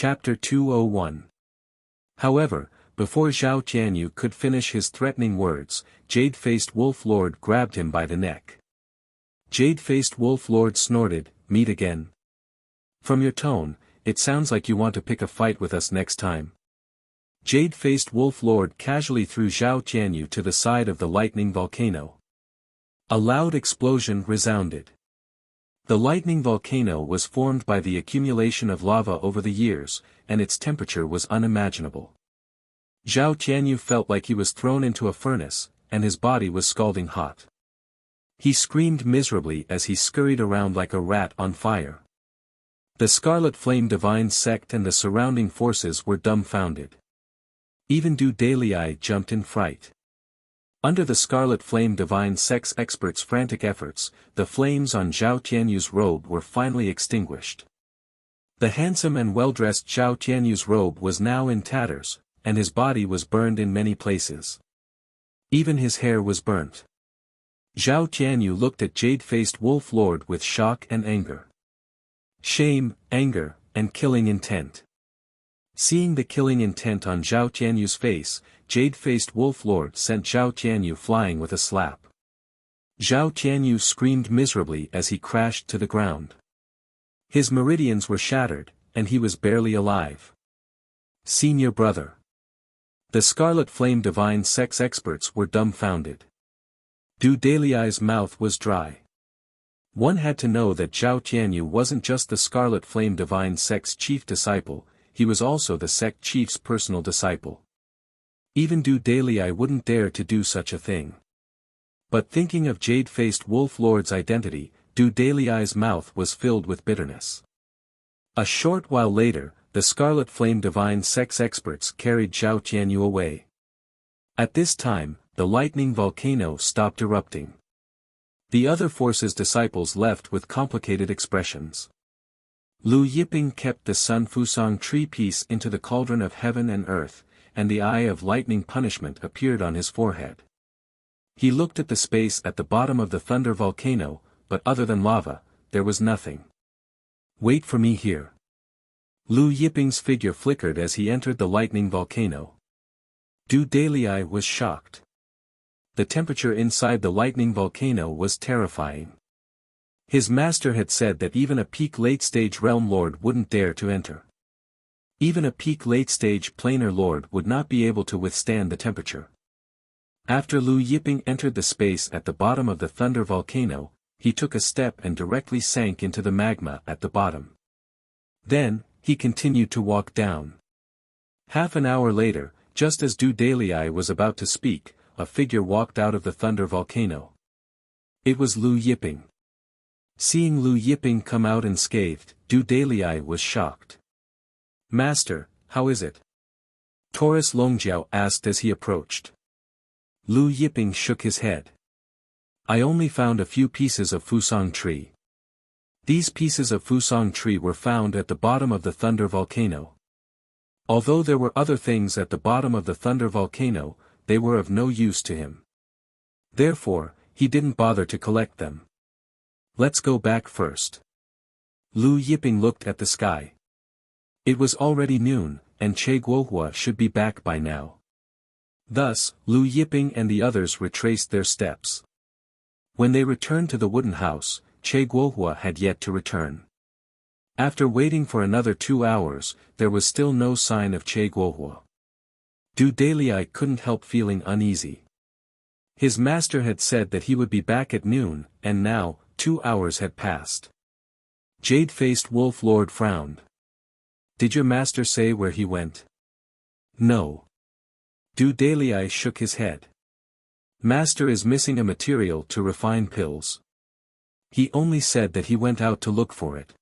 Chapter 201. However, before Zhao Tianyu could finish his threatening words, Jade-faced Wolf Lord grabbed him by the neck. Jade-faced Wolf Lord snorted, "Meet again? From your tone, it sounds like you want to pick a fight with us next time." Jade-faced Wolf Lord casually threw Zhao Tianyu to the side of the lightning volcano. A loud explosion resounded. The lightning volcano was formed by the accumulation of lava over the years, and its temperature was unimaginable. Zhao Tianyu felt like he was thrown into a furnace, and his body was scalding hot. He screamed miserably as he scurried around like a rat on fire. The Scarlet Flame Divine Sect and the surrounding forces were dumbfounded. Even Du Dalai jumped in fright. Under the Scarlet Flame Divine Sect's experts' frantic efforts, the flames on Zhao Tianyu's robe were finally extinguished. The handsome and well-dressed Zhao Tianyu's robe was now in tatters, and his body was burned in many places. Even his hair was burnt. Zhao Tianyu looked at Jade-faced Wolf Lord with shock and anger. Shame, anger, and killing intent. Seeing the killing intent on Zhao Tianyu's face, Jade-faced Wolf Lord sent Zhao Tianyu flying with a slap. Zhao Tianyu screamed miserably as he crashed to the ground. His meridians were shattered, and he was barely alive. Senior brother. The Scarlet Flame Divine Sect's experts were dumbfounded. Du Dalai's mouth was dry. One had to know that Zhao Tianyu wasn't just the Scarlet Flame Divine Sect's chief disciple, he was also the sect chief's personal disciple. Even Du Dalai wouldn't dare to do such a thing. But thinking of Jade-faced Wolf Lord's identity, Du Dalai's mouth was filled with bitterness. A short while later, the Scarlet Flame Divine Sect's experts carried Zhao Tianyu away. At this time, the lightning volcano stopped erupting. The other force's disciples left with complicated expressions. Lu Yiping kept the Sun Fusang tree piece into the cauldron of heaven and earth, and the eye of lightning punishment appeared on his forehead. He looked at the space at the bottom of the thunder volcano, but other than lava, there was nothing. "Wait for me here." Lu Yiping's figure flickered as he entered the lightning volcano. Du Dalai was shocked. The temperature inside the lightning volcano was terrifying. His master had said that even a peak late-stage realm lord wouldn't dare to enter. Even a peak late-stage planar lord would not be able to withstand the temperature. After Lu Yiping entered the space at the bottom of the thunder volcano, he took a step and directly sank into the magma at the bottom. Then, he continued to walk down. Half an hour later, just as Du Dalai was about to speak, a figure walked out of the thunder volcano. It was Lu Yiping. Seeing Lu Yiping come out unscathed, Du Dalai was shocked. "Master, how is it?" Taurus Longjiao asked as he approached. Lu Yiping shook his head. "I only found a few pieces of Fusang tree. These pieces of Fusang tree were found at the bottom of the thunder volcano. Although there were other things at the bottom of the thunder volcano, they were of no use to him. Therefore, he didn't bother to collect them. Let's go back first." Lu Yiping looked at the sky. It was already noon, and Che Guohua should be back by now. Thus, Lu Yiping and the others retraced their steps. When they returned to the wooden house, Che Guohua had yet to return. After waiting for another 2 hours, there was still no sign of Che Guohua. Du Dalai couldn't help feeling uneasy. His master had said that he would be back at noon, and now, 2 hours had passed. Jade-faced Wolf Lord frowned. "Did your master say where he went?" "No." Du Dalai shook his head. "Master is missing a material to refine pills. He only said that he went out to look for it.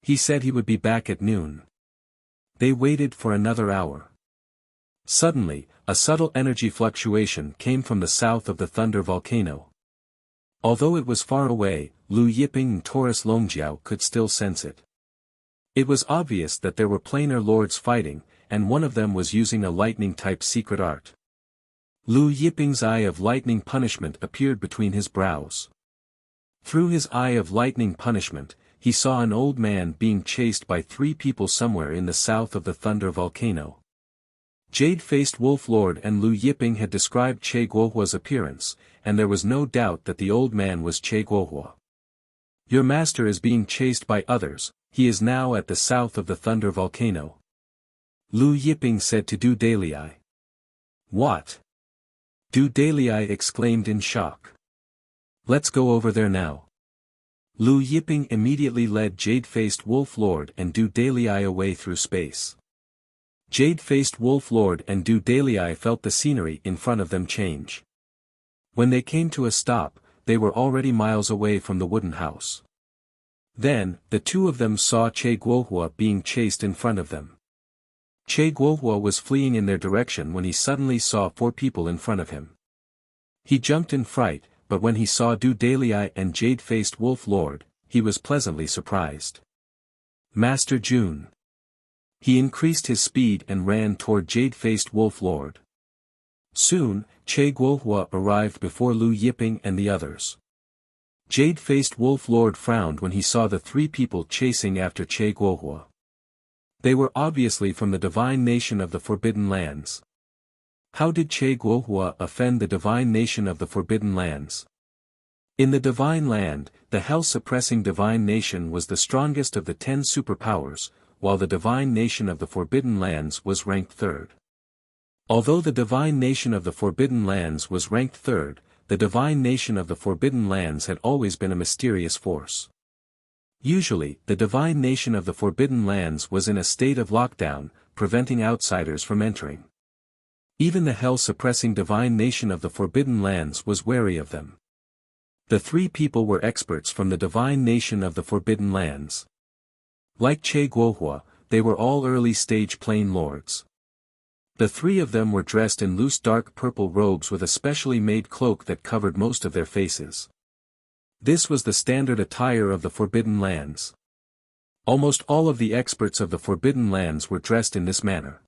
He said he would be back at noon." They waited for another hour. Suddenly, a subtle energy fluctuation came from the south of the thunder volcano. Although it was far away, Lu Yiping and Taurus Longjiao could still sense it. It was obvious that there were planar lords fighting, and one of them was using a lightning-type secret art. Lu Yiping's eye of lightning punishment appeared between his brows. Through his eye of lightning punishment, he saw an old man being chased by 3 people somewhere in the south of the Thunder Volcano. Jade-faced Wolf Lord and Lu Yiping had described Che Guohua's appearance, and there was no doubt that the old man was Che Guohua. Your master is being chased by others, he is now at the south of the Thunder Volcano. Lu Yiping said to Du Dalai. What? Du Dalai exclaimed in shock. Let's go over there now. Lu Yiping immediately led Jade-faced Wolf Lord and Du Dalai away through space. Jade-faced Wolf Lord and Du Dalai felt the scenery in front of them change. When they came to a stop, they were already miles away from the wooden house. Then, the two of them saw Che Guohua being chased in front of them. Che Guohua was fleeing in their direction when he suddenly saw 4 people in front of him. He jumped in fright, but when he saw Du Dalai and Jade-faced Wolf Lord, he was pleasantly surprised. Master Jun. He increased his speed and ran toward Jade-faced Wolf Lord. Soon, Che Guohua arrived before Lu Yiping and the others. Jade-faced Wolf Lord frowned when he saw the 3 people chasing after Che Guohua. They were obviously from the divine nation of the Forbidden Lands. How did Che Guohua offend the divine nation of the Forbidden Lands? In the Divine Land, the hell-suppressing divine nation was the strongest of the 10 superpowers, while the divine nation of the Forbidden Lands was ranked 3rd. Although the divine nation of the Forbidden Lands was ranked 3rd, the divine nation of the Forbidden Lands had always been a mysterious force. Usually, the divine nation of the Forbidden Lands was in a state of lockdown, preventing outsiders from entering. Even the hell-suppressing divine nation of the Forbidden Lands was wary of them. The 3 people were experts from the divine nation of the Forbidden Lands. Like Che Guohua, they were all early-stage plain lords. The 3 of them were dressed in loose dark purple robes with a specially made cloak that covered most of their faces. This was the standard attire of the Forbidden Lands. Almost all of the experts of the Forbidden Lands were dressed in this manner.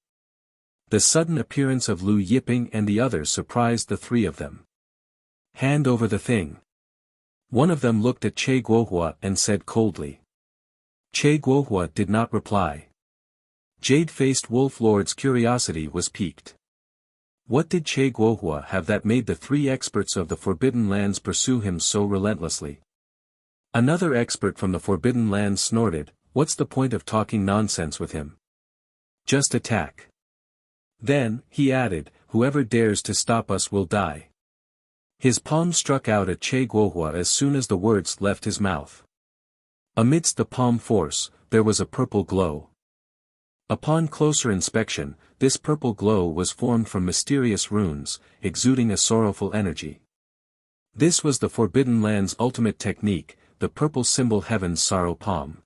The sudden appearance of Lu Yiping and the others surprised the 3 of them. Hand over the thing. One of them looked at Che Guohua and said coldly. Che Guohua did not reply. Jade-faced Wolf Lord's curiosity was piqued. What did Che Guohua have that made the 3 experts of the Forbidden Lands pursue him so relentlessly? Another expert from the Forbidden Lands snorted, what's the point of talking nonsense with him? Just attack. Then, he added, whoever dares to stop us will die. His palm struck out at Che Guohua as soon as the words left his mouth. Amidst the palm force, there was a purple glow. Upon closer inspection, this purple glow was formed from mysterious runes, exuding a sorrowful energy. This was the Forbidden Land's ultimate technique, the purple symbol Heaven's Sorrow Palm.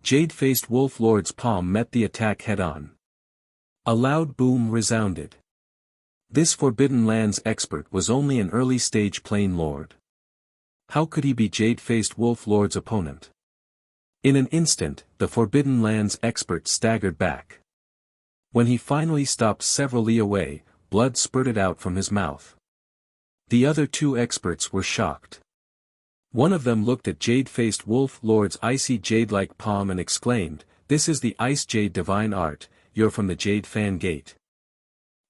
Jade-faced Wolf Lord's palm met the attack head-on. A loud boom resounded. This Forbidden Land's expert was only an early-stage plain lord. How could he be Jade-faced Wolf Lord's opponent? In an instant, the Forbidden Land's expert staggered back. When he finally stopped several li away, blood spurted out from his mouth. The other 2 experts were shocked. One of them looked at Jade-faced Wolf Lord's icy jade-like palm and exclaimed, this is the Ice Jade Divine Art, you're from the Jade Fan Gate.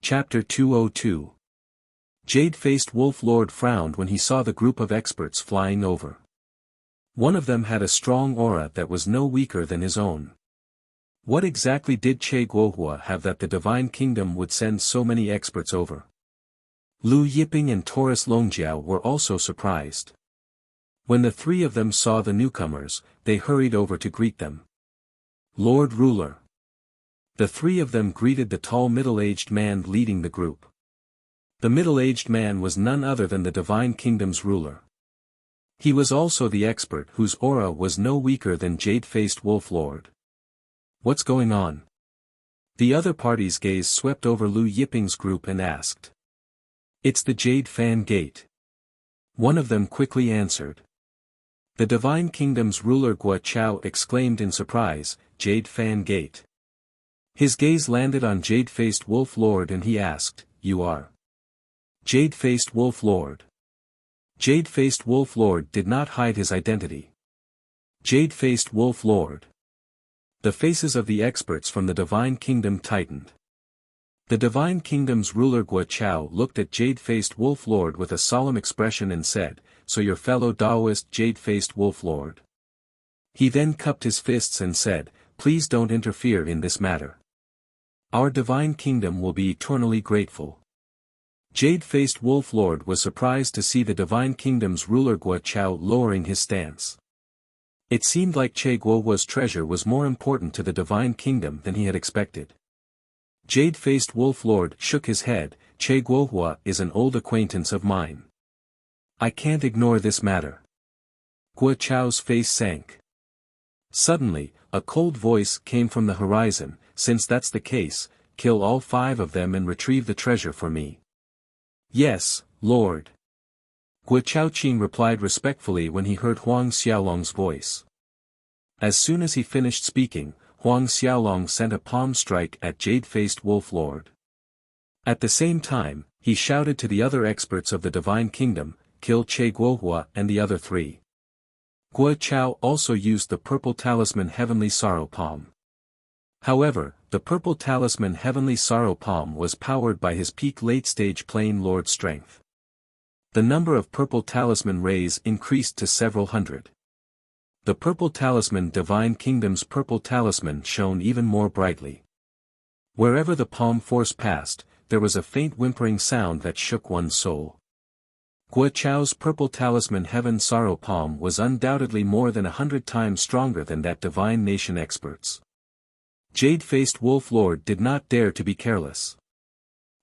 Chapter 202. Jade-faced Wolf Lord frowned when he saw the group of experts flying over. One of them had a strong aura that was no weaker than his own. What exactly did Che Guohua have that the Divine Kingdom would send so many experts over? Lu Yiping and Taurus Longjiao were also surprised. When the 3 of them saw the newcomers, they hurried over to greet them. Lord Ruler. The 3 of them greeted the tall middle-aged man leading the group. The middle-aged man was none other than the Divine Kingdom's ruler. He was also the expert whose aura was no weaker than Jade-faced Wolf Lord. What's going on? The other party's gaze swept over Lu Yiping's group and asked. It's the Jade Fan Gate. One of them quickly answered. The Divine Kingdom's ruler Guo Chao exclaimed in surprise, Jade Fan Gate. His gaze landed on Jade-faced Wolf Lord and he asked, you are? Jade-faced Wolf Lord. Jade-faced Wolf Lord did not hide his identity. Jade-faced Wolf Lord. The faces of the experts from the Divine Kingdom tightened. The Divine Kingdom's ruler Guo Chao looked at Jade-faced Wolf Lord with a solemn expression and said, "So your fellow Taoist Jade-faced Wolf Lord." He then cupped his fists and said, "Please don't interfere in this matter. Our Divine Kingdom will be eternally grateful." Jade-faced Wolf Lord was surprised to see the Divine Kingdom's ruler Guo Chao lowering his stance. It seemed like Che Guohua's treasure was more important to the Divine Kingdom than he had expected. Jade-faced Wolf Lord shook his head. "Che Guohua is an old acquaintance of mine. I can't ignore this matter." Guo Chao's face sank. Suddenly, a cold voice came from the horizon, "Since that's the case, kill all 5 of them and retrieve the treasure for me." "Yes, Lord." Guo Chaoqing replied respectfully when he heard Huang Xiaolong's voice. As soon as he finished speaking, Huang Xiaolong sent a palm strike at Jade-faced Wolf Lord. At the same time, he shouted to the other experts of the Divine Kingdom, "Kill Che Guohua and the other 3. Guo Chao also used the purple talisman Heavenly Sorrow Palm. However, the purple talisman Heavenly Sorrow Palm was powered by his peak late-stage Plain Lord strength. The number of purple talisman rays increased to several hundred. The purple talisman Divine Kingdom's purple talisman shone even more brightly. Wherever the palm force passed, there was a faint whimpering sound that shook one's soul. Guo Chao's purple talisman Heaven Sorrow Palm was undoubtedly more than 100 times stronger than that Divine Nation expert's. Jade-faced Wolf Lord did not dare to be careless.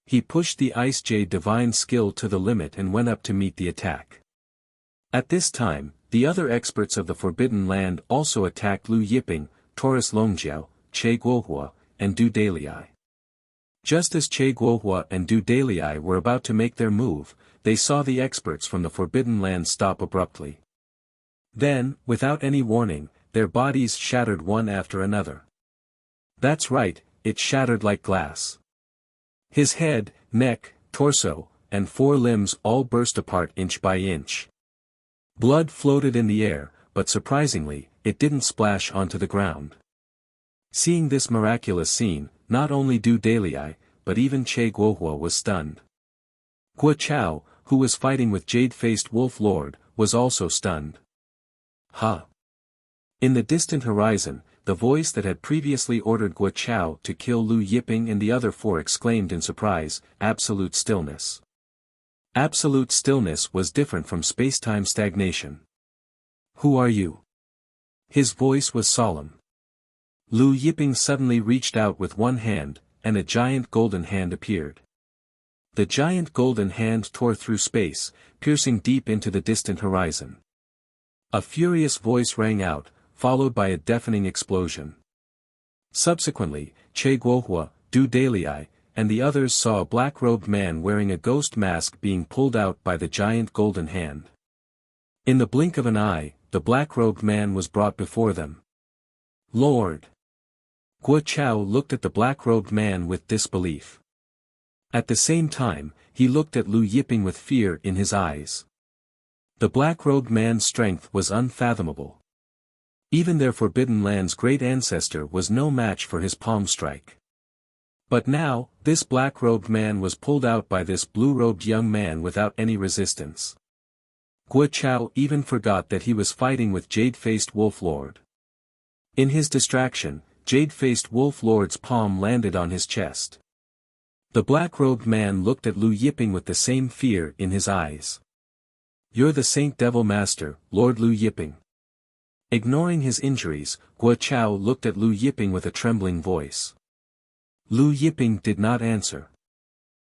He pushed the Ice Jade Divine skill to the limit and went up to meet the attack. At this time, the other experts of the Forbidden Land also attacked Lu Yiping, Taurus Longjiao, Che Guohua, and Du Dalai. Just as Che Guohua and Du Dalai were about to make their move, they saw the experts from the Forbidden Land stop abruptly. Then, without any warning, their bodies shattered one after another. That's right, it shattered like glass. His head, neck, torso, and 4 limbs all burst apart inch by inch. Blood floated in the air, but surprisingly, it didn't splash onto the ground. Seeing this miraculous scene, not only Du Dalai, but even Che Guohua was stunned. Guo Chao, who was fighting with Jade-faced Wolf Lord, was also stunned. "Ha!" In the distant horizon, the voice that had previously ordered Guo Chao to kill Lu Yiping and the other 4 exclaimed in surprise, "Absolute stillness." Absolute stillness was different from space-time stagnation. "Who are you?" His voice was solemn. Lu Yiping suddenly reached out with one hand, and a giant golden hand appeared. The giant golden hand tore through space, piercing deep into the distant horizon. A furious voice rang out, followed by a deafening explosion. Subsequently, Che Guohua, Du Dalai, and the others saw a black-robed man wearing a ghost mask being pulled out by the giant golden hand. In the blink of an eye, the black-robed man was brought before them. "Lord!" Guo Chao looked at the black-robed man with disbelief. At the same time, he looked at Lu Yiping with fear in his eyes. The black-robed man's strength was unfathomable. Even their Forbidden Land's great ancestor was no match for his palm strike. But now, this black-robed man was pulled out by this blue-robed young man without any resistance. Guo Chao even forgot that he was fighting with Jade-faced Wolf Lord. In his distraction, Jade-faced Wolf Lord's palm landed on his chest. The black-robed man looked at Lu Yiping with the same fear in his eyes. "You're the Saint Devil Master, Lord Lu Yiping." Ignoring his injuries, Guo Chao looked at Lu Yiping with a trembling voice. Lu Yiping did not answer.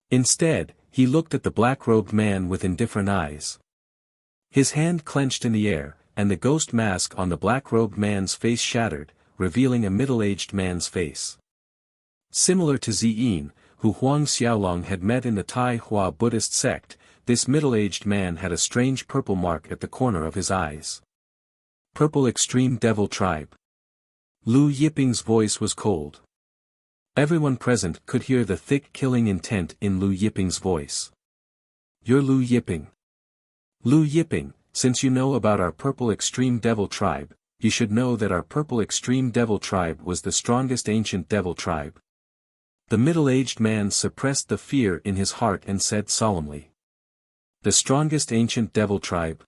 Instead, he looked at the black-robed man with indifferent eyes. His hand clenched in the air, and the ghost mask on the black-robed man's face shattered, revealing a middle-aged man's face. Similar to Ziyin, who Huang Xiaolong had met in the Tai Hua Buddhist sect, this middle-aged man had a strange purple mark at the corner of his eyes. Purple Extreme Devil Tribe. Lu Yiping's voice was cold. Everyone present could hear the thick killing intent in Lu Yiping's voice. "You're Lu Yiping. Lu Yiping, since you know about our Purple Extreme Devil Tribe, you should know that our purple extreme devil tribe was the strongest ancient devil tribe. The middle-aged man suppressed the fear in his heart and said solemnly. The strongest ancient devil tribe?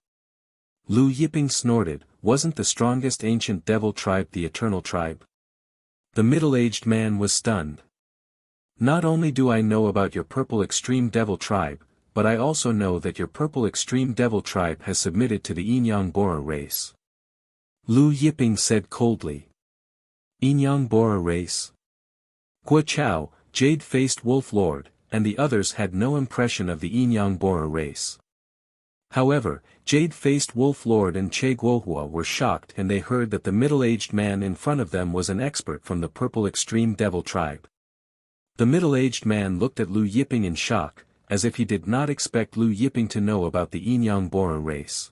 Lu Yiping snorted, wasn't the strongest ancient devil tribe the eternal tribe? The middle-aged man was stunned. Not only do I know about your purple extreme devil tribe, but I also know that your purple extreme devil tribe has submitted to the Inyang Bora race. Lu Yiping said coldly. Inyang Bora race? Guo Chao, Jade-faced Wolf Lord, and the others had no impression of the Inyang Bora race. However, Jade-faced Wolf Lord and Che Guohua were shocked and they heard that the middle-aged man in front of them was an expert from the purple extreme devil tribe. The middle-aged man looked at Lu Yiping in shock, as if he did not expect Lu Yiping to know about the Inyang Bora race.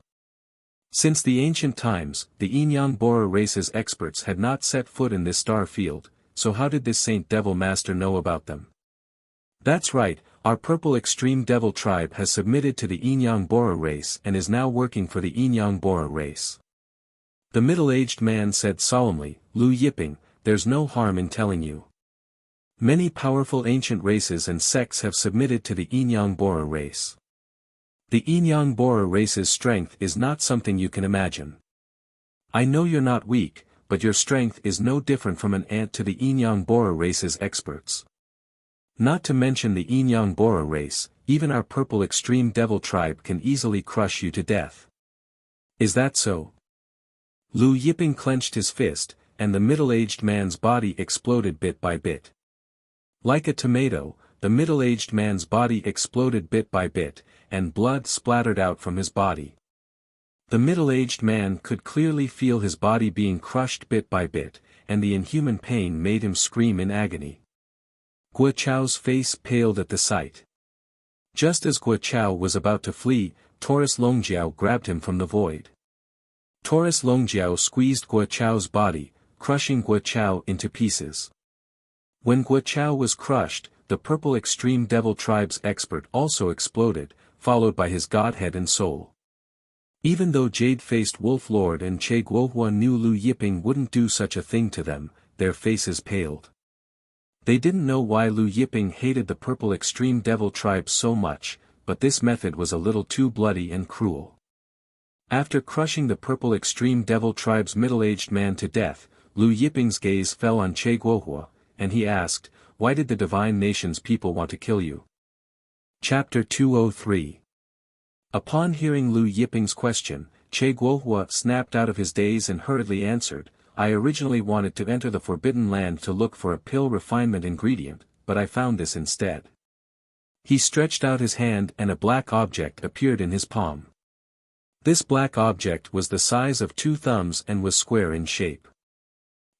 Since the ancient times, the Inyang Bora race's experts had not set foot in this star field, so how did this Saint Devil Master know about them? That's right, our purple extreme devil tribe has submitted to the Inyang Bora race and is now working for the Inyang Bora race. The middle-aged man said solemnly, Lu Yiping, there's no harm in telling you. Many powerful ancient races and sects have submitted to the Inyang Bora race. The Inyang Bora race's strength is not something you can imagine. I know you're not weak, but your strength is no different from an ant to the Inyang Bora race's experts. Not to mention the Inyang Bora race, even our purple extreme devil tribe can easily crush you to death. Is that so? Lu Yiping clenched his fist, and the middle-aged man's body exploded bit by bit. Like a tomato, the middle-aged man's body exploded bit by bit, and blood splattered out from his body. The middle-aged man could clearly feel his body being crushed bit by bit, and the inhuman pain made him scream in agony. Guo Chao's face paled at the sight. Just as Guo Chao was about to flee, Taurus Longjiao grabbed him from the void. Taurus Longjiao squeezed Guo Chao's body, crushing Guo Chao into pieces. When Guo Chao was crushed, the purple extreme devil tribe's expert also exploded, followed by his godhead and soul. Even though Jade-faced Wolf Lord and Che Guohua knew Lu Yiping wouldn't do such a thing to them, their faces paled. They didn't know why Lu Yiping hated the purple extreme devil tribe so much, but this method was a little too bloody and cruel. After crushing the purple extreme devil tribe's middle-aged man to death, Lu Yiping's gaze fell on Che Guohua, and he asked, why did the divine nation's people want to kill you? Chapter 203. Upon hearing Lu Yiping's question, Che Guohua snapped out of his daze and hurriedly answered, I originally wanted to enter the Forbidden Land to look for a pill refinement ingredient, but I found this instead. He stretched out his hand and a black object appeared in his palm. This black object was the size of 2 thumbs and was square in shape.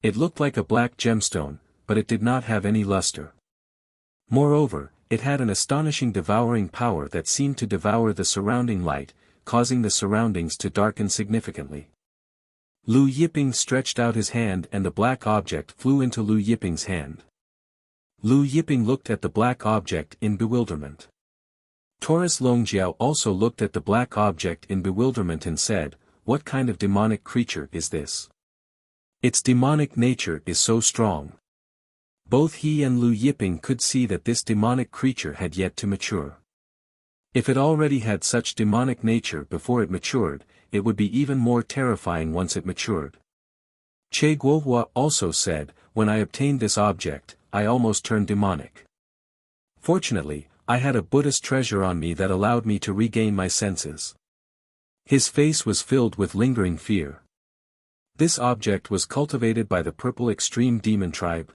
It looked like a black gemstone, but it did not have any luster. Moreover, it had an astonishing devouring power that seemed to devour the surrounding light, causing the surroundings to darken significantly. Lu Yiping stretched out his hand and the black object flew into Lu Yiping's hand. Lu Yiping looked at the black object in bewilderment. Taurus Longjiao also looked at the black object in bewilderment and said, what kind of demonic creature is this? Its demonic nature is so strong. Both he and Lu Yiping could see that this demonic creature had yet to mature. If it already had such demonic nature before it matured, it would be even more terrifying once it matured. Che Guohua also said, when I obtained this object, I almost turned demonic. Fortunately, I had a Buddhist treasure on me that allowed me to regain my senses. His face was filled with lingering fear. This object was cultivated by the purple extreme demon tribe.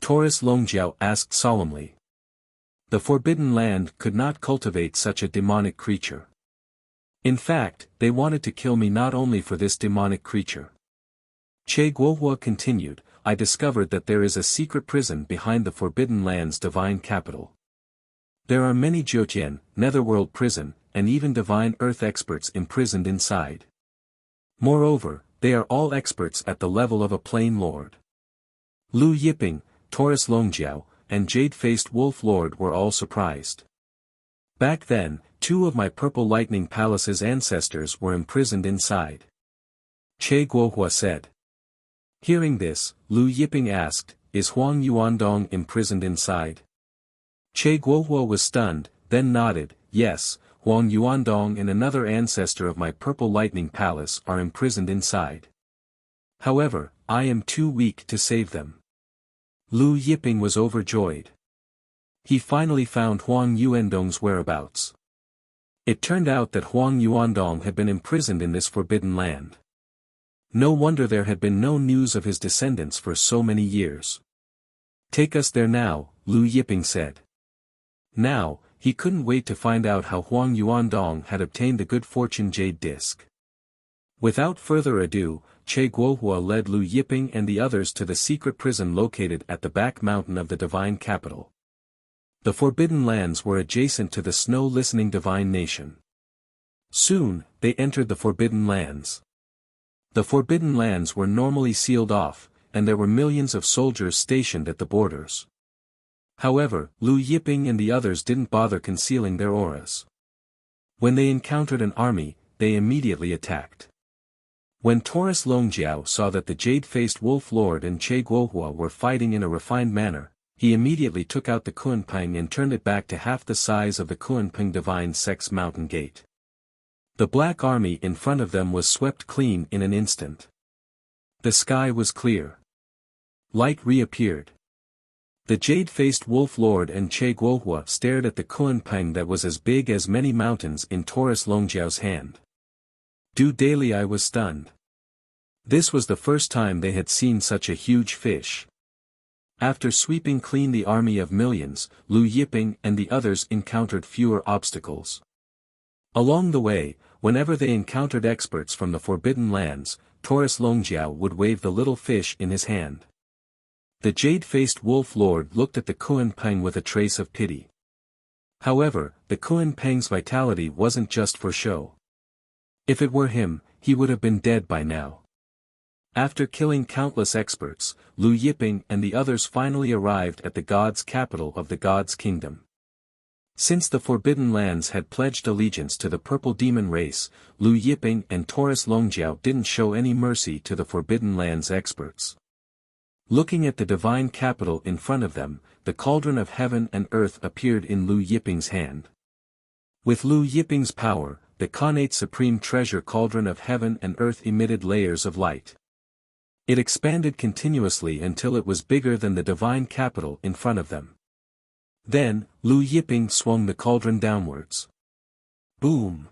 Taurus Longjiao asked solemnly. The Forbidden Land could not cultivate such a demonic creature. In fact, they wanted to kill me not only for this demonic creature. Che Guohua continued, I discovered that there is a secret prison behind the Forbidden Land's divine capital. There are many Jiutian, netherworld prison, and even divine earth experts imprisoned inside. Moreover, they are all experts at the level of a plain lord. Lu Yiping, Taurus Longjiao, and Jade-faced Wolf Lord were all surprised. Back then, 2 of my Purple Lightning Palace's ancestors were imprisoned inside. Che Guohua said. Hearing this, Lu Yiping asked, is Huang Yuandong imprisoned inside? Che Guohua was stunned, then nodded, yes, Huang Yuandong and another ancestor of my Purple Lightning Palace are imprisoned inside. However, I am too weak to save them. Lu Yiping was overjoyed. He finally found Huang Yuandong's whereabouts. It turned out that Huang Yuandong had been imprisoned in this forbidden land. No wonder there had been no news of his descendants for so many years. Take us there now, Lu Yiping said. Now, he couldn't wait to find out how Huang Yuandong had obtained the good fortune jade disc. Without further ado, Che Guohua led Lu Yiping and the others to the secret prison located at the back mountain of the divine capital. The forbidden lands were adjacent to the snow-listening divine nation. Soon, they entered the forbidden lands. The forbidden lands were normally sealed off, and there were millions of soldiers stationed at the borders. However, Lu Yiping and the others didn't bother concealing their auras. When they encountered an army, they immediately attacked. When Taurus Longjiao saw that the jade-faced Wolf Lord and Che Guohua were fighting in a refined manner, he immediately took out the Kunpeng and turned it back to half the size of the Kunpeng Divine Sex Mountain Gate. The black army in front of them was swept clean in an instant. The sky was clear. Light reappeared. The jade-faced Wolf Lord and Che Guohua stared at the Kunpeng that was as big as many mountains in Taurus Longjiao's hand. Du Dalai was stunned. This was the first time they had seen such a huge fish. After sweeping clean the army of millions, Lu Yiping and the others encountered fewer obstacles. Along the way, whenever they encountered experts from the forbidden lands, Taurus Longjiao would wave the little fish in his hand. The jade-faced Wolf Lord looked at the Kunpeng with a trace of pity. However, the Kunpeng's vitality wasn't just for show. If it were him, he would have been dead by now. After killing countless experts, Lu Yiping and the others finally arrived at the gods' capital of the gods' kingdom. Since the Forbidden Lands had pledged allegiance to the Purple Demon race, Lu Yiping and Taurus Longjiao didn't show any mercy to the Forbidden Lands experts. Looking at the divine capital in front of them, the cauldron of heaven and earth appeared in Lu Yiping's hand. With Lu Yiping's power, the Khanate Supreme Treasure Cauldron of heaven and earth emitted layers of light. It expanded continuously until it was bigger than the divine capital in front of them. Then, Lu Yiping swung the cauldron downwards. Boom!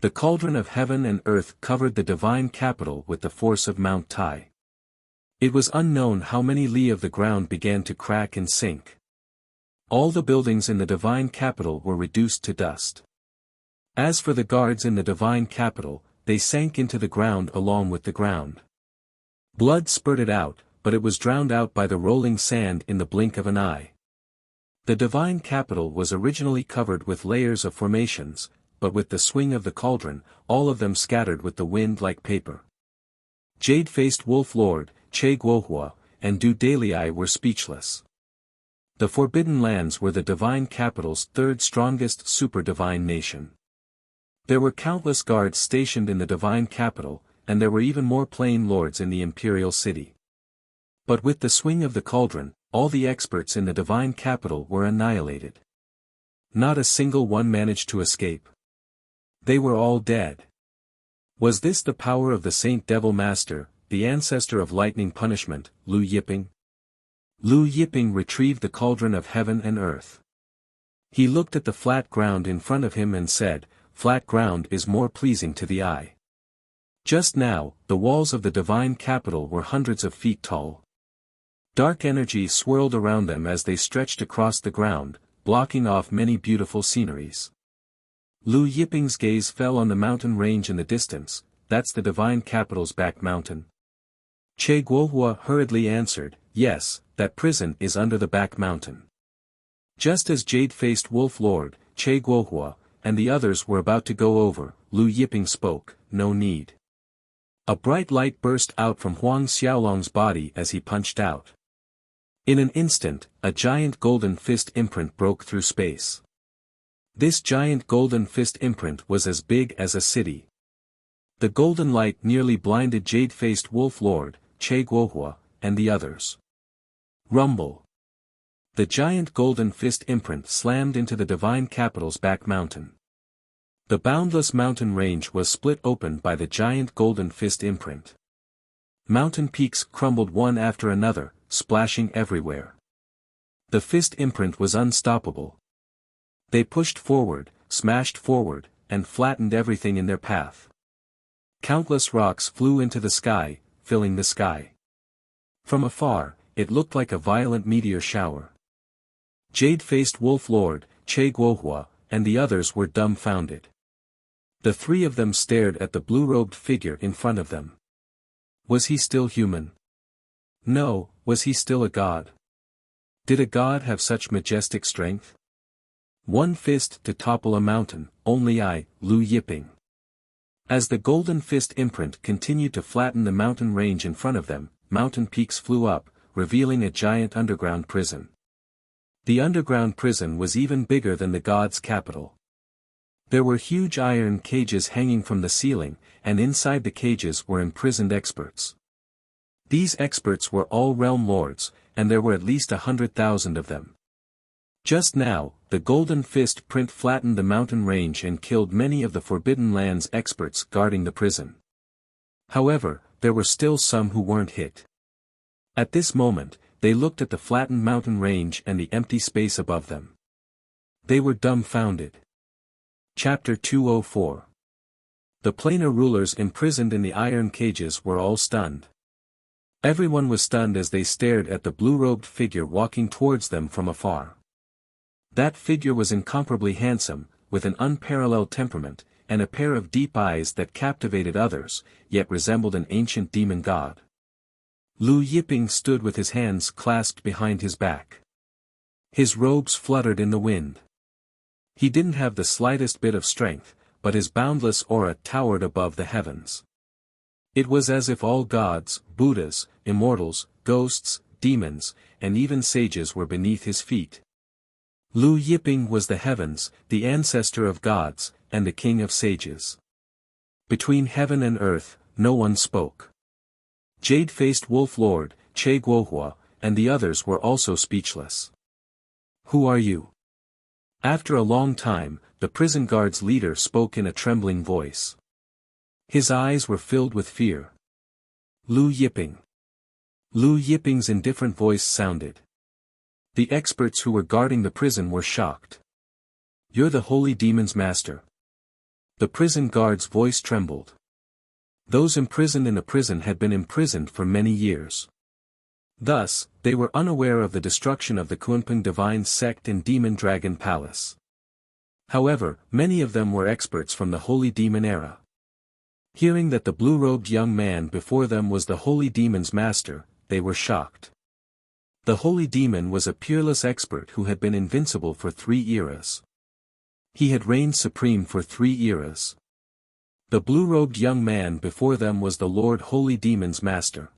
The cauldron of heaven and earth covered the divine capital with the force of Mount Tai. It was unknown how many li of the ground began to crack and sink. All the buildings in the divine capital were reduced to dust. As for the guards in the divine capital, they sank into the ground along with the ground. Blood spurted out, but it was drowned out by the rolling sand in the blink of an eye. The divine capital was originally covered with layers of formations, but with the swing of the cauldron, all of them scattered with the wind like paper. Jade-faced Wolf Lord, Che Guohua, and Du Dalai were speechless. The Forbidden Lands were the divine capital's third strongest super-divine nation. There were countless guards stationed in the divine capital, and there were even more plain lords in the imperial city. But with the swing of the cauldron, all the experts in the divine capital were annihilated. Not a single one managed to escape. They were all dead. Was this the power of the Saint Devil Master, the ancestor of lightning punishment, Lu Yiping? Lu Yiping retrieved the cauldron of heaven and earth. He looked at the flat ground in front of him and said, "Flat ground is more pleasing to the eye." Just now, the walls of the divine capital were hundreds of feet tall. Dark energy swirled around them as they stretched across the ground, blocking off many beautiful sceneries. Lu Yiping's gaze fell on the mountain range in the distance. That's the divine capital's back mountain. Che Guohua hurriedly answered, "Yes, that prison is under the back mountain." Just as Jade-faced Wolf Lord, Che Guohua, and the others were about to go over, Lu Yiping spoke, "No need." A bright light burst out from Huang Xiaolong's body as he punched out. In an instant, a giant golden fist imprint broke through space. This giant golden fist imprint was as big as a city. The golden light nearly blinded Jade-faced Wolf Lord, Che Guohua, and the others. Rumble. The giant golden fist imprint slammed into the divine capital's back mountain. The boundless mountain range was split open by the giant golden fist imprint. Mountain peaks crumbled one after another, splashing everywhere. The fist imprint was unstoppable. They pushed forward, smashed forward, and flattened everything in their path. Countless rocks flew into the sky, filling the sky. From afar, it looked like a violent meteor shower. Jade-faced Wolf Lord, Che Guohua, and the others were dumbfounded. The three of them stared at the blue-robed figure in front of them. Was he still human? No, was he still a god? Did a god have such majestic strength? One fist to topple a mountain, only I, Lu Yiping. As the golden fist imprint continued to flatten the mountain range in front of them, mountain peaks flew up, revealing a giant underground prison. The underground prison was even bigger than the god's capital. There were huge iron cages hanging from the ceiling, and inside the cages were imprisoned experts. These experts were all realm lords, and there were at least 100,000 of them. Just now, the golden fist print flattened the mountain range and killed many of the Forbidden Lands experts guarding the prison. However, there were still some who weren't hit. At this moment, they looked at the flattened mountain range and the empty space above them. They were dumbfounded. Chapter 204. The planar rulers imprisoned in the iron cages were all stunned. Everyone was stunned as they stared at the blue-robed figure walking towards them from afar. That figure was incomparably handsome, with an unparalleled temperament, and a pair of deep eyes that captivated others, yet resembled an ancient demon god. Lu Yiping stood with his hands clasped behind his back. His robes fluttered in the wind. He didn't have the slightest bit of strength, but his boundless aura towered above the heavens. It was as if all gods, Buddhas, immortals, ghosts, demons, and even sages were beneath his feet. Lu Yiping was the heavens, the ancestor of gods, and the king of sages. Between heaven and earth, no one spoke. Jade-faced Wolf Lord, Che Guohua, and the others were also speechless. Who are you? After a long time, the prison guard's leader spoke in a trembling voice. His eyes were filled with fear. Lu Yiping. Lu Yiping's indifferent voice sounded. The experts who were guarding the prison were shocked. You're the holy demon's master. The prison guard's voice trembled. Those imprisoned in the prison had been imprisoned for many years. Thus, they were unaware of the destruction of the Kunpeng divine sect and demon dragon palace. However, many of them were experts from the holy demon era. Hearing that the blue-robed young man before them was the holy demon's master, they were shocked. The holy demon was a peerless expert who had been invincible for 3 eras. He had reigned supreme for 3 eras. The blue-robed young man before them was the Lord Holy Demon's master.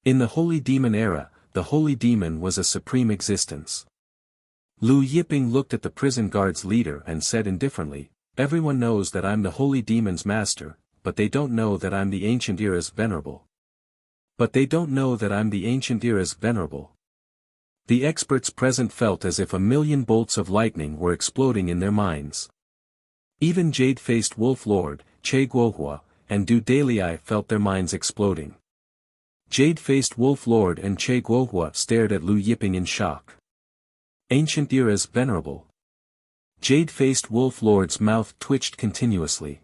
In the holy demon era, the holy demon was a supreme existence. Lu Yiping looked at the prison guard's leader and said indifferently, everyone knows that I'm the holy demon's master, but they don't know that I'm the ancient era's venerable. But they don't know that I'm the ancient era's venerable. The experts present felt as if 1,000,000 bolts of lightning were exploding in their minds. Even Jade-faced Wolf Lord, Che Guohua, and Du Dalai felt their minds exploding. Jade-faced Wolf Lord and Che Guohua stared at Lu Yiping in shock. Ancient era's venerable. Jade-faced Wolf Lord's mouth twitched continuously.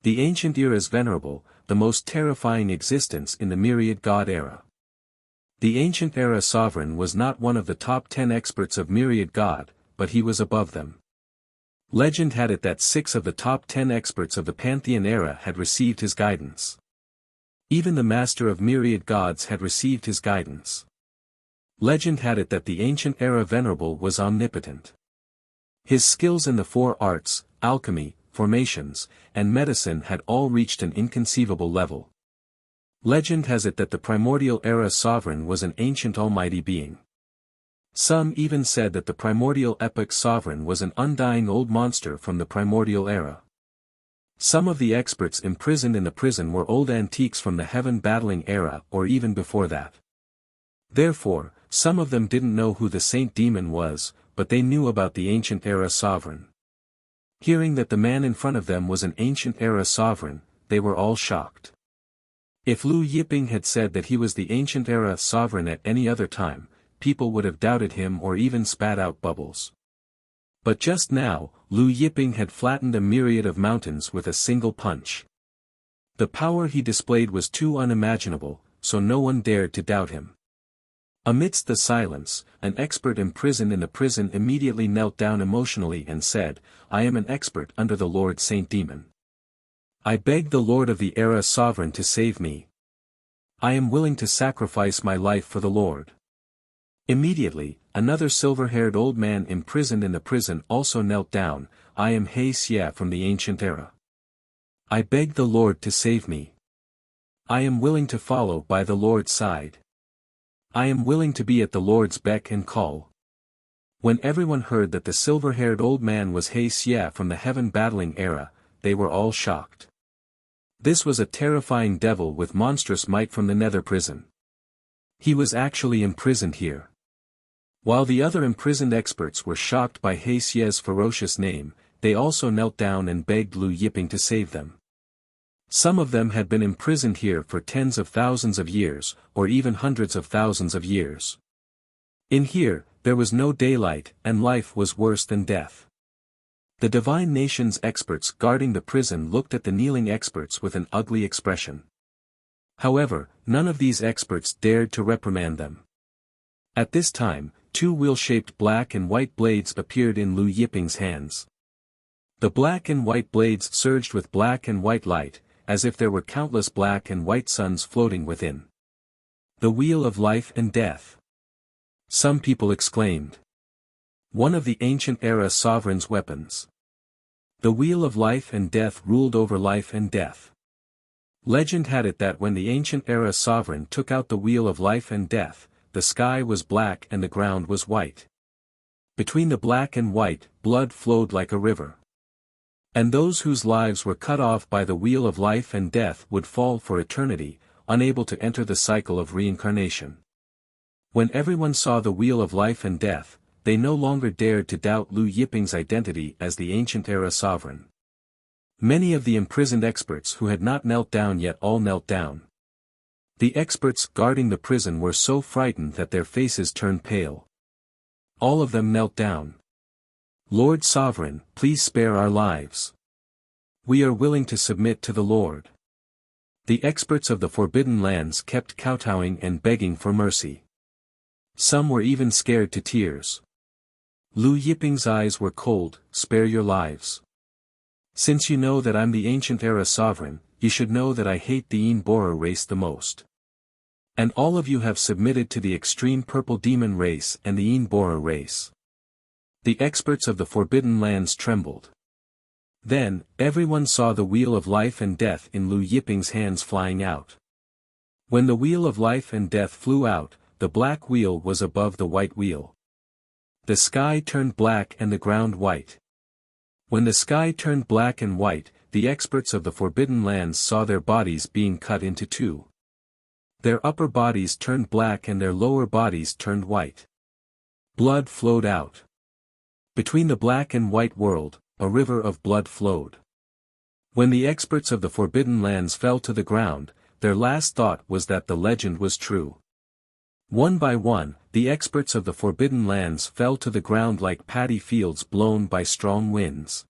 The ancient era's venerable, the most terrifying existence in the myriad god era. The ancient era sovereign was not one of the top 10 experts of myriad god, but he was above them. Legend had it that 6 of the top 10 experts of the Pantheon era had received his guidance. Even the master of myriad gods had received his guidance. Legend had it that the ancient era venerable was omnipotent. His skills in the 4 arts, alchemy, formations, and medicine had all reached an inconceivable level. Legend has it that the primordial era sovereign was an ancient almighty being. Some even said that the primordial epoch sovereign was an undying old monster from the primordial era. Some of the experts imprisoned in the prison were old antiques from the heaven battling era or even before that. Therefore, some of them didn't know who the Saint Demon was, but they knew about the ancient era sovereign. Hearing that the man in front of them was an ancient era sovereign, they were all shocked. If Lu Yiping had said that he was the ancient era sovereign at any other time, people would have doubted him or even spat out bubbles. But just now, Lu Yiping had flattened a myriad of mountains with a single punch. The power he displayed was too unimaginable, so no one dared to doubt him. Amidst the silence, an expert imprisoned in the prison immediately knelt down emotionally and said, "I am an expert under the Lord Saint Demon. I beg the Lord of the Era Sovereign to save me. I am willing to sacrifice my life for the Lord." Immediately, another silver-haired old man imprisoned in the prison also knelt down, "I am He Xie from the ancient era. I beg the Lord to save me. I am willing to follow by the Lord's side. I am willing to be at the Lord's beck and call." When everyone heard that the silver-haired old man was He Xie from the heaven battling era, they were all shocked. This was a terrifying devil with monstrous might from the nether prison. He was actually imprisoned here. While the other imprisoned experts were shocked by He Xie's ferocious name, they also knelt down and begged Lu Yiping to save them. Some of them had been imprisoned here for tens of thousands of years, or even hundreds of thousands of years. In here, there was no daylight, and life was worse than death. The divine nation's experts guarding the prison looked at the kneeling experts with an ugly expression. However, none of these experts dared to reprimand them. At this time, two wheel-shaped black and white blades appeared in Lu Yiping's hands. The black and white blades surged with black and white light, as if there were countless black and white suns floating within. The wheel of life and death. Some people exclaimed. One of the ancient era sovereign's weapons. The wheel of life and death ruled over life and death. Legend had it that when the ancient era sovereign took out the wheel of life and death, the sky was black and the ground was white. Between the black and white, blood flowed like a river. And those whose lives were cut off by the wheel of life and death would fall for eternity, unable to enter the cycle of reincarnation. When everyone saw the wheel of life and death, they no longer dared to doubt Lu Yiping's identity as the ancient era sovereign. Many of the imprisoned experts who had not knelt down yet all knelt down. The experts guarding the prison were so frightened that their faces turned pale. All of them knelt down. "Lord Sovereign, please spare our lives. We are willing to submit to the Lord." The experts of the Forbidden Lands kept kowtowing and begging for mercy. Some were even scared to tears. Lu Yiping's eyes were cold. "Spare your lives. Since you know that I'm the ancient era sovereign, you should know that I hate the Yin Borer race the most. And all of you have submitted to the extreme purple demon race and the Yin Borer race." The experts of the Forbidden Lands trembled. Then, everyone saw the wheel of life and death in Lu Yiping's hands flying out. When the wheel of life and death flew out, the black wheel was above the white wheel. The sky turned black and the ground white. When the sky turned black and white, the experts of the Forbidden Lands saw their bodies being cut into two. Their upper bodies turned black and their lower bodies turned white. Blood flowed out. Between the black and white world, a river of blood flowed. When the experts of the Forbidden Lands fell to the ground, their last thought was that the legend was true. One by one, the experts of the Forbidden Lands fell to the ground like paddy fields blown by strong winds.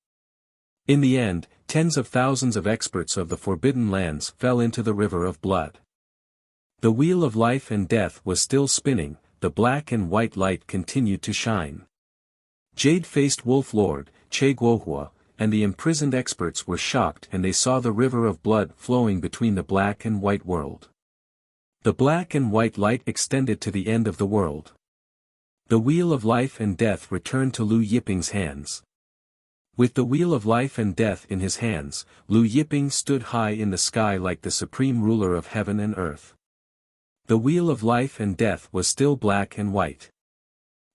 In the end, tens of thousands of experts of the Forbidden Lands fell into the river of blood. The wheel of life and death was still spinning, the black and white light continued to shine. Jade-faced Wolf Lord, Che Guohua, and the imprisoned experts were shocked and they saw the river of blood flowing between the black and white world. The black and white light extended to the end of the world. The wheel of life and death returned to Lu Yiping's hands. With the wheel of life and death in his hands, Lu Yiping stood high in the sky like the supreme ruler of heaven and earth. The wheel of life and death was still black and white.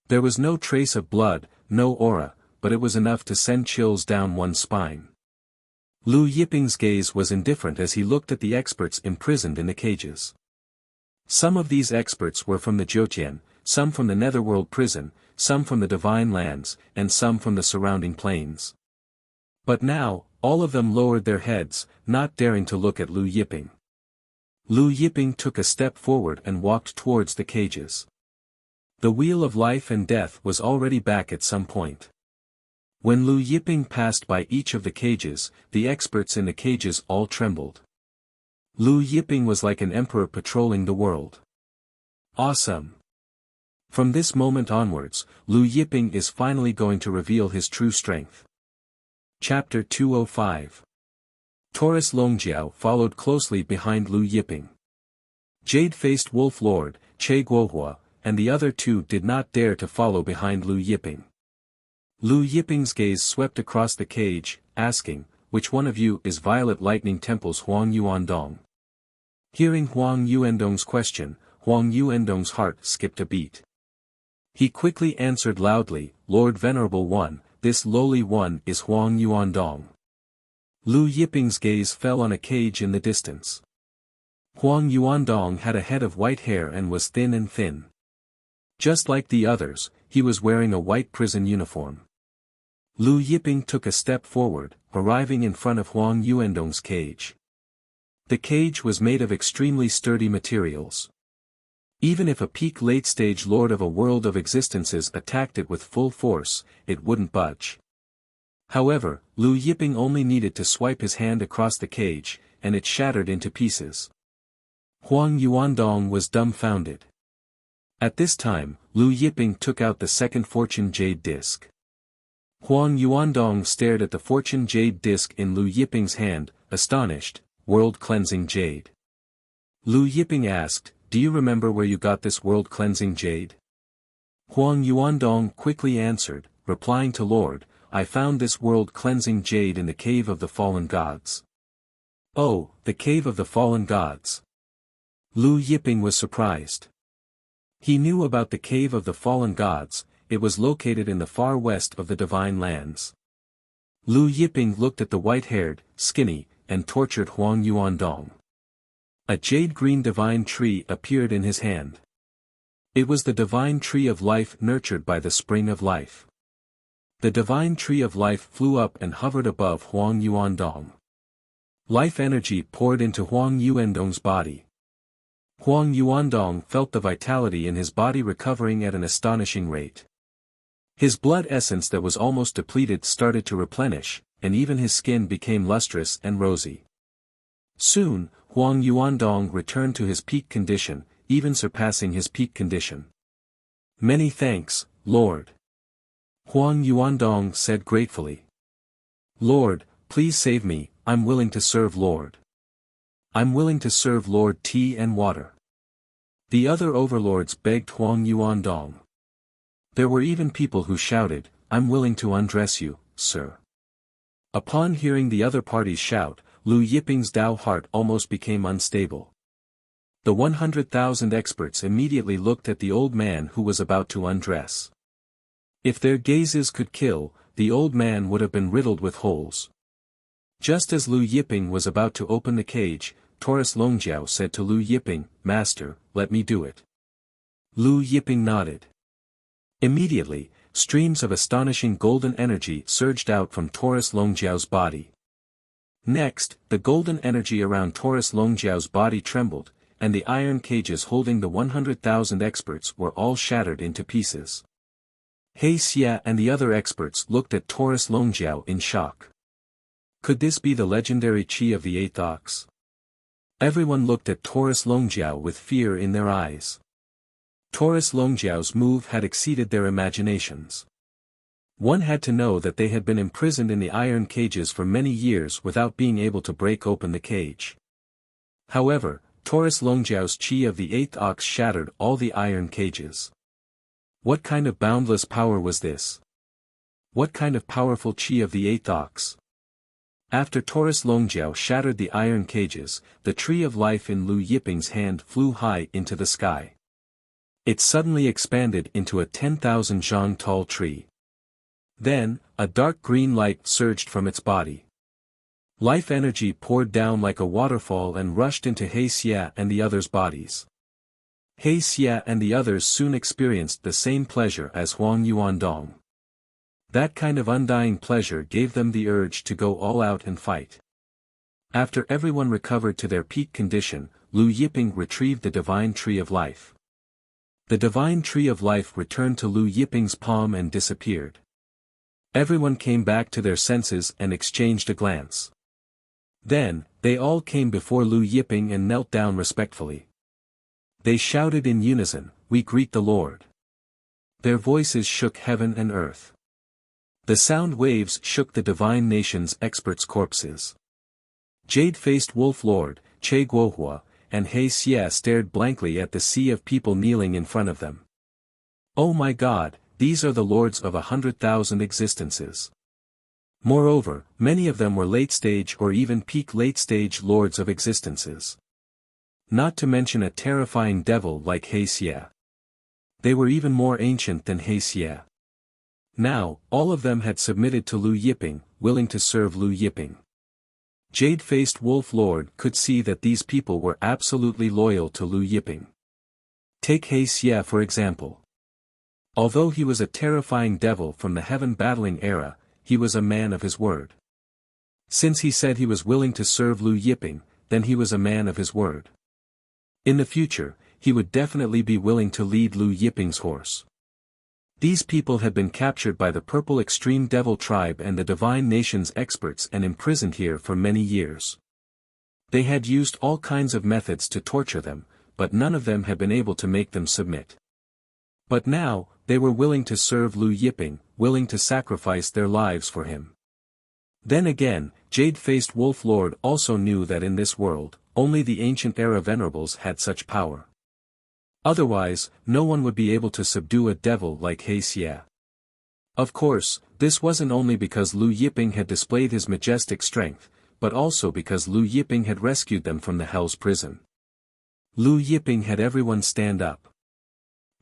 There was no trace of blood, no aura, but it was enough to send chills down one's spine. Lu Yiping's gaze was indifferent as he looked at the experts imprisoned in the cages. Some of these experts were from the Jiutian, some from the Netherworld prison, some from the Divine Lands, and some from the surrounding plains. But now, all of them lowered their heads, not daring to look at Lu Yiping. Lu Yiping took a step forward and walked towards the cages. The wheel of life and death was already back at some point. When Lu Yiping passed by each of the cages, the experts in the cages all trembled. Lu Yiping was like an emperor patrolling the world. Awesome! From this moment onwards, Lu Yiping is finally going to reveal his true strength. Chapter 205. Taurus Longjiao followed closely behind Lu Yiping. Jade-faced Wolf Lord, Che Guohua, and the other two did not dare to follow behind Lu Yiping. Lu Yiping's gaze swept across the cage, asking, "Which one of you is Violet Lightning Temple's Huang Yuandong?" Hearing Huang Yuandong's question, Huang Yuandong's heart skipped a beat. He quickly answered loudly, "Lord Venerable One, this lowly one is Huang Yuandong." Lu Yiping's gaze fell on a cage in the distance. Huang Yuandong had a head of white hair and was thin and thin. Just like the others, he was wearing a white prison uniform. Lu Yiping took a step forward, arriving in front of Huang Yuandong's cage. The cage was made of extremely sturdy materials. Even if a peak late-stage lord of a world of existences attacked it with full force, it wouldn't budge. However, Lu Yiping only needed to swipe his hand across the cage, and it shattered into pieces. Huang Yuandong was dumbfounded. At this time, Lu Yiping took out the second fortune jade disc. Huang Yuandong stared at the fortune jade disc in Lu Yiping's hand, astonished. World-cleansing jade. Lu Yiping asked, "Do you remember where you got this world-cleansing jade?" Huang Yuandong quickly answered, replying to Lord, "I found this world-cleansing jade in the cave of the fallen gods." Oh, the cave of the fallen gods. Lu Yiping was surprised. He knew about the cave of the fallen gods. It was located in the far west of the Divine Lands. Lu Yiping looked at the white-haired, skinny, and tortured Huang Yuandong. A jade-green divine tree appeared in his hand. It was the divine tree of life nurtured by the spring of life. The divine tree of life flew up and hovered above Huang Yuandong. Life energy poured into Huang Yuandong's body. Huang Yuandong felt the vitality in his body recovering at an astonishing rate. His blood essence that was almost depleted started to replenish, and even his skin became lustrous and rosy. Soon, Huang Yuandong returned to his peak condition, even surpassing his peak condition. "Many thanks, Lord." Huang Yuandong said gratefully. "Lord, please save me, I'm willing to serve Lord. I'm willing to serve Lord tea and water." The other overlords begged Huang Yuandong. There were even people who shouted, "I'm willing to undress you, sir." Upon hearing the other parties shout, Lu Yiping's Tao heart almost became unstable. The 100,000 experts immediately looked at the old man who was about to undress. If their gazes could kill, the old man would have been riddled with holes. Just as Lu Yiping was about to open the cage, Taurus Longjiao said to Lu Yiping, "Master, let me do it." Lu Yiping nodded. Immediately, streams of astonishing golden energy surged out from Taurus Longjiao's body. Next, the golden energy around Taurus Longjiao's body trembled, and the iron cages holding the 100,000 experts were all shattered into pieces. He Xia and the other experts looked at Taurus Longjiao in shock. Could this be the legendary Qi of the Eighth Ox? Everyone looked at Taurus Longjiao with fear in their eyes. Taurus Longjiao's move had exceeded their imaginations. One had to know that they had been imprisoned in the iron cages for many years without being able to break open the cage. However, Taurus Longjiao's Qi of the Eighth Ox shattered all the iron cages. What kind of boundless power was this? What kind of powerful Qi of the Eighth Ox? After Taurus Longjiao shattered the iron cages, the tree of life in Lu Yiping's hand flew high into the sky. It suddenly expanded into a 10,000 zhang tall tree. Then, a dark green light surged from its body. Life energy poured down like a waterfall and rushed into He Xia and the others' bodies. He Xia and the others soon experienced the same pleasure as Huang Yuandong. That kind of undying pleasure gave them the urge to go all out and fight. After everyone recovered to their peak condition, Lu Yiping retrieved the divine tree of life. The divine tree of life returned to Lu Yiping's palm and disappeared. Everyone came back to their senses and exchanged a glance. Then, they all came before Lu Yiping and knelt down respectfully. They shouted in unison, "We greet the Lord." Their voices shook heaven and earth. The sound waves shook the divine nation's experts' corpses. Jade-faced Wolf Lord, Che Guohua, and He Xia stared blankly at the sea of people kneeling in front of them. Oh my God, these are the lords of 100,000 existences. Moreover, many of them were late-stage or even peak late-stage lords of existences. Not to mention a terrifying devil like He Xia. They were even more ancient than He Xia. Now, all of them had submitted to Lu Yiping, willing to serve Lu Yiping. Jade-faced Wolf Lord could see that these people were absolutely loyal to Lu Yiping. Take He Xia for example. Although he was a terrifying devil from the heaven battling era, he was a man of his word. Since he said he was willing to serve Lu Yiping, then he was a man of his word. In the future, he would definitely be willing to lead Lu Yiping's horse. These people had been captured by the Purple Extreme Devil Tribe and the Divine Nation's experts and imprisoned here for many years. They had used all kinds of methods to torture them, but none of them had been able to make them submit. But now, they were willing to serve Lu Yiping, willing to sacrifice their lives for him. Then again, Jade-faced Wolf Lord also knew that in this world, only the ancient era venerables had such power. Otherwise, no one would be able to subdue a devil like He Xia. Of course, this wasn't only because Lu Yiping had displayed his majestic strength, but also because Lu Yiping had rescued them from the Hell's prison. Lu Yiping had everyone stand up.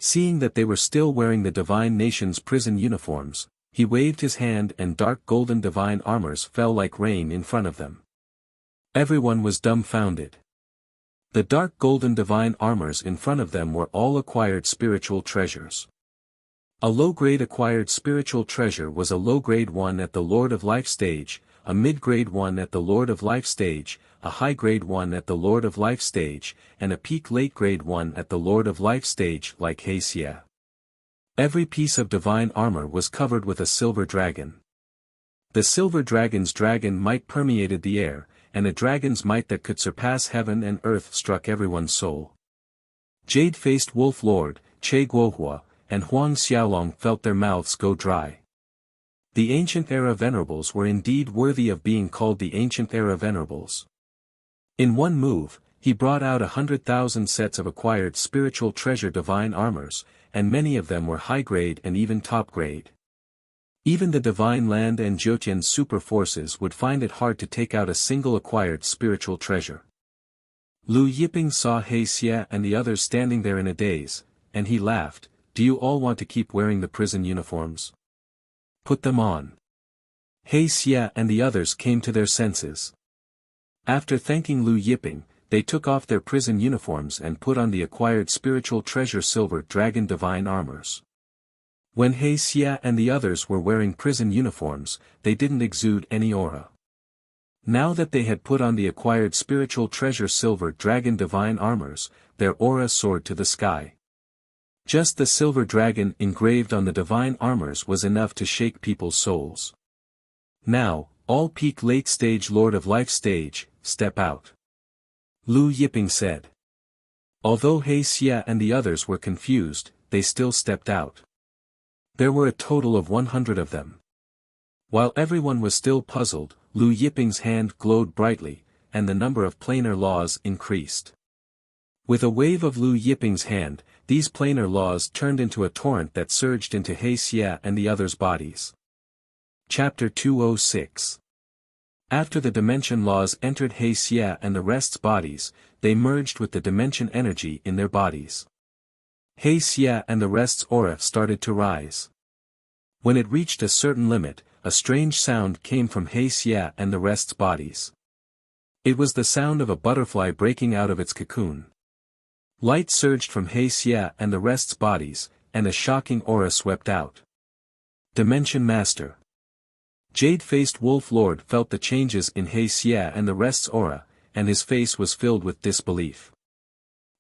Seeing that they were still wearing the Divine Nation's prison uniforms, he waved his hand and dark golden divine armors fell like rain in front of them. Everyone was dumbfounded. The dark golden divine armors in front of them were all acquired spiritual treasures. A low-grade acquired spiritual treasure was a low-grade one at the Lord of Life stage, a mid-grade one at the Lord of Life stage, a high-grade one at the Lord of Life stage, and a peak late-grade one at the Lord of Life stage like He Xia. Every piece of divine armor was covered with a silver dragon. The silver dragon's dragon might permeated the air, and a dragon's might that could surpass heaven and earth struck everyone's soul. Jade-faced Wolf Lord, Che Guohua, and Huang Xiaolong felt their mouths go dry. The Ancient Era Venerables were indeed worthy of being called the Ancient Era Venerables. In one move, he brought out 100,000 sets of acquired spiritual treasure divine armors, and many of them were high-grade and even top-grade. Even the Divine Land and Jyotian super forces would find it hard to take out a single acquired spiritual treasure. Lu Yiping saw He Xia and the others standing there in a daze, and he laughed, "Do you all want to keep wearing the prison uniforms? Put them on." He Xia and the others came to their senses. After thanking Lu Yiping, they took off their prison uniforms and put on the acquired spiritual treasure silver dragon divine armors. When He Xia and the others were wearing prison uniforms, they didn't exude any aura. Now that they had put on the acquired spiritual treasure silver dragon divine armors, their aura soared to the sky. Just the silver dragon engraved on the divine armors was enough to shake people's souls. Now, all peak late stage Lord of Life stage, step out. Lu Yiping said. Although He Xia and the others were confused, they still stepped out. There were a total of 100 of them. While everyone was still puzzled, Lu Yiping's hand glowed brightly, and the number of planar laws increased. With a wave of Lu Yiping's hand, these planar laws turned into a torrent that surged into He Xia and the others' bodies. Chapter 206. After the dimension laws entered He Xia and the rest's bodies, they merged with the dimension energy in their bodies. He Xia and the rest's aura started to rise. When it reached a certain limit, a strange sound came from He Xia and the rest's bodies. It was the sound of a butterfly breaking out of its cocoon. Light surged from He Xia and the rest's bodies, and a shocking aura swept out. Dimension Master. Jade-faced Wolf Lord felt the changes in He Xia and the rest's aura, and his face was filled with disbelief.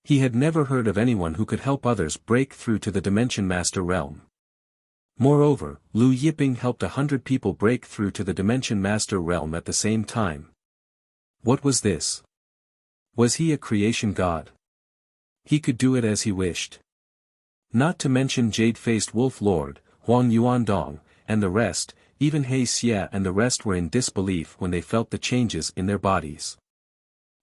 He had never heard of anyone who could help others break through to the Dimension Master realm. Moreover, Lu Yiping helped 100 people break through to the Dimension Master realm at the same time. What was this? Was he a creation god? He could do it as he wished. Not to mention Jade-faced Wolf Lord, Huang Yuandong, and the rest, even He Xia and the rest were in disbelief when they felt the changes in their bodies.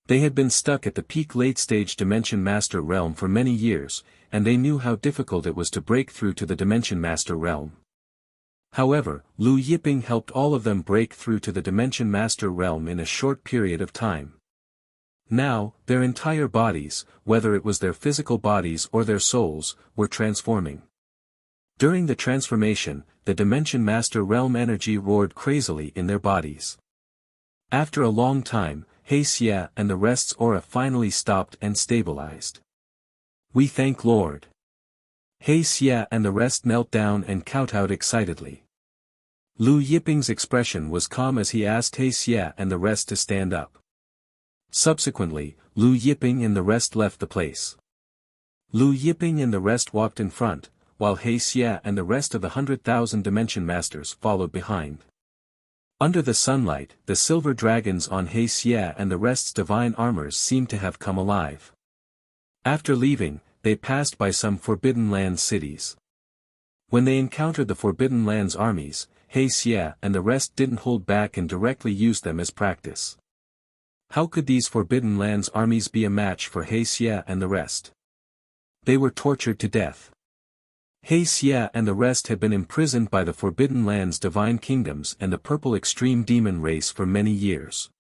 They had been stuck at the peak late-stage Dimension Master realm for many years, and they knew how difficult it was to break through to the Dimension Master realm. However, Lu Yiping helped all of them break through to the Dimension Master realm in a short period of time. Now, their entire bodies, whether it was their physical bodies or their souls, were transforming. During the transformation, the Dimension Master realm energy roared crazily in their bodies. After a long time, He Xia and the rest's aura finally stopped and stabilized. We thank Lord. He Xia and the rest knelt down and kowtowed excitedly. Lu Yiping's expression was calm as he asked He Xia and the rest to stand up. Subsequently, Lu Yiping and the rest left the place. Lu Yiping and the rest walked in front, while He Xia and the rest of the 100,000 Dimension Masters followed behind. Under the sunlight, the silver dragons on He Xia and the rest's divine armors seemed to have come alive. After leaving, they passed by some Forbidden Lands cities. When they encountered the Forbidden Lands armies, He Xia and the rest didn't hold back and directly used them as practice. How could these Forbidden Lands armies be a match for He Xia and the rest? They were tortured to death. He Xia and the rest had been imprisoned by the Forbidden Lands divine kingdoms and the purple extreme demon race for many years.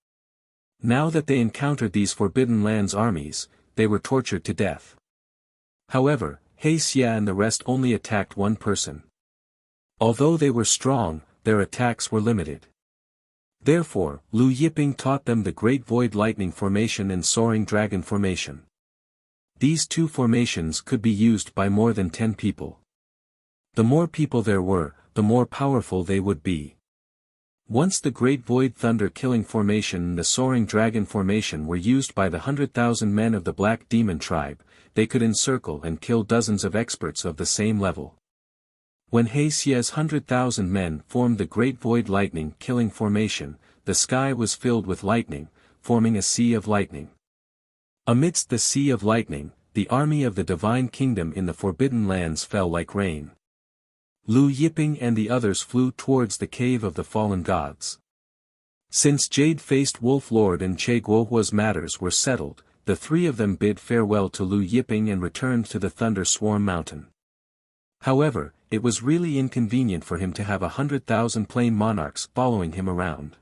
Now that they encountered these Forbidden Lands armies, they were tortured to death. However, He Xia and the rest only attacked one person. Although they were strong, their attacks were limited. Therefore, Lu Yiping taught them the Great Void Lightning Formation and Soaring Dragon Formation. These two formations could be used by more than 10 people. The more people there were, the more powerful they would be. Once the Great Void Thunder Killing Formation and the Soaring Dragon Formation were used by the 100,000 men of the Black Demon Tribe, they could encircle and kill dozens of experts of the same level. When He Xia's 100,000 men formed the Great Void Lightning Killing Formation, the sky was filled with lightning, forming a sea of lightning. Amidst the sea of lightning, the army of the Divine Kingdom in the Forbidden Lands fell like rain. Lu Yiping and the others flew towards the cave of the fallen gods. Since Jade-faced Wolf Lord and Che Guohua's matters were settled, the three of them bid farewell to Lu Yiping and returned to the Thunder Swarm Mountain. However, it was really inconvenient for him to have 100,000 plain monarchs following him around.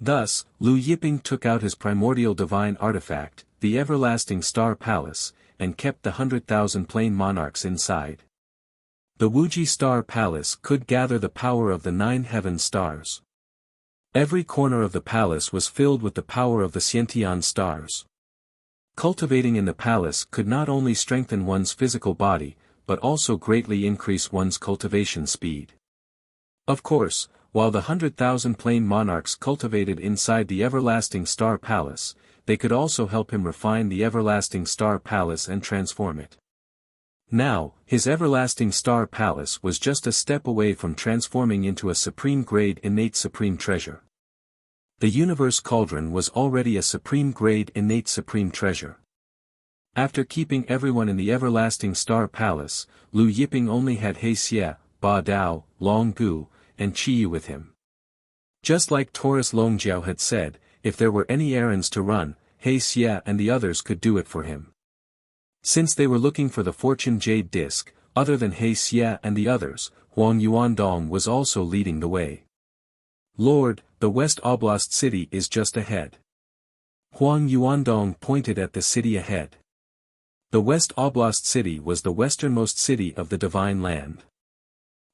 Thus, Lu Yiping took out his primordial divine artifact, the Everlasting Star Palace, and kept the 100,000 plain monarchs inside. The Wuxia Star Palace could gather the power of the 9 heaven stars. Every corner of the palace was filled with the power of the Xiantian stars. Cultivating in the palace could not only strengthen one's physical body, but also greatly increase one's cultivation speed. Of course, while the 100,000 plain monarchs cultivated inside the Everlasting Star Palace, they could also help him refine the Everlasting Star Palace and transform it. Now, his Everlasting Star Palace was just a step away from transforming into a supreme-grade innate supreme treasure. The Universe Cauldron was already a supreme-grade innate supreme treasure. After keeping everyone in the Everlasting Star Palace, Lu Yiping only had He Xia, Ba Dao, Long Gu, and Qiyu with him. Just like Taurus Longjiao had said, if there were any errands to run, He Xia and the others could do it for him. Since they were looking for the Fortune Jade Disc, other than He Xia and the others, Huang Yuandong was also leading the way. Lord, the West Oblast city is just ahead. Huang Yuandong pointed at the city ahead. The West Oblast city was the westernmost city of the Divine Land.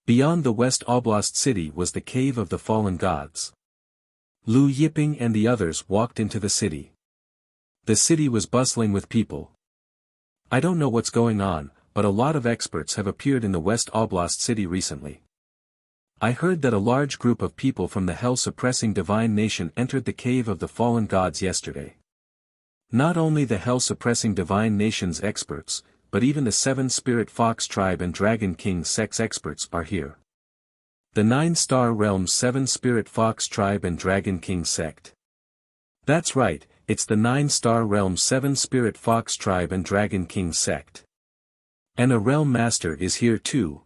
Beyond the West Oblast city was the Cave of the Fallen Gods. Lu Yiping and the others walked into the city. The city was bustling with people. I don't know what's going on, but a lot of experts have appeared in the West Oblast city recently. I heard that a large group of people from the hell-suppressing divine nation entered the Cave of the Fallen Gods yesterday. Not only the hell-suppressing divine nation's experts, but even the 7-Spirit Fox Tribe and Dragon King Sex experts are here. The 9-Star Realm's 7-Spirit Fox Tribe and Dragon King Sect. That's right, it's the 9-Star Realm's 7-Spirit Fox Tribe and Dragon King Sect. And a Realm Master is here too.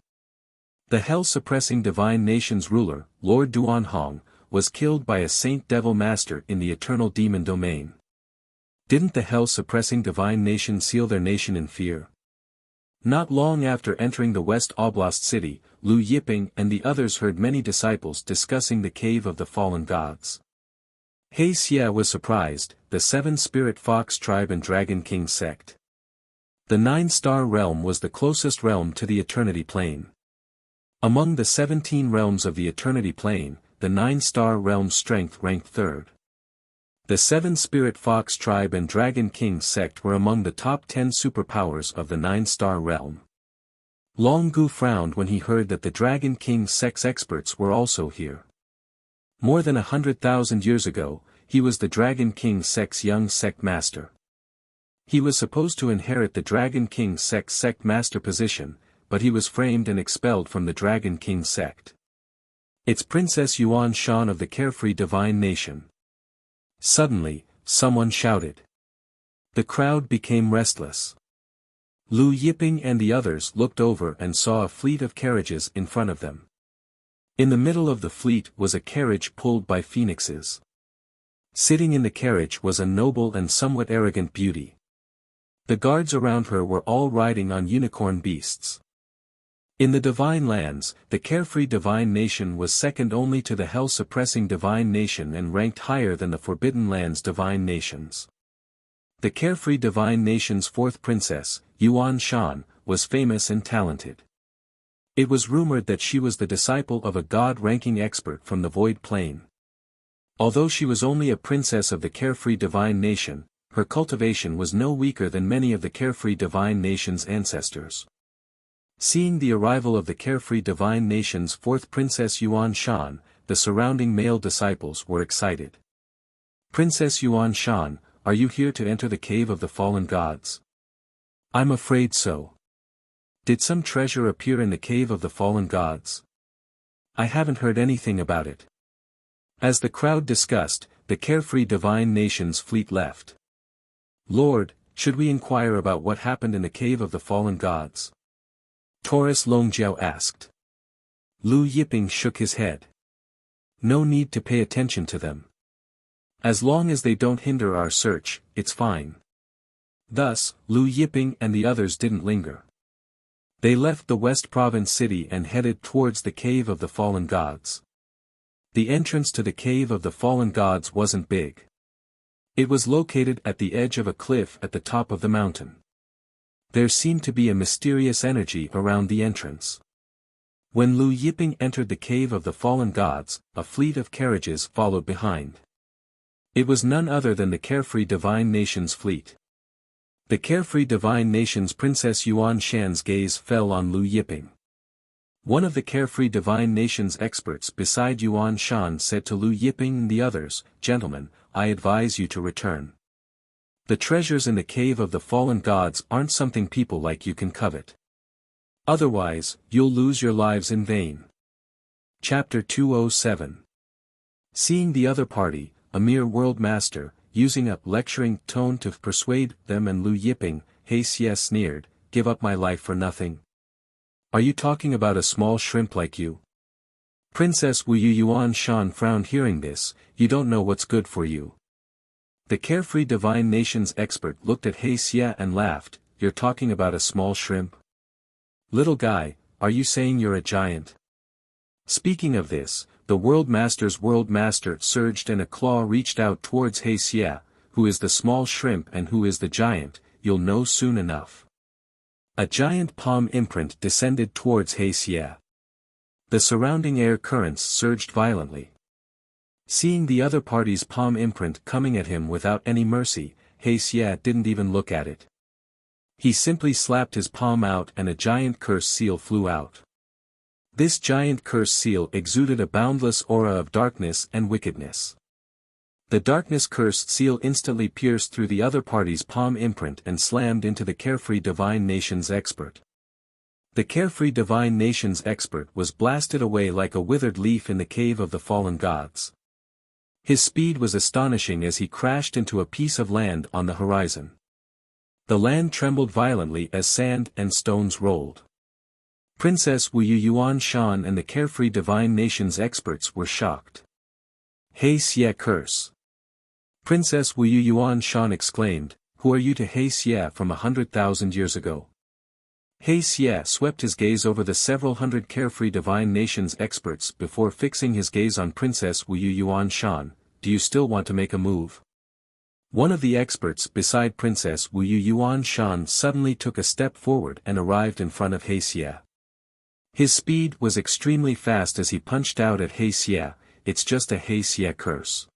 The hell-suppressing divine nation's ruler, Lord Duan Hong, was killed by a Saint Devil Master in the Eternal Demon Domain. Didn't the hell-suppressing divine nation seal their nation in fear? Not long after entering the West Oblast city, Lu Yiping and the others heard many disciples discussing the Cave of the Fallen Gods. He Xie was surprised, the 7-Spirit Fox Tribe and Dragon King Sect. The 9-Star Realm was the closest realm to the Eternity Plane. Among the 17 realms of the Eternity Plane, the 9-Star Realm's strength ranked third. The 7-Spirit Fox Tribe and Dragon King Sect were among the top 10 superpowers of the 9-Star Realm. Long Gu frowned when he heard that the Dragon King Sect's experts were also here. More than 100,000 years ago, he was the Dragon King Sect's young sect master. He was supposed to inherit the Dragon King Sect's sect master position, but he was framed and expelled from the Dragon King Sect. It's Princess Yuan Shan of the Carefree Divine Nation. Suddenly, someone shouted. The crowd became restless. Lu Yiping and the others looked over and saw a fleet of carriages in front of them. In the middle of the fleet was a carriage pulled by phoenixes. Sitting in the carriage was a noble and somewhat arrogant beauty. The guards around her were all riding on unicorn beasts. In the Divine Lands, the Carefree Divine Nation was second only to the hell-suppressing Divine Nation and ranked higher than the Forbidden Lands Divine Nations. The Carefree Divine Nation's fourth princess, Yuan Shan, was famous and talented. It was rumored that she was the disciple of a god-ranking expert from the Void Plane. Although she was only a princess of the Carefree Divine Nation, her cultivation was no weaker than many of the Carefree Divine Nation's ancestors. Seeing the arrival of the Carefree Divine Nation's fourth princess Yuan Shan, the surrounding male disciples were excited. Princess Yuan Shan, are you here to enter the Cave of the Fallen Gods? I'm afraid so. Did some treasure appear in the Cave of the Fallen Gods? I haven't heard anything about it. As the crowd discussed, the Carefree Divine Nation's fleet left. Lord, should we inquire about what happened in the Cave of the Fallen Gods? Taurus Longjiao asked. Lu Yiping shook his head. No need to pay attention to them. As long as they don't hinder our search, it's fine. Thus, Lu Yiping and the others didn't linger. They left the West Province city and headed towards the Cave of the Fallen Gods. The entrance to the Cave of the Fallen Gods wasn't big. It was located at the edge of a cliff at the top of the mountain. There seemed to be a mysterious energy around the entrance. When Lu Yiping entered the Cave of the Fallen Gods, a fleet of carriages followed behind. It was none other than the Carefree Divine Nation's fleet. The Carefree Divine Nation's Princess Yuan Shan's gaze fell on Lu Yiping. One of the Carefree Divine Nation's experts beside Yuan Shan said to Lu Yiping and the others, "Gentlemen, I advise you to return. The treasures in the Cave of the Fallen Gods aren't something people like you can covet. Otherwise, you'll lose your lives in vain." Chapter 207. Seeing the other party, a mere world master, using a lecturing tone to persuade them and Lu Yiping, He Xie sneered, "Give up my life for nothing? Are you talking about a small shrimp like you?" Princess Wu Yuan Shan frowned hearing this, "You don't know what's good for you." The Carefree Divine Nation's expert looked at He Xie and laughed, "You're talking about a small shrimp? Little guy, are you saying you're a giant?" Speaking of this, the World Master's World Master surged and a claw reached out towards He Xie, "Who is the small shrimp and who is the giant, you'll know soon enough." A giant palm imprint descended towards He Xie. The surrounding air currents surged violently. Seeing the other party's palm imprint coming at him without any mercy, He Xie didn't even look at it. He simply slapped his palm out and a giant curse seal flew out. This giant curse seal exuded a boundless aura of darkness and wickedness. The darkness cursed seal instantly pierced through the other party's palm imprint and slammed into the carefree divine nation's expert. The carefree divine nation's expert was blasted away like a withered leaf in the cave of the fallen gods. His speed was astonishing as he crashed into a piece of land on the horizon. The land trembled violently as sand and stones rolled. Princess Wuyu Yuan Shan and the carefree divine nation's experts were shocked. He Xie curse. Princess Wuyu Yuan Shan exclaimed, "Who are you to He Xie from 100,000 years ago?" He Xie swept his gaze over the several hundred carefree divine nation's experts before fixing his gaze on Princess Wuyu Yuan Shan. "Do you still want to make a move?" One of the experts beside Princess Wuyu Yuan Shan suddenly took a step forward and arrived in front of He Xie. His speed was extremely fast as he punched out at He Xie. "It's just a He Xie curse.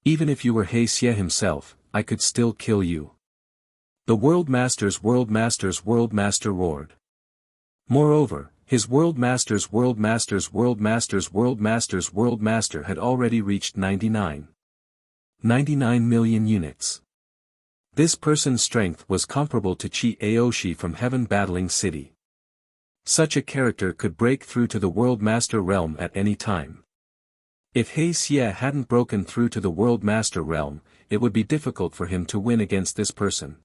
Even if you were He Xie himself, I could still kill you." The World Master roared. Moreover, his World Master had already reached 99 million units. This person's strength was comparable to Chi Aoshi from Heaven Battling City. Such a character could break through to the World Master realm at any time. If He Xie hadn't broken through to the World Master realm, it would be difficult for him to win against this person.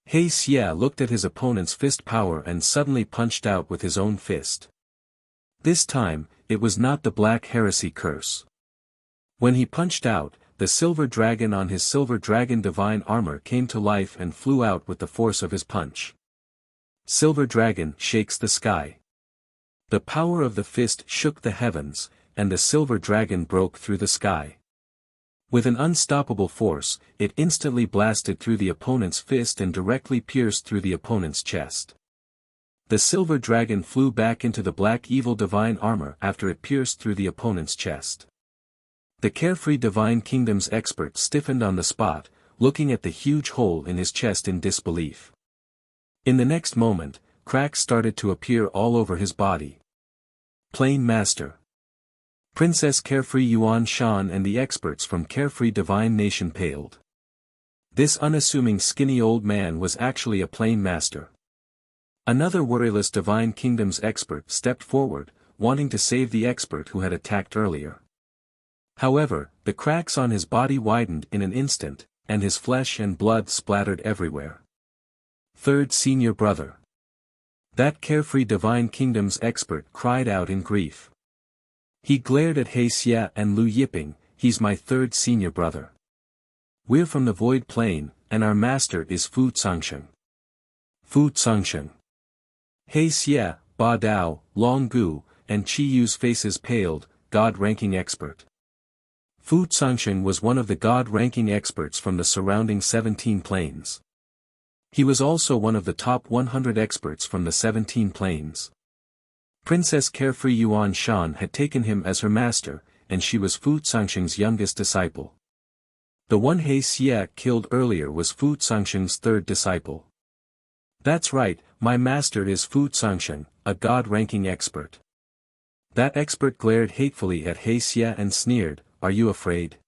He Xie looked at his opponent's fist power and suddenly punched out with his own fist. This time, it was not the Black Heresy curse. When he punched out, the silver dragon on his silver dragon divine armor came to life and flew out with the force of his punch. Silver dragon shakes the sky. The power of the fist shook the heavens, and the silver dragon broke through the sky. With an unstoppable force, it instantly blasted through the opponent's fist and directly pierced through the opponent's chest. The silver dragon flew back into the black evil divine armor after it pierced through the opponent's chest. The carefree divine kingdom's expert stiffened on the spot, looking at the huge hole in his chest in disbelief. In the next moment, cracks started to appear all over his body. Plain Master. Princess Carefree Yuan Shan and the experts from Carefree Divine Nation paled. This unassuming skinny old man was actually a plain master. Another worryless Divine Kingdom's expert stepped forward, wanting to save the expert who had attacked earlier. However, the cracks on his body widened in an instant, and his flesh and blood splattered everywhere. Third senior brother. That Carefree Divine Kingdom's expert cried out in grief. He glared at He Xie and Lu Yiping. "He's my third senior brother. We're from the Void Plane, and our master is Fu Cangsheng." Fu Cangsheng. He Xie, Ba Dao, Long Gu, and Qi Yu's faces paled. God-ranking expert. Fu Cangsheng was one of the God-ranking experts from the surrounding 17 planes. He was also one of the top 100 experts from the 17 planes. Princess Carefree Yuan Shan had taken him as her master, and she was Fu Cangsheng's youngest disciple. The one He Xie killed earlier was Fu Cangsheng's third disciple. "That's right, my master is Fu Cangsheng, a God-ranking expert." That expert glared hatefully at He Xie and sneered, "Are you afraid?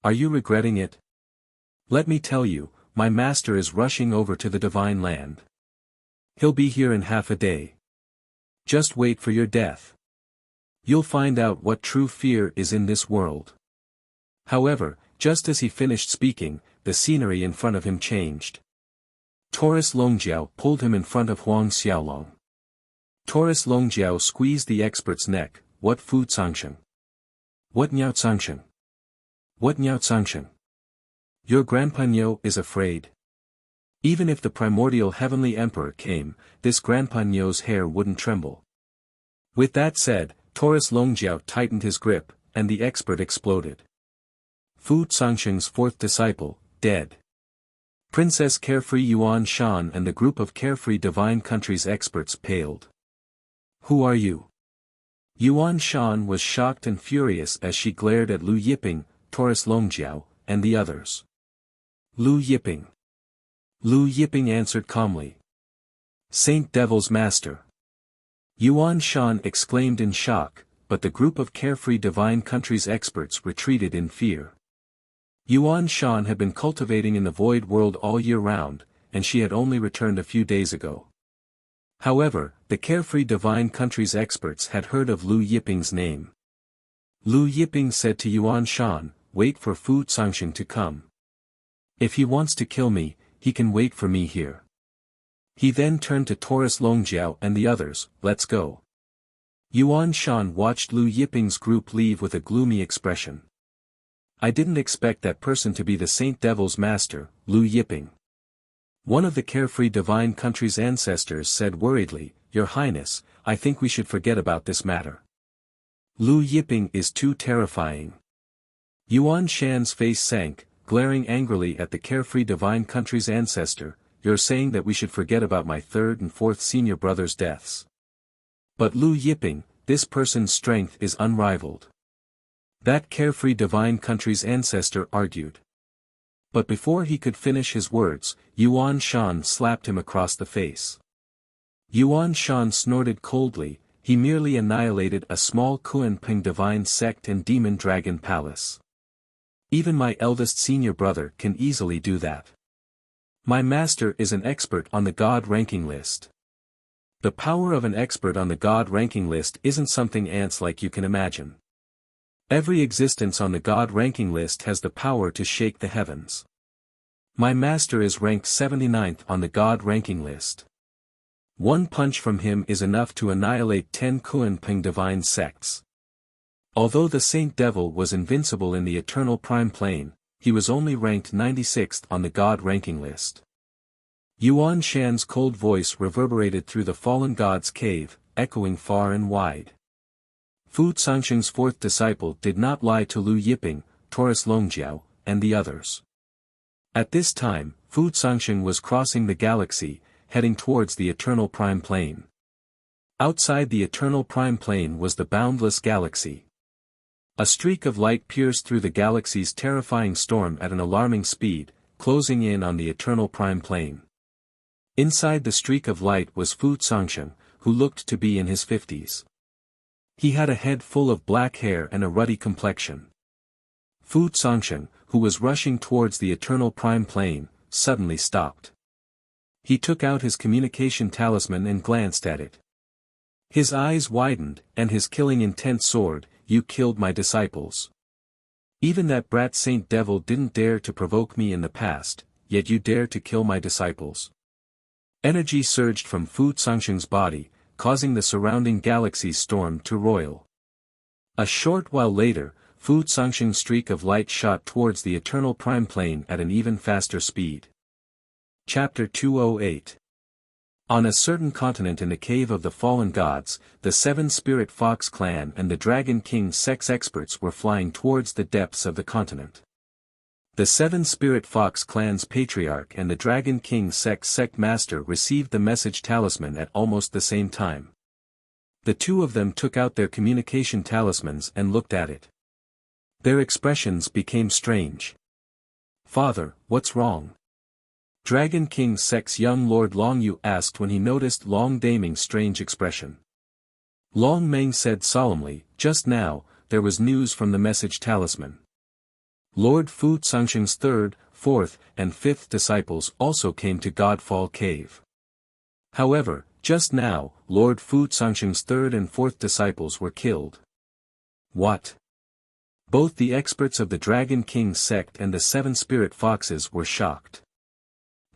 Are you regretting it? Let me tell you, my master is rushing over to the Divine Land. He'll be here in half a day. Just wait for your death. You'll find out what true fear is in this world." However, just as he finished speaking, the scenery in front of him changed. Taurus Longjiao pulled him in front of Huang Xiaolong. Taurus Longjiao squeezed the expert's neck. "What Fu Cangsheng? What Niao Cangsheng? What Niao Cangsheng? Your Grandpa Niao is afraid. Even if the primordial heavenly emperor came, this Grandpa Niao's hair wouldn't tremble." With that said, Taurus Longjiao tightened his grip, and the expert exploded. Fu Cangsheng's fourth disciple, dead. Princess Carefree Yuan Shan and the group of Carefree Divine Country's experts paled. "Who are you? Yuan Shan was shocked and furious as she glared at Lu Yiping, Taurus Longjiao, and the others. Lu Yiping. Lu Yiping answered calmly. Saint Devil's Master. Yuan Shan exclaimed in shock, but the group of carefree divine countries experts retreated in fear. Yuan Shan had been cultivating in the void world all year round, and she had only returned a few days ago. However, the carefree divine countries experts had heard of Lu Yiping's name. Lu Yiping said to Yuan Shan, "Wait for Fu Cangsheng to come. If he wants to kill me, he can wait for me here." He then turned to Taurus Longjiao and the others, "Let's go." Yuan Shan watched Lu Yiping's group leave with a gloomy expression. "I didn't expect that person to be the Saint Devil's Master, Lu Yiping." One of the carefree divine country's ancestors said worriedly, "Your Highness, I think we should forget about this matter. Lu Yiping is too terrifying." Yuan Shan's face sank, glaring angrily at the carefree divine country's ancestor. "You're saying that we should forget about my third and fourth senior brother's deaths. But Lu Yiping, this person's strength is unrivaled." That carefree divine country's ancestor argued. But before he could finish his words, Yuan Shan slapped him across the face. Yuan Shan snorted coldly. He merely annihilated a small Kuan-Ping divine sect and demon dragon palace. Even my eldest senior brother can easily do that. My master is an expert on the God ranking list. The power of an expert on the God ranking list isn't something ants like you can imagine. Every existence on the God ranking list has the power to shake the heavens. My master is ranked 79th on the God ranking list. One punch from him is enough to annihilate 10 Kuan-Ping divine sects. Although the Saint Devil was invincible in the eternal prime plane, he was only ranked 96th on the God ranking list. Yuan Shan's cold voice reverberated through the fallen god's cave, echoing far and wide. Fu Cangsheng's fourth disciple did not lie to Lu Yiping, Taurus Longjiao, and the others. At this time, Fu Cangsheng was crossing the galaxy, heading towards the eternal prime plane. Outside the eternal prime plane was the boundless galaxy. A streak of light pierced through the galaxy's terrifying storm at an alarming speed, closing in on the eternal prime plane. Inside the streak of light was Fu Cangsheng, who looked to be in his 50s. He had a head full of black hair and a ruddy complexion. Fu Cangsheng, who was rushing towards the eternal prime plane, suddenly stopped. He took out his communication talisman and glanced at it. His eyes widened, and his killing intent soared. "You killed my disciples. Even that brat Saint Devil didn't dare to provoke me in the past, yet you dare to kill my disciples." Energy surged from Fu Cangsheng's body, causing the surrounding galaxy's storm to roil. A short while later, Fu Cangsheng's streak of light shot towards the eternal prime plane at an even faster speed. Chapter 208. On a certain continent in the cave of the fallen gods, the seven spirit fox clan and the dragon king sex experts were flying towards the depths of the continent. The seven spirit fox clan's patriarch and the dragon king sex sect master received the message talisman at almost the same time. The two of them took out their communication talismans and looked at it. Their expressions became strange. "Father, what's wrong?" Dragon King Sek's young Lord Long Yu asked when he noticed Long Daming's strange expression. Long Meng said solemnly, "Just now, there was news from the message talisman. Lord Fu Cangsheng's third, fourth, and fifth disciples also came to Godfall Cave. However, just now, Lord Fu Cangsheng's third and fourth disciples were killed." "What?" Both the experts of the Dragon King sect and the seven spirit foxes were shocked.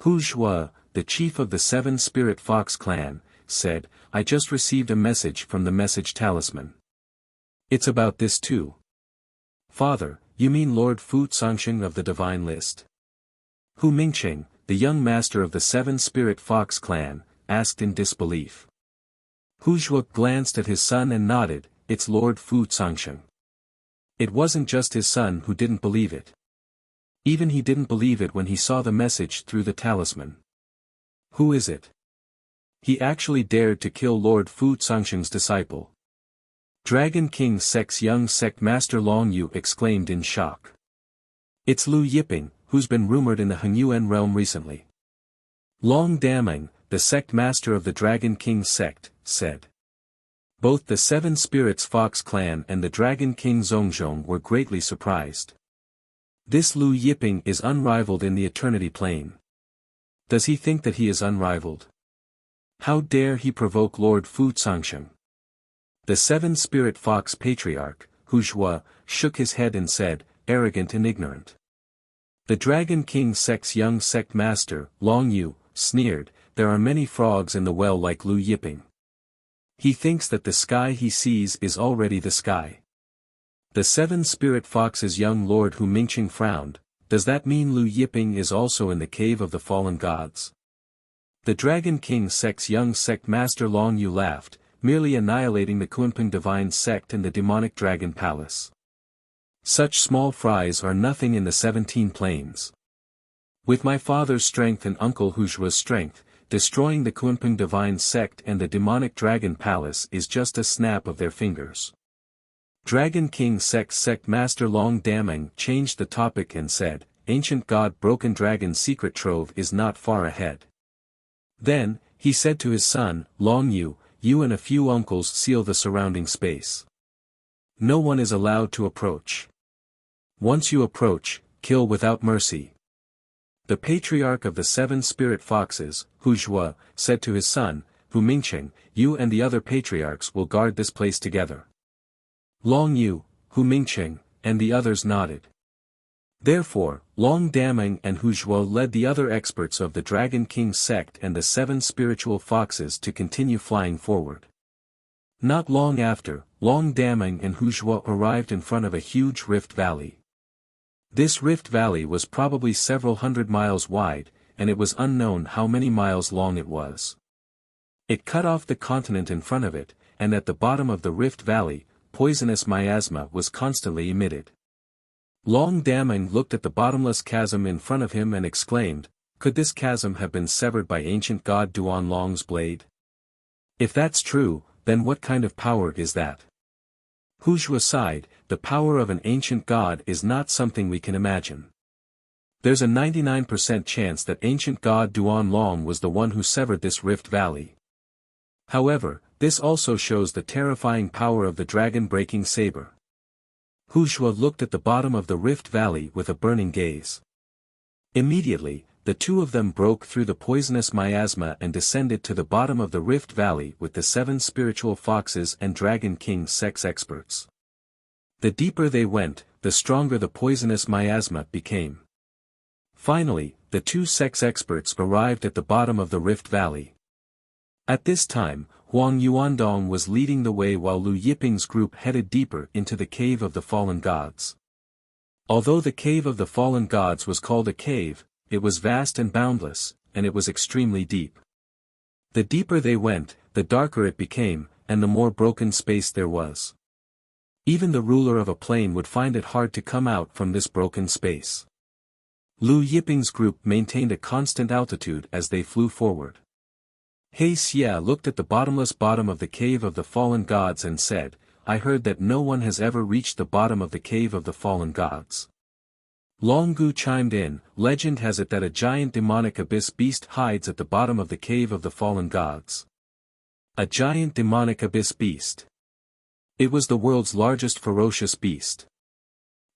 Hu Zhua, the chief of the seven spirit fox clan, said, "I just received a message from the message talisman. It's about this too." "Father, you mean Lord Fu Cangsheng of the divine list?" Hu Mingcheng, the young master of the seven spirit fox clan, asked in disbelief. Hu Zhua glanced at his son and nodded, "It's Lord Fu Cangsheng." It wasn't just his son who didn't believe it. Even he didn't believe it when he saw the message through the talisman. "Who is it? He actually dared to kill Lord Fu Cangsheng's disciple." Dragon King Sek's young sect master Long Yu exclaimed in shock. It's Lu Yiping, who's been rumored in the Hengyuan realm recently. Long Daming, the sect master of the Dragon King sect, said. Both the Seven Spirits Fox clan and the Dragon King Zhongzhong were greatly surprised. This Lu Yiping is unrivaled in the Eternity Plane. Does he think that he is unrivaled? How dare he provoke Lord Fu Changsheng? The Seven Spirit Fox Patriarch, Hu Zhuo, shook his head and said, arrogant and ignorant. The Dragon King sect's young sect master, Long Yu, sneered, there are many frogs in the well like Lu Yiping. He thinks that the sky he sees is already the sky. The Seven Spirit Fox's young lord Hu Mingqing frowned, does that mean Lu Yiping is also in the cave of the fallen gods? The Dragon King sect's young sect master Long Yu laughed, merely annihilating the Kunpeng divine sect and the demonic dragon palace. Such small fries are nothing in the 17 planes. With my father's strength and Uncle Hu Zhuo's strength, destroying the Kunpeng divine sect and the demonic dragon palace is just a snap of their fingers. Dragon King sect master Long Daming changed the topic and said, ancient god Broken Dragon's secret trove is not far ahead. Then, he said to his son, Long Yu, you and a few uncles seal the surrounding space. No one is allowed to approach. Once you approach, kill without mercy. The patriarch of the Seven Spirit Foxes, Hu Zhuo, said to his son, Hu Mingqing, you and the other patriarchs will guard this place together. Long Yu, Hu Mingqing, and the others nodded. Therefore, Long Daming and Hu Zhuo led the other experts of the Dragon King sect and the Seven Spiritual Foxes to continue flying forward. Not long after, Long Daming and Hu Zhuo arrived in front of a huge rift valley. This rift valley was probably several hundred miles wide, and it was unknown how many miles long it was. It cut off the continent in front of it, and at the bottom of the rift valley, poisonous miasma was constantly emitted. Long Daming looked at the bottomless chasm in front of him and exclaimed, could this chasm have been severed by ancient god Duan Long's blade? If that's true, then what kind of power is that? Hu Zhuo sighed, the power of an ancient god is not something we can imagine. There's a 99% chance that ancient god Duan Long was the one who severed this rift valley. However, this also shows the terrifying power of the dragon-breaking saber. Hu Zhuo looked at the bottom of the rift valley with a burning gaze. Immediately, the two of them broke through the poisonous miasma and descended to the bottom of the rift valley with the Seven Spiritual Foxes and Dragon King sex experts. The deeper they went, the stronger the poisonous miasma became. Finally, the two sex experts arrived at the bottom of the rift valley. At this time, Huang Yuandong was leading the way while Lu Yiping's group headed deeper into the Cave of the Fallen Gods. Although the Cave of the Fallen Gods was called a cave, it was vast and boundless, and it was extremely deep. The deeper they went, the darker it became, and the more broken space there was. Even the ruler of a plane would find it hard to come out from this broken space. Lu Yiping's group maintained a constant altitude as they flew forward. He Xia looked at the bottomless bottom of the Cave of the Fallen Gods and said, I heard that no one has ever reached the bottom of the Cave of the Fallen Gods. Long Gu chimed in, legend has it that a giant demonic abyss beast hides at the bottom of the Cave of the Fallen Gods. A giant demonic abyss beast. It was the world's largest ferocious beast.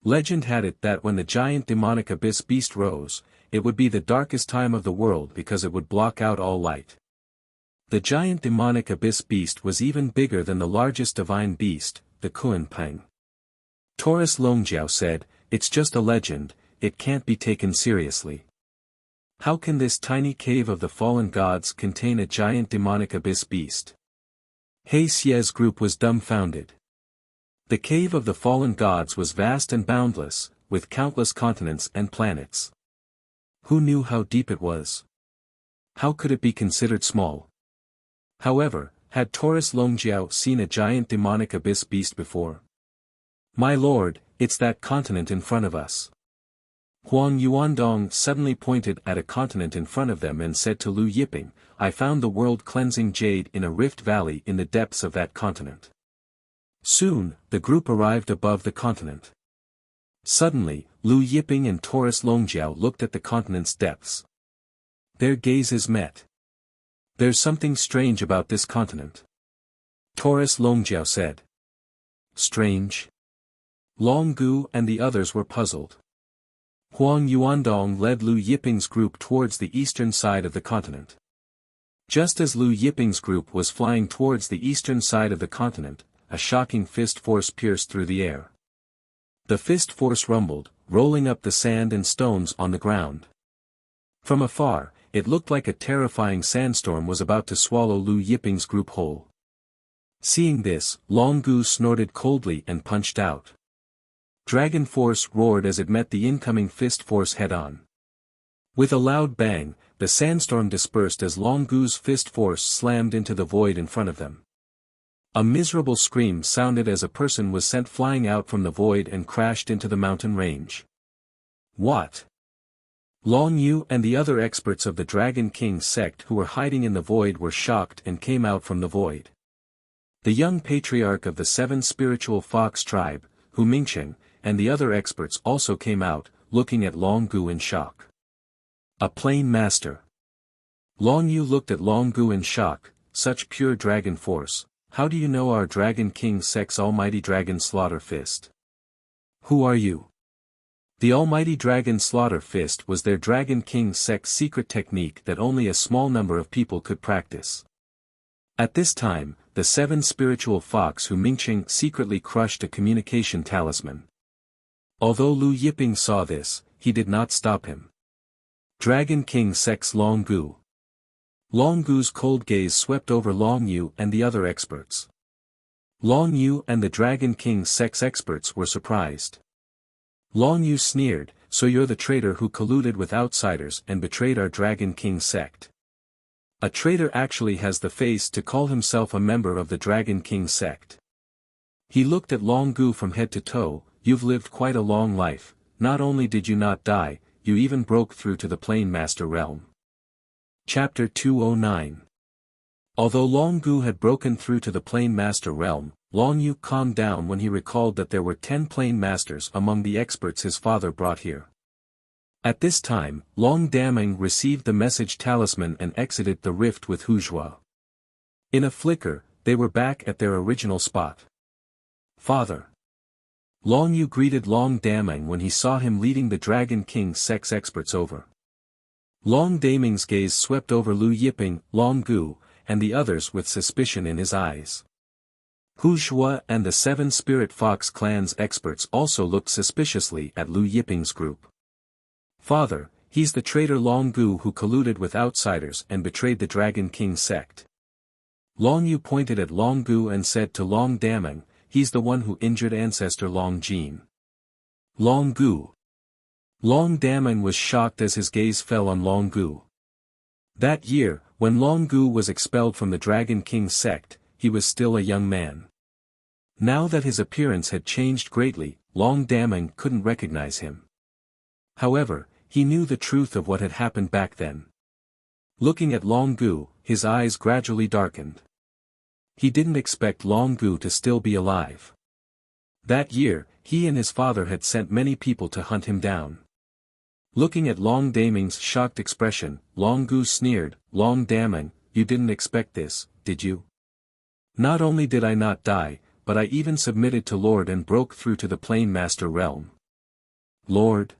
Legend had it that when the giant demonic abyss beast rose, it would be the darkest time of the world because it would block out all light. The giant demonic abyss beast was even bigger than the largest divine beast, the Kunpeng. Taurus Longjiao said, it's just a legend, it can't be taken seriously. How can this tiny cave of the fallen gods contain a giant demonic abyss beast? He Xia's group was dumbfounded. The cave of the fallen gods was vast and boundless, with countless continents and planets. Who knew how deep it was? How could it be considered small? However, had Taurus Longjiao seen a giant demonic abyss beast before? My lord, it's that continent in front of us. Huang Yuandong suddenly pointed at a continent in front of them and said to Lu Yiping, I found the world-cleansing jade in a rift valley in the depths of that continent. Soon, the group arrived above the continent. Suddenly, Lu Yiping and Taurus Longjiao looked at the continent's depths. Their gazes met. There's something strange about this continent. Taurus Longjiao said. Strange? Long Gu and the others were puzzled. Huang Yuandong led Lu Yiping's group towards the eastern side of the continent. Just as Lu Yiping's group was flying towards the eastern side of the continent, a shocking fist force pierced through the air. The fist force rumbled, rolling up the sand and stones on the ground. From afar, it looked like a terrifying sandstorm was about to swallow Lu Yiping's group whole. Seeing this, Long Gu snorted coldly and punched out. Dragon Force roared as it met the incoming fist force head-on. With a loud bang, the sandstorm dispersed as Long Gu's fist force slammed into the void in front of them. A miserable scream sounded as a person was sent flying out from the void and crashed into the mountain range. What? Long Yu and the other experts of the Dragon King sect who were hiding in the void were shocked and came out from the void. The young patriarch of the 7 spiritual fox tribe, Hu Mingcheng, and the other experts also came out, looking at Long Gu in shock. A plain master. Long Yu looked at Long Gu in shock. Such pure dragon force, how do you know our Dragon King sect's almighty dragon slaughter fist? Who are you? The almighty dragon slaughter fist was their Dragon King sect's secret technique that only a small number of people could practice. At this time, the 7 spiritual fox Hu Mingcheng secretly crushed a communication talisman. Although Lu Yiping saw this, he did not stop him. Dragon King sect's Long Gu. Long Gu's cold gaze swept over Long Yu and the other experts. Long Yu and the Dragon King sect's experts were surprised. Long Yu sneered, so you're the traitor who colluded with outsiders and betrayed our Dragon King sect. A traitor actually has the face to call himself a member of the Dragon King sect. He looked at Long Gu from head to toe. You've lived quite a long life, not only did you not die, you even broke through to the Plain Master realm. Chapter 209. Although Long Gu had broken through to the Plain Master realm, Long Yu calmed down when he recalled that there were 10 Plain Masters among the experts his father brought here. At this time, Long Daming received the message talisman and exited the rift with Huzhua. In a flicker, they were back at their original spot. Father. Long Yu greeted Long Daming when he saw him leading the Dragon King sect's experts over. Long Daming's gaze swept over Lu Yiping, Long Gu, and the others with suspicion in his eyes. Hu Zhua and the 7 Spirit Fox clan's experts also looked suspiciously at Lu Yiping's group. Father, he's the traitor Long Gu who colluded with outsiders and betrayed the Dragon King sect. Long Yu pointed at Long Gu and said to Long Daming, he's the one who injured ancestor Long Jin. Long Gu. Long Daming was shocked as his gaze fell on Long Gu. That year, when Long Gu was expelled from the Dragon King sect, he was still a young man. Now that his appearance had changed greatly, Long Daming couldn't recognize him. However, he knew the truth of what had happened back then. Looking at Long Gu, his eyes gradually darkened. He didn't expect Long Gu to still be alive. That year, he and his father had sent many people to hunt him down. Looking at Long Daming's shocked expression, Long Gu sneered, Long Daming, you didn't expect this, did you? Not only did I not die, but I even submitted to Lord and broke through to the Plain Master realm. Lord?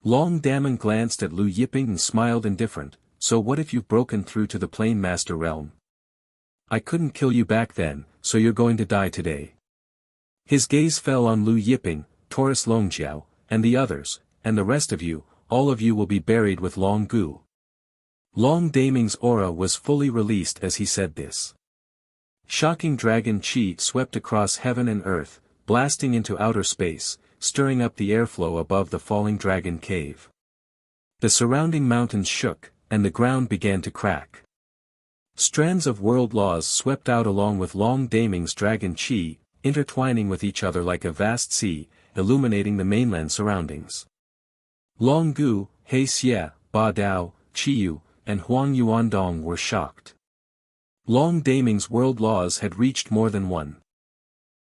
Long Daming glanced at Lu Yiping and smiled indifferent, so what if you've broken through to the Plain Master realm? I couldn't kill you back then, so you're going to die today. His gaze fell on Lu Yiping, Taurus Longjiao, and the others, and the rest of you, all of you will be buried with Long Gu. Long Daming's aura was fully released as he said this. Shocking dragon chi swept across heaven and earth, blasting into outer space, stirring up the airflow above the falling dragon cave. The surrounding mountains shook, and the ground began to crack. Strands of world laws swept out along with Long Daming's dragon chi, intertwining with each other like a vast sea, illuminating the mainland surroundings. Long Gu, He Xie, Ba Dao, Qiyu, and Huang Yuandong were shocked. Long Daming's world laws had reached more than one.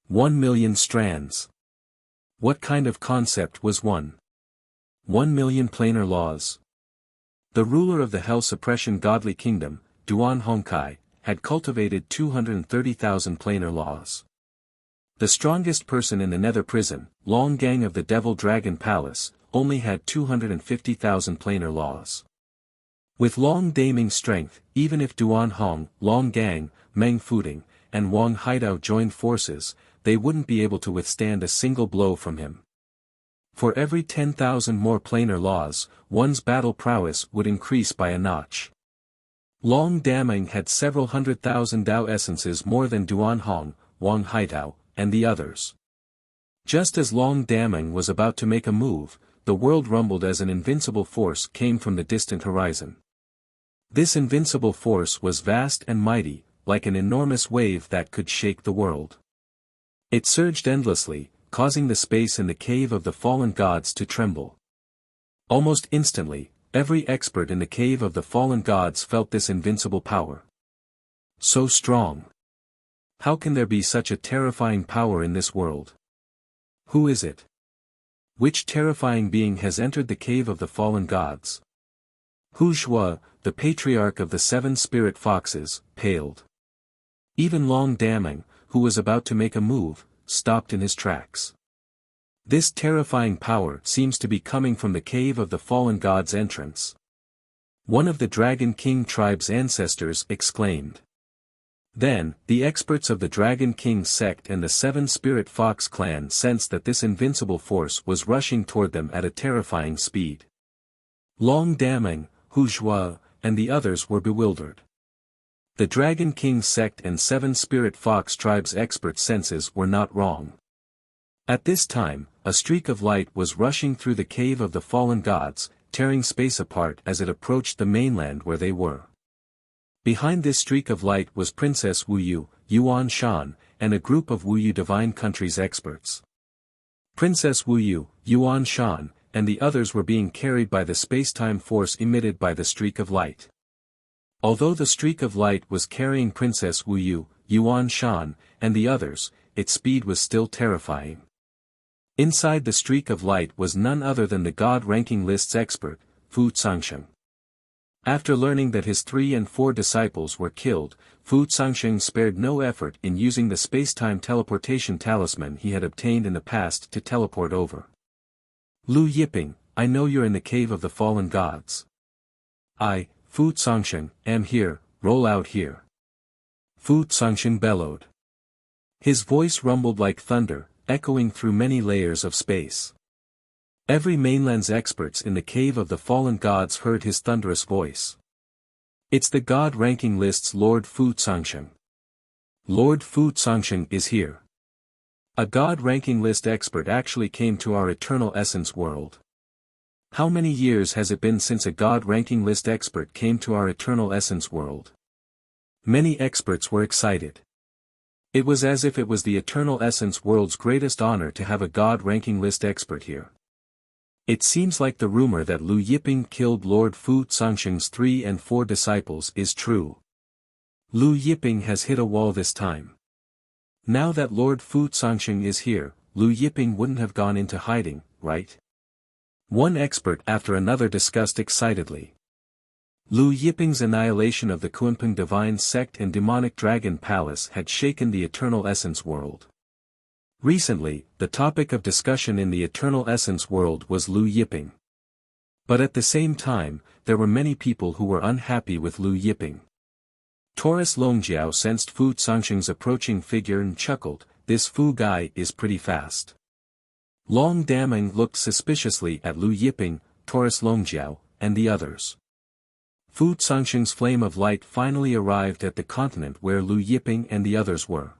1,000,000 strands. What kind of concept was 1,000,000 planar laws? The ruler of the hell suppression godly kingdom, Duan Hongkai, had cultivated 230,000 planar laws. The strongest person in the nether prison, Long Gang of the Devil Dragon Palace, only had 250,000 planar laws. With Long Daming's strength, even if Duan Hong, Long Gang, Meng Fuding, and Wang Haidao joined forces, they wouldn't be able to withstand a single blow from him. For every 10,000 more planar laws, one's battle prowess would increase by a notch. Long Daming had several 100,000 Dao essences more than Duan Hong, Wang Haidao, and the others. Just as Long Daming was about to make a move, the world rumbled as an invincible force came from the distant horizon. This invincible force was vast and mighty, like an enormous wave that could shake the world. It surged endlessly, causing the space in the cave of the fallen gods to tremble. Almost instantly, every expert in the cave of the fallen gods felt this invincible power. So strong. How can there be such a terrifying power in this world? Who is it? Which terrifying being has entered the cave of the fallen gods? Hu Shua, the patriarch of the 7 spirit foxes, paled. Even Long Daming, who was about to make a move, stopped in his tracks. This terrifying power seems to be coming from the cave of the fallen gods' entrance. One of the Dragon King tribe's ancestors exclaimed. Then, the experts of the Dragon King sect and the 7 Spirit Fox clan sensed that this invincible force was rushing toward them at a terrifying speed. Long Daming, Hu Zhua, and the others were bewildered. The Dragon King sect and 7 Spirit Fox tribe's expert senses were not wrong. At this time, a streak of light was rushing through the cave of the fallen gods, tearing space apart as it approached the mainland where they were. Behind this streak of light was Princess Wuyu, Yuan Shan, and a group of Wuyu Divine Country's experts. Princess Wuyu, Yuan Shan, and the others were being carried by the space-time force emitted by the streak of light. Although the streak of light was carrying Princess Wuyu, Yuan Shan, and the others, its speed was still terrifying. Inside the streak of light was none other than the God ranking list's expert, Fu Cangsheng. After learning that his 3 and 4 disciples were killed, Fu Cangsheng spared no effort in using the space-time teleportation talisman he had obtained in the past to teleport over. Lu Yiping, I know you're in the cave of the fallen gods. I, Fu Cangsheng, am here, roll out here. Fu Cangsheng bellowed. His voice rumbled like thunder, echoing through many layers of space. Every mainland's experts in the cave of the fallen gods heard his thunderous voice. It's the God ranking list's Lord Fu Cangsheng. Lord Fu Cangsheng is here. A God ranking list expert actually came to our eternal essence world. How many years has it been since a God ranking list expert came to our eternal essence world? Many experts were excited. It was as if it was the eternal essence world's greatest honor to have a God ranking list expert here. It seems like the rumor that Lu Yiping killed Lord Fu Cangsheng's 3 and 4 disciples is true. Lu Yiping has hit a wall this time. Now that Lord Fu Cangsheng is here, Lu Yiping wouldn't have gone into hiding, right? One expert after another discussed excitedly. Lu Yiping's annihilation of the Kunpeng divine sect and demonic dragon palace had shaken the eternal essence world. Recently, the topic of discussion in the eternal essence world was Lu Yiping. But at the same time, there were many people who were unhappy with Lu Yiping. Taurus Longjiao sensed Fu Cangsheng's approaching figure and chuckled, this Fu guy is pretty fast. Long Daming looked suspiciously at Lu Yiping, Taurus Longjiao, and the others. Fu Cangsheng's flame of light finally arrived at the continent where Lu Yiping and the others were.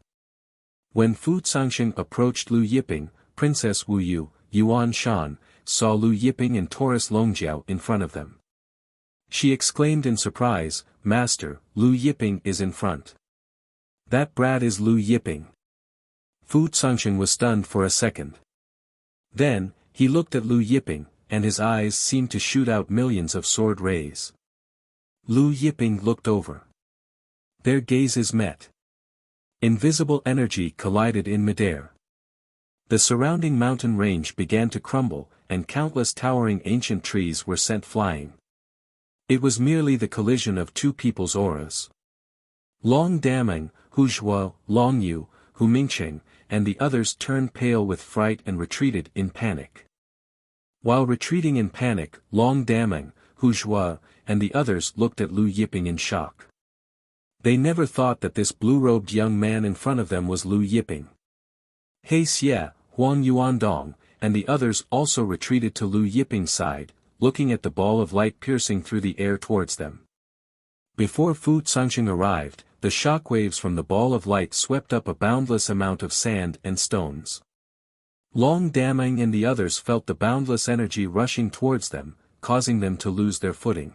When Fu Cangsheng approached Lu Yiping, Princess Wuyu, Yuan Shan, saw Lu Yiping and Taurus Longjiao in front of them. She exclaimed in surprise, Master, Lu Yiping is in front. That brat is Lu Yiping. Fu Cangsheng was stunned for a second. Then, he looked at Lu Yiping, and his eyes seemed to shoot out millions of sword rays. Lu Yiping looked over. Their gazes met. Invisible energy collided in midair. The surrounding mountain range began to crumble, and countless towering ancient trees were sent flying. It was merely the collision of two people's auras. Long Daming, Hu Zhuo, Long Yu, Hu Mingqing, and the others turned pale with fright and retreated in panic. While retreating in panic, Long Daming, Hu Zhuo, and the others looked at Lu Yiping in shock. They never thought that this blue-robed young man in front of them was Lu Yiping. He Xie, Huang Yuandong, and the others also retreated to Lu Yiping's side, looking at the ball of light piercing through the air towards them. Before Fu Cangxing arrived, the shockwaves from the ball of light swept up a boundless amount of sand and stones. Long Daming and the others felt the boundless energy rushing towards them, causing them to lose their footing.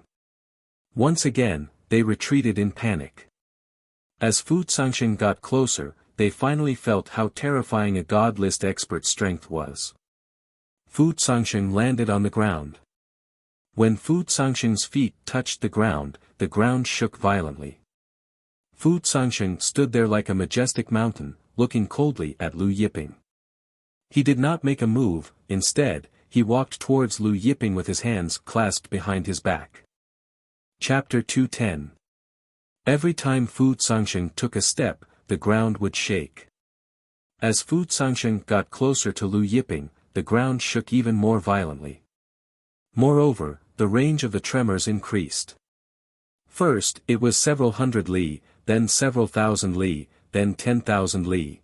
Once again, they retreated in panic. As Fu Cangxing got closer, they finally felt how terrifying a God list expert's strength was. Fu Cangxing landed on the ground. When Fu Cangxing's feet touched the ground shook violently. Fu Cangxing stood there like a majestic mountain, looking coldly at Lu Yiping. He did not make a move, instead, he walked towards Lu Yiping with his hands clasped behind his back. Chapter 210. Every time Fu Cangxing took a step, the ground would shake. As Fu Cangxing got closer to Lu Yiping, the ground shook even more violently. Moreover, the range of the tremors increased. First, it was several hundred li, then several thousand li, then 10,000 li.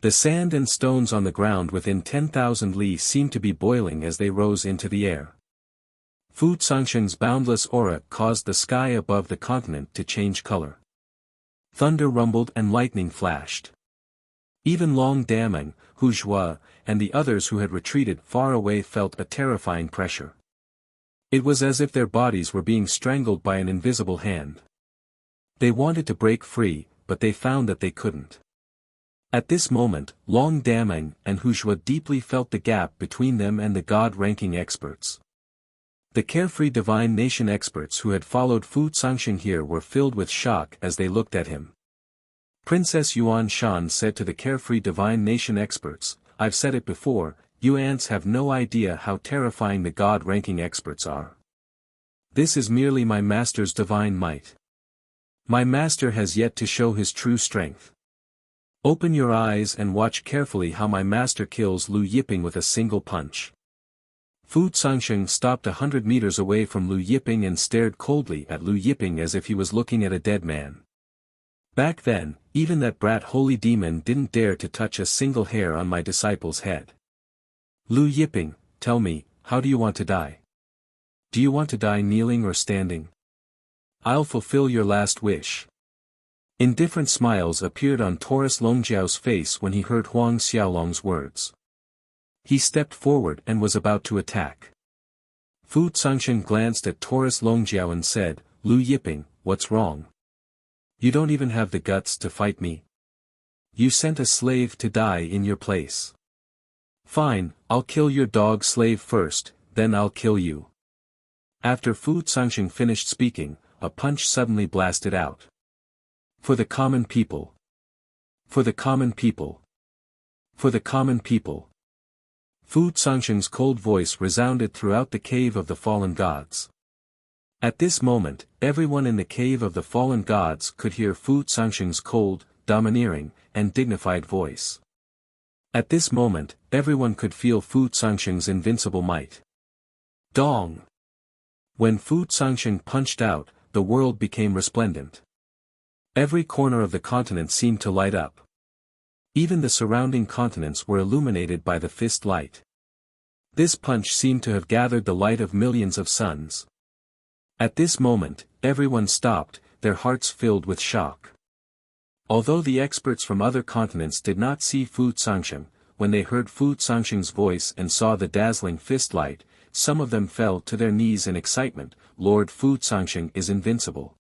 The sand and stones on the ground within 10,000 li seemed to be boiling as they rose into the air. Fu Cangxing's boundless aura caused the sky above the continent to change color. Thunder rumbled and lightning flashed. Even Long Daming, Hu Zhuo, and the others who had retreated far away felt a terrifying pressure. It was as if their bodies were being strangled by an invisible hand. They wanted to break free, but they found that they couldn't. At this moment, Long Daming and Hu Zhuo deeply felt the gap between them and the God-ranking experts. The carefree divine nation experts who had followed Fu Cangxing here were filled with shock as they looked at him. Princess Yuan Shan said to the carefree divine nation experts, "I've said it before, you ants have no idea how terrifying the God-ranking experts are. This is merely my master's divine might. My master has yet to show his true strength. Open your eyes and watch carefully how my master kills Lu Yiping with a single punch." Fu Cangxing stopped 100 meters away from Lu Yiping and stared coldly at Lu Yiping as if he was looking at a dead man. Back then, even that brat holy demon didn't dare to touch a single hair on my disciple's head. Lu Yiping, tell me, how do you want to die? Do you want to die kneeling or standing? I'll fulfill your last wish. Indifferent smiles appeared on Taurus Longjiao's face when he heard Huang Xiaolong's words. He stepped forward and was about to attack. Fu Cangxing glanced at Taurus Longjiao and said, "Lu Yiping, what's wrong? You don't even have the guts to fight me. You sent a slave to die in your place. Fine, I'll kill your dog slave first, then I'll kill you." After Fu Cangxing finished speaking, a punch suddenly blasted out. For the common people. For the common people. For the common people. Fu Cangxing's cold voice resounded throughout the cave of the fallen gods. At this moment, everyone in the cave of the fallen gods could hear Fu Cangxing's cold, domineering, and dignified voice. At this moment, everyone could feel Fu Cangxing's invincible might. Dong! When Fu Cangxing punched out, the world became resplendent. Every corner of the continent seemed to light up. Even the surrounding continents were illuminated by the fist light. This punch seemed to have gathered the light of millions of suns. At this moment, everyone stopped, their hearts filled with shock. Although the experts from other continents did not see Fu Cangxing, when they heard Fu Cangxing's voice and saw the dazzling fist light, some of them fell to their knees in excitement. Lord Fu Cangxing is invincible.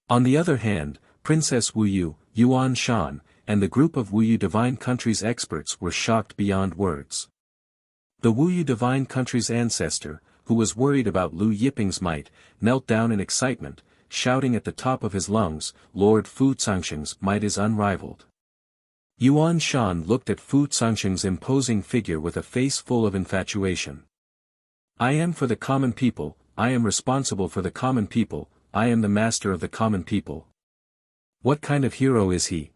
On the other hand, Princess Wuyu, Yuan Shan, and the group of Wuyu Divine Country's experts were shocked beyond words. The Wuyu Divine Country's ancestor, who was worried about Lu Yiping's might, knelt down in excitement, shouting at the top of his lungs, "Lord Fu Zangsheng's might is unrivaled." Yuan Shan looked at Fu Zangsheng's imposing figure with a face full of infatuation. "I am for the common people, I am responsible for the common people, I am the master of the common people. What kind of hero is he?"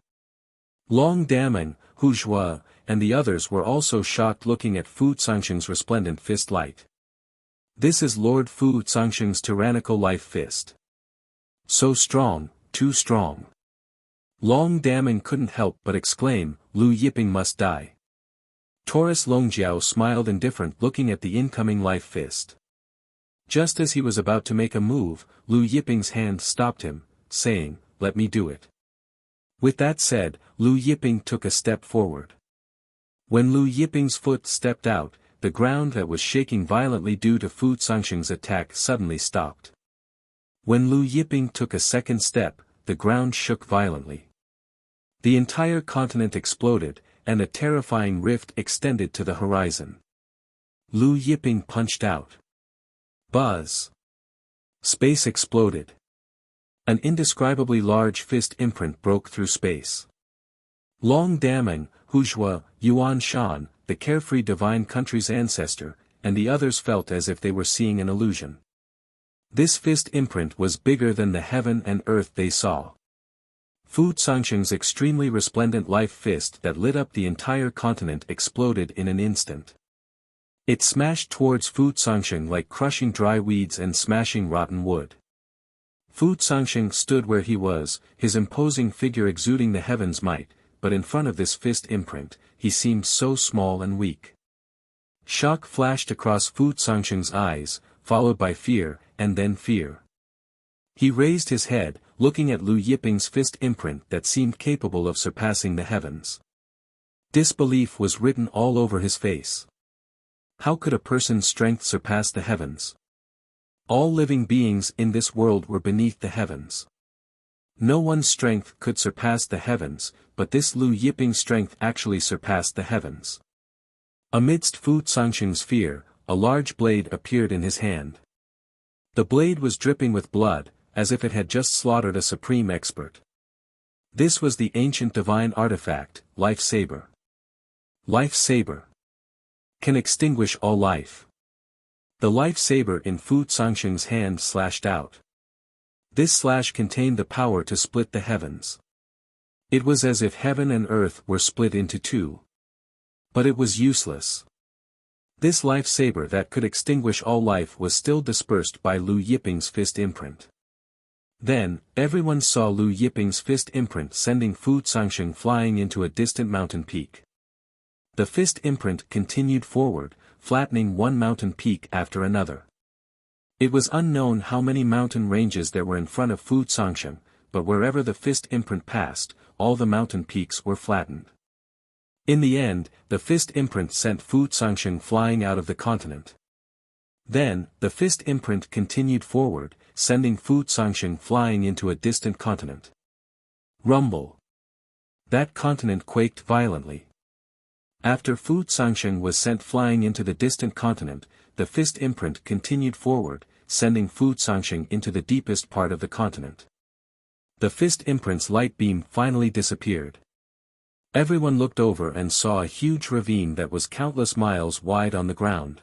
Long Daming, Hu Zhua, and the others were also shocked looking at Fu Zangsheng's resplendent fist light. "This is Lord Fu Zangsheng's tyrannical life fist. So strong, too strong." Long Daming couldn't help but exclaim, "Lu Yiping must die." Taurus Longjiao smiled indifferent looking at the incoming life fist. Just as he was about to make a move, Lu Yiping's hand stopped him, saying, "Let me do it." With that said, Lu Yiping took a step forward. When Lu Yiping's foot stepped out, the ground that was shaking violently due to Fu Zangsheng's attack suddenly stopped. When Lu Yiping took a second step, the ground shook violently. The entire continent exploded, and a terrifying rift extended to the horizon. Lu Yiping punched out. Buzz! Space exploded. An indescribably large fist imprint broke through space. Long Daming, Hu Zhua, Yuan Shan, the carefree divine country's ancestor, and the others felt as if they were seeing an illusion. This fist imprint was bigger than the heaven and earth they saw. Fu Zangsheng's extremely resplendent life fist that lit up the entire continent exploded in an instant. It smashed towards Fu Zangsheng like crushing dry weeds and smashing rotten wood. Fu Zangsheng stood where he was, his imposing figure exuding the heaven's might, but in front of this fist imprint, he seemed so small and weak. Shock flashed across Fu Zangsheng's eyes, followed by fear, and then fear. He raised his head, looking at Lu Yiping's fist imprint that seemed capable of surpassing the heavens. Disbelief was written all over his face. How could a person's strength surpass the heavens? All living beings in this world were beneath the heavens. No one's strength could surpass the heavens, but this Lu Yiping's strength actually surpassed the heavens. Amidst Fu Zangsheng's fear, a large blade appeared in his hand. The blade was dripping with blood, as if it had just slaughtered a supreme expert. This was the ancient divine artifact, Life Saber. Life Saber can extinguish all life. The life saber in Fu Zangsheng's hand slashed out. This slash contained the power to split the heavens. It was as if heaven and earth were split into two. But it was useless. This life saber that could extinguish all life was still dispersed by Lu Yiping's fist imprint. Then, everyone saw Lu Yiping's fist imprint sending Fu Zangsheng flying into a distant mountain peak. The fist imprint continued forward, flattening one mountain peak after another. It was unknown how many mountain ranges there were in front of Fu Zangsheng, but wherever the fist imprint passed, all the mountain peaks were flattened. In the end, the fist imprint sent Fu Zangsheng flying out of the continent. Then, the fist imprint continued forward, sending Fu Zangsheng flying into a distant continent. Rumble! That continent quaked violently. After Fu Zangsheng was sent flying into the distant continent, the fist imprint continued forward, sending Fu Zangsheng into the deepest part of the continent. The fist imprint's light beam finally disappeared. Everyone looked over and saw a huge ravine that was countless miles wide on the ground.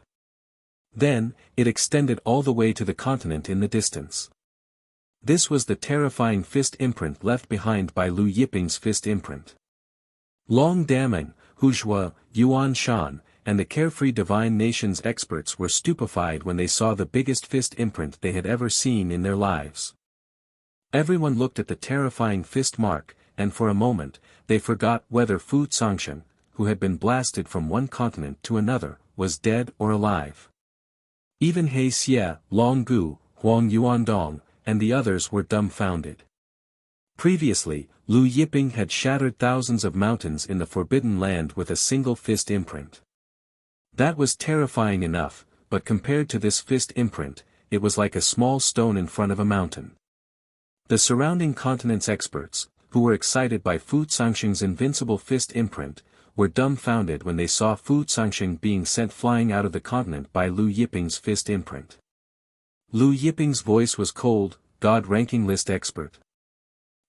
Then, it extended all the way to the continent in the distance. This was the terrifying fist imprint left behind by Lu Yiping's fist imprint. Long Daming, Hu Zhua, Yuan Shan, and the carefree divine nation's experts were stupefied when they saw the biggest fist imprint they had ever seen in their lives. Everyone looked at the terrifying fist mark, and for a moment, they forgot whether Fu Zangsheng, who had been blasted from one continent to another, was dead or alive. Even He Xie, Long Gu, Huang Yuandong, and the others were dumbfounded. Previously, Lu Yiping had shattered thousands of mountains in the Forbidden Land with a single fist imprint. That was terrifying enough, but compared to this fist imprint, it was like a small stone in front of a mountain. The surrounding continent's experts, who were excited by Fu Zangsheng's invincible fist imprint, were dumbfounded when they saw Fu Zangsheng being sent flying out of the continent by Lu Yiping's fist imprint. Lu Yiping's voice was cold, God ranking list expert.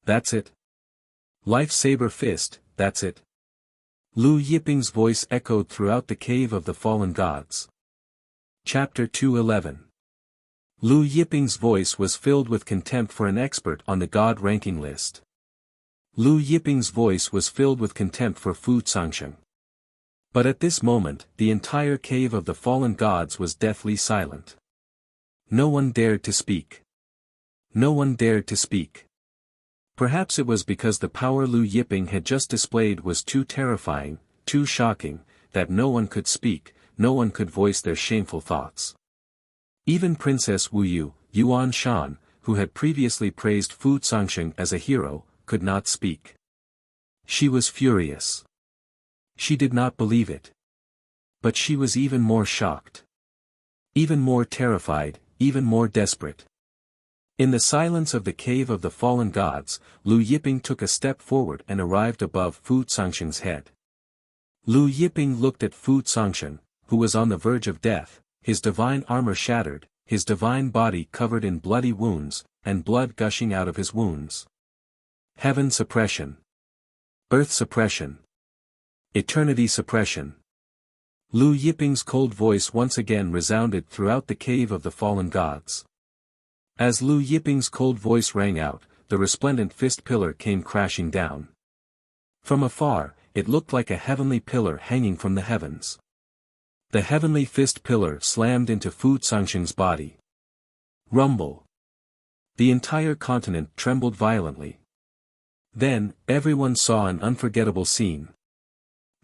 That's it. Lifesaver fist, that's it. Lu Yiping's voice echoed throughout the cave of the fallen gods. Chapter 211. Lu Yiping's voice was filled with contempt for an expert on the God ranking list. Lu Yiping's voice was filled with contempt for Fu Cangsheng. But at this moment, the entire cave of the fallen gods was deathly silent. No one dared to speak. No one dared to speak. Perhaps it was because the power Lu Yiping had just displayed was too terrifying, too shocking, that no one could speak, no one could voice their shameful thoughts. Even Princess Wu Yuan Shan, who had previously praised Fu Cangsheng as a hero, could not speak. She was furious. She did not believe it. But she was even more shocked. Even more terrified, even more desperate. In the silence of the cave of the fallen gods, Lu Yiping took a step forward and arrived above Fu Cangsheng's head. Lu Yiping looked at Fu Cangsheng, who was on the verge of death, his divine armor shattered, his divine body covered in bloody wounds, and blood gushing out of his wounds. Heaven suppression. Earth suppression. Eternity suppression. Lu Yiping's cold voice once again resounded throughout the cave of the fallen gods. As Lu Yiping's cold voice rang out, the resplendent fist pillar came crashing down. From afar, it looked like a heavenly pillar hanging from the heavens. The heavenly fist pillar slammed into Fu Cangsheng's body. Rumble. The entire continent trembled violently. Then, everyone saw an unforgettable scene.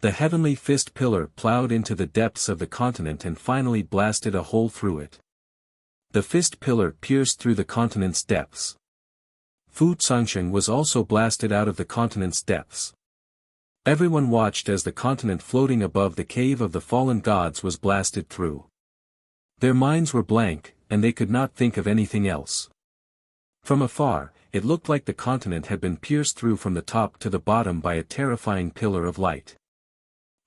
The heavenly fist pillar plowed into the depths of the continent and finally blasted a hole through it. The fist pillar pierced through the continent's depths. Fu Cangsheng was also blasted out of the continent's depths. Everyone watched as the continent floating above the cave of the fallen gods was blasted through. Their minds were blank, and they could not think of anything else. From afar, it looked like the continent had been pierced through from the top to the bottom by a terrifying pillar of light.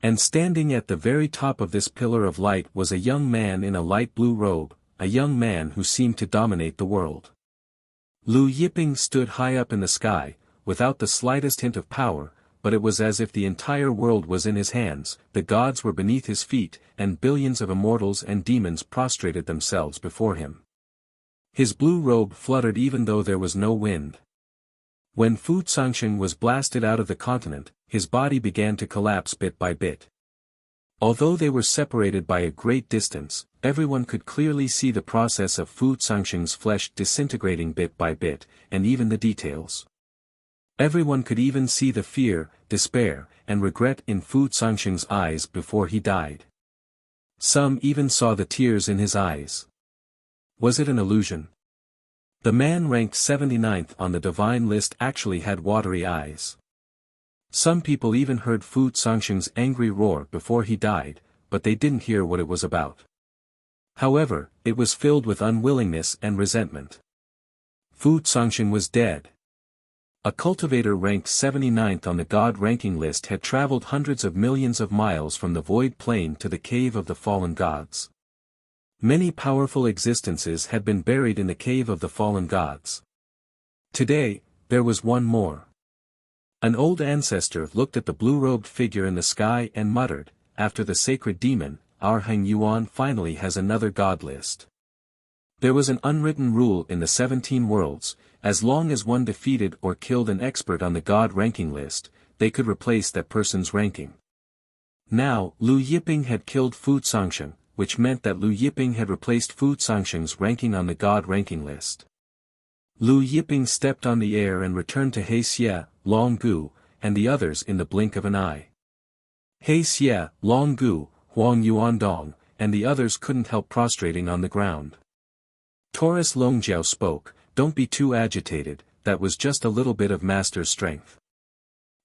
And standing at the very top of this pillar of light was a young man in a light blue robe, a young man who seemed to dominate the world. Lu Yiping stood high up in the sky, without the slightest hint of power, but it was as if the entire world was in his hands, the gods were beneath his feet, and billions of immortals and demons prostrated themselves before him. His blue robe fluttered even though there was no wind. When Fu Cangsheng was blasted out of the continent, his body began to collapse bit by bit. Although they were separated by a great distance, everyone could clearly see the process of Fu Cangsheng's flesh disintegrating bit by bit, and even the details. Everyone could even see the fear, despair, and regret in Fu Cangsheng's eyes before he died. Some even saw the tears in his eyes. Was it an illusion? The man ranked 79th on the divine list actually had watery eyes. Some people even heard Fu Cangsheng's angry roar before he died, but they didn't hear what it was about. However, it was filled with unwillingness and resentment. Fu Cangsheng was dead. A cultivator ranked 79th on the God ranking list had traveled hundreds of millions of miles from the void plane to the cave of the fallen gods. Many powerful existences had been buried in the cave of the fallen gods. Today, there was one more. An old ancestor looked at the blue-robed figure in the sky and muttered, "After the sacred demon, our Heng Yuan finally has another god list." There was an unwritten rule in the 17 worlds, as long as one defeated or killed an expert on the god ranking list, they could replace that person's ranking. Now, Lu Yiping had killed Fu Cangsheng, which meant that Lu Yiping had replaced Fu Cangsheng's ranking on the god ranking list. Lu Yiping stepped on the air and returned to He Xie, Long Gu, and the others in the blink of an eye. He Xie, Long Gu, Huang Yuandong, and the others couldn't help prostrating on the ground. Taurus Longjiao spoke, "Don't be too agitated, that was just a little bit of master's strength.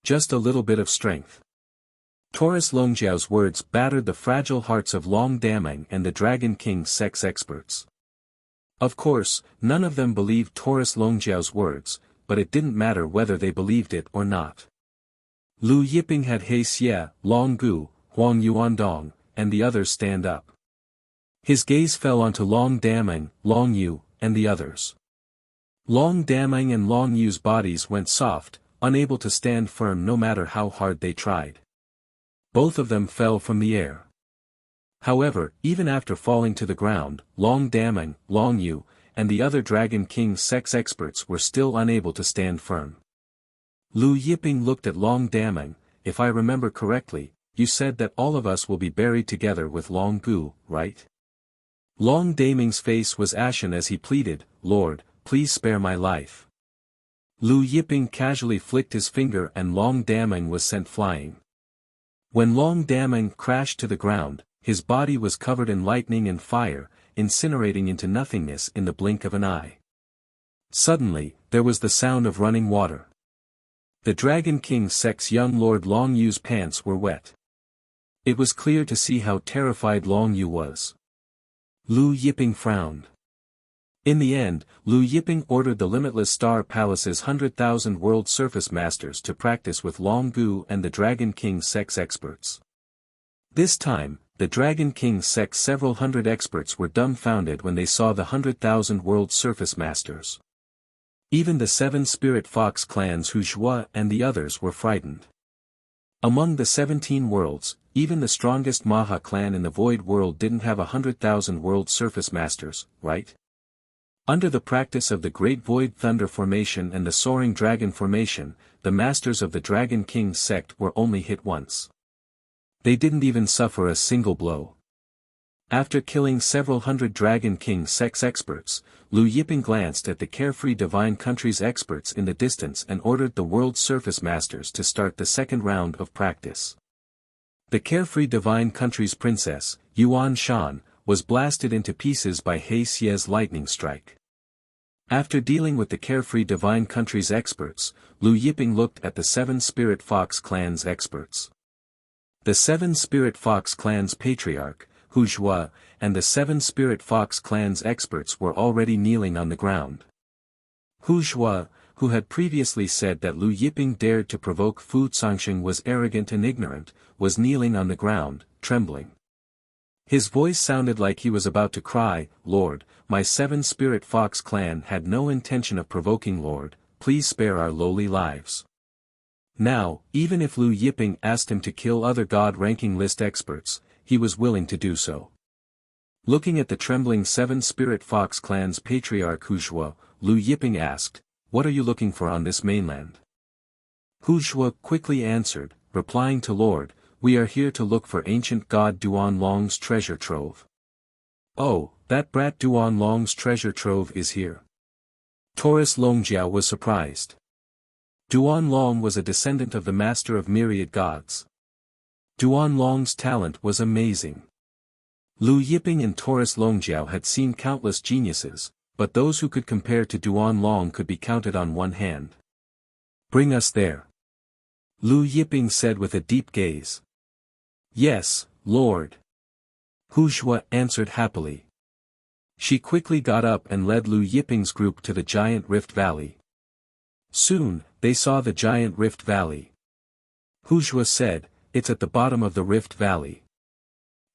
Just a little bit of strength." Taurus Longjiao's words battered the fragile hearts of Long Damang and the Dragon King's sex experts. Of course, none of them believed Taurus Longjiao's words, but it didn't matter whether they believed it or not. Lu Yiping had He Xie, Long Gu, Huang Yuandong, and the others stand up. His gaze fell onto Long Damang, Long Yu, and the others. Long Damang and Long Yu's bodies went soft, unable to stand firm no matter how hard they tried. Both of them fell from the air. However, even after falling to the ground, Long Damang, Long Yu, and the other Dragon King's sex experts were still unable to stand firm. Lu Yiping looked at Long Damang. If I remember correctly, you said that all of us will be buried together with Long Gu, right? Long Damang's face was ashen as he pleaded, Lord, please spare my life. Lu Yiping casually flicked his finger and Long Damang was sent flying. When Long Damang crashed to the ground, his body was covered in lightning and fire, incinerating into nothingness in the blink of an eye. Suddenly, there was the sound of running water. The Dragon King's sex young Lord Long Yu's pants were wet. It was clear to see how terrified Long Yu was. Lu Yiping frowned. In the end, Lu Yiping ordered the Limitless Star Palace's 100,000 World Surface Masters to practice with Long Gu and the Dragon King's sex experts. This time, the Dragon King's sex several hundred experts were dumbfounded when they saw the 100,000 World Surface Masters. Even the 7 Spirit Fox clans Wuxia and the others were frightened. Among the 17 worlds, even the strongest Maha clan in the Void World didn't have 100,000 World Surface Masters, right? Under the practice of the Great Void Thunder Formation and the Soaring Dragon Formation, the Masters of the Dragon King's sect were only hit once. They didn't even suffer a single blow. After killing several hundred Dragon King's sex experts, Lu Yiping glanced at the Carefree Divine Country's experts in the distance and ordered the World Surface Masters to start the second round of practice. The Carefree Divine Country's princess, Yuan Shan, was blasted into pieces by He Xie's lightning strike. After dealing with the Carefree Divine Country's experts, Lu Yiping looked at the 7 Spirit Fox clan's experts. The 7 Spirit Fox clan's patriarch, Wuxia, and the 7 Spirit Fox clan's experts were already kneeling on the ground. Wuxia, who had previously said that Lu Yiping dared to provoke Fu Cangsheng was arrogant and ignorant, was kneeling on the ground, trembling. His voice sounded like he was about to cry, Lord, my 7 Spirit Fox clan had no intention of provoking Lord, please spare our lowly lives. Now, even if Lu Yiping asked him to kill other God-ranking list experts, he was willing to do so. Looking at the trembling 7 Spirit Fox clan's patriarch Wuxia, Lu Yiping asked, what are you looking for on this mainland? Wuxia quickly answered, replying to Lord, we are here to look for ancient god Duan Long's treasure trove. Oh, that brat Duan Long's treasure trove is here. Taurus Longjiao was surprised. Duan Long was a descendant of the master of myriad gods. Duan Long's talent was amazing. Lu Yiping and Taurus Longjiao had seen countless geniuses, but those who could compare to Duan Long could be counted on one hand. Bring us there. Lu Yiping said with a deep gaze. Yes, Lord. Wuxia answered happily. She quickly got up and led Lu Yiping's group to the giant Rift Valley. Soon, they saw the giant Rift Valley. Wuxia said, it's at the bottom of the Rift Valley.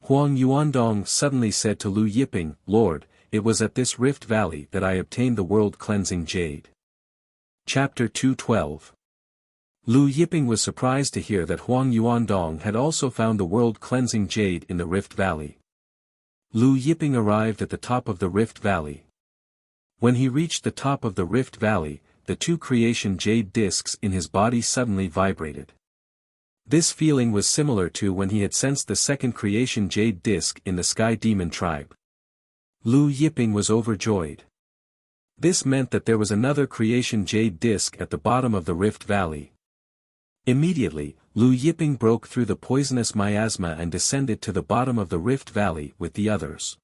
Huang Yuandong suddenly said to Lu Yiping, Lord, it was at this Rift Valley that I obtained the world-cleansing jade. Chapter 212. Lu Yiping was surprised to hear that Huang Yuandong had also found the world-cleansing jade in the Rift Valley. Lu Yiping arrived at the top of the Rift Valley. When he reached the top of the Rift Valley, the 2 creation jade discs in his body suddenly vibrated. This feeling was similar to when he had sensed the 2nd creation jade disc in the Sky Demon tribe. Lu Yiping was overjoyed. This meant that there was another creation jade disc at the bottom of the Rift Valley. Immediately, Lu Yiping broke through the poisonous miasma and descended to the bottom of the Rift Valley with the others.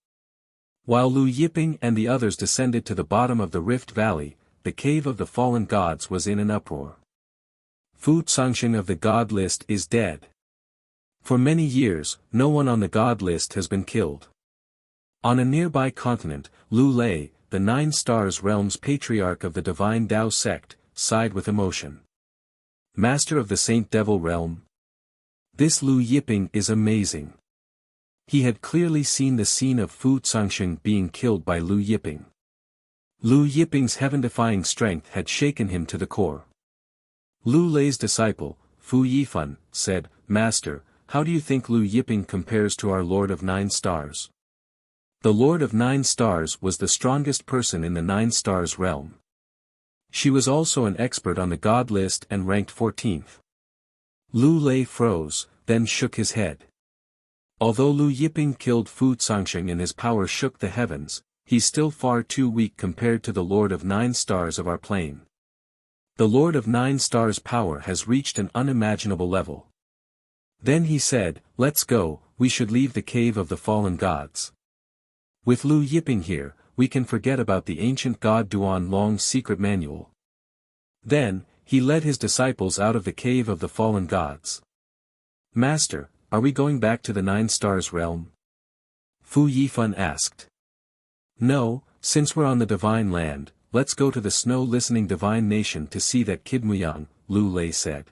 While Lu Yiping and the others descended to the bottom of the Rift Valley, the cave of the fallen gods was in an uproar. Fu Cangsheng of the god list is dead. For many years, no one on the god list has been killed. On a nearby continent, Lu Lei, the 9 Stars Realm's patriarch of the Divine Tao sect, sighed with emotion. Master of the Saint Devil Realm? This Lu Yiping is amazing. He had clearly seen the scene of Fu Cangsheng being killed by Lu Yiping. Lu Yiping's heaven-defying strength had shaken him to the core. Lu Lei's disciple, Fu Yifan, said, "Master, how do you think Lu Yiping compares to our Lord of Nine Stars?" The Lord of Nine Stars was the strongest person in the Nine Stars realm. She was also an expert on the God list and ranked 14th. Lu Lei froze, then shook his head. Although Lu Yiping killed Fu Cangsheng and his power shook the heavens, he's still far too weak compared to the Lord of Nine Stars of our plane. The Lord of Nine Stars' power has reached an unimaginable level. Then he said, "Let's go, we should leave the cave of the fallen gods. With Lu Yiping here, we can forget about the ancient god Duan Long's secret manual." Then, he led his disciples out of the cave of the fallen gods. "Master, are we going back to the Nine Stars realm?" Fu Yifan asked. "No, since we're on the divine land, let's go to the snow-listening divine nation to see that Kid Muyang," Lu Lei said.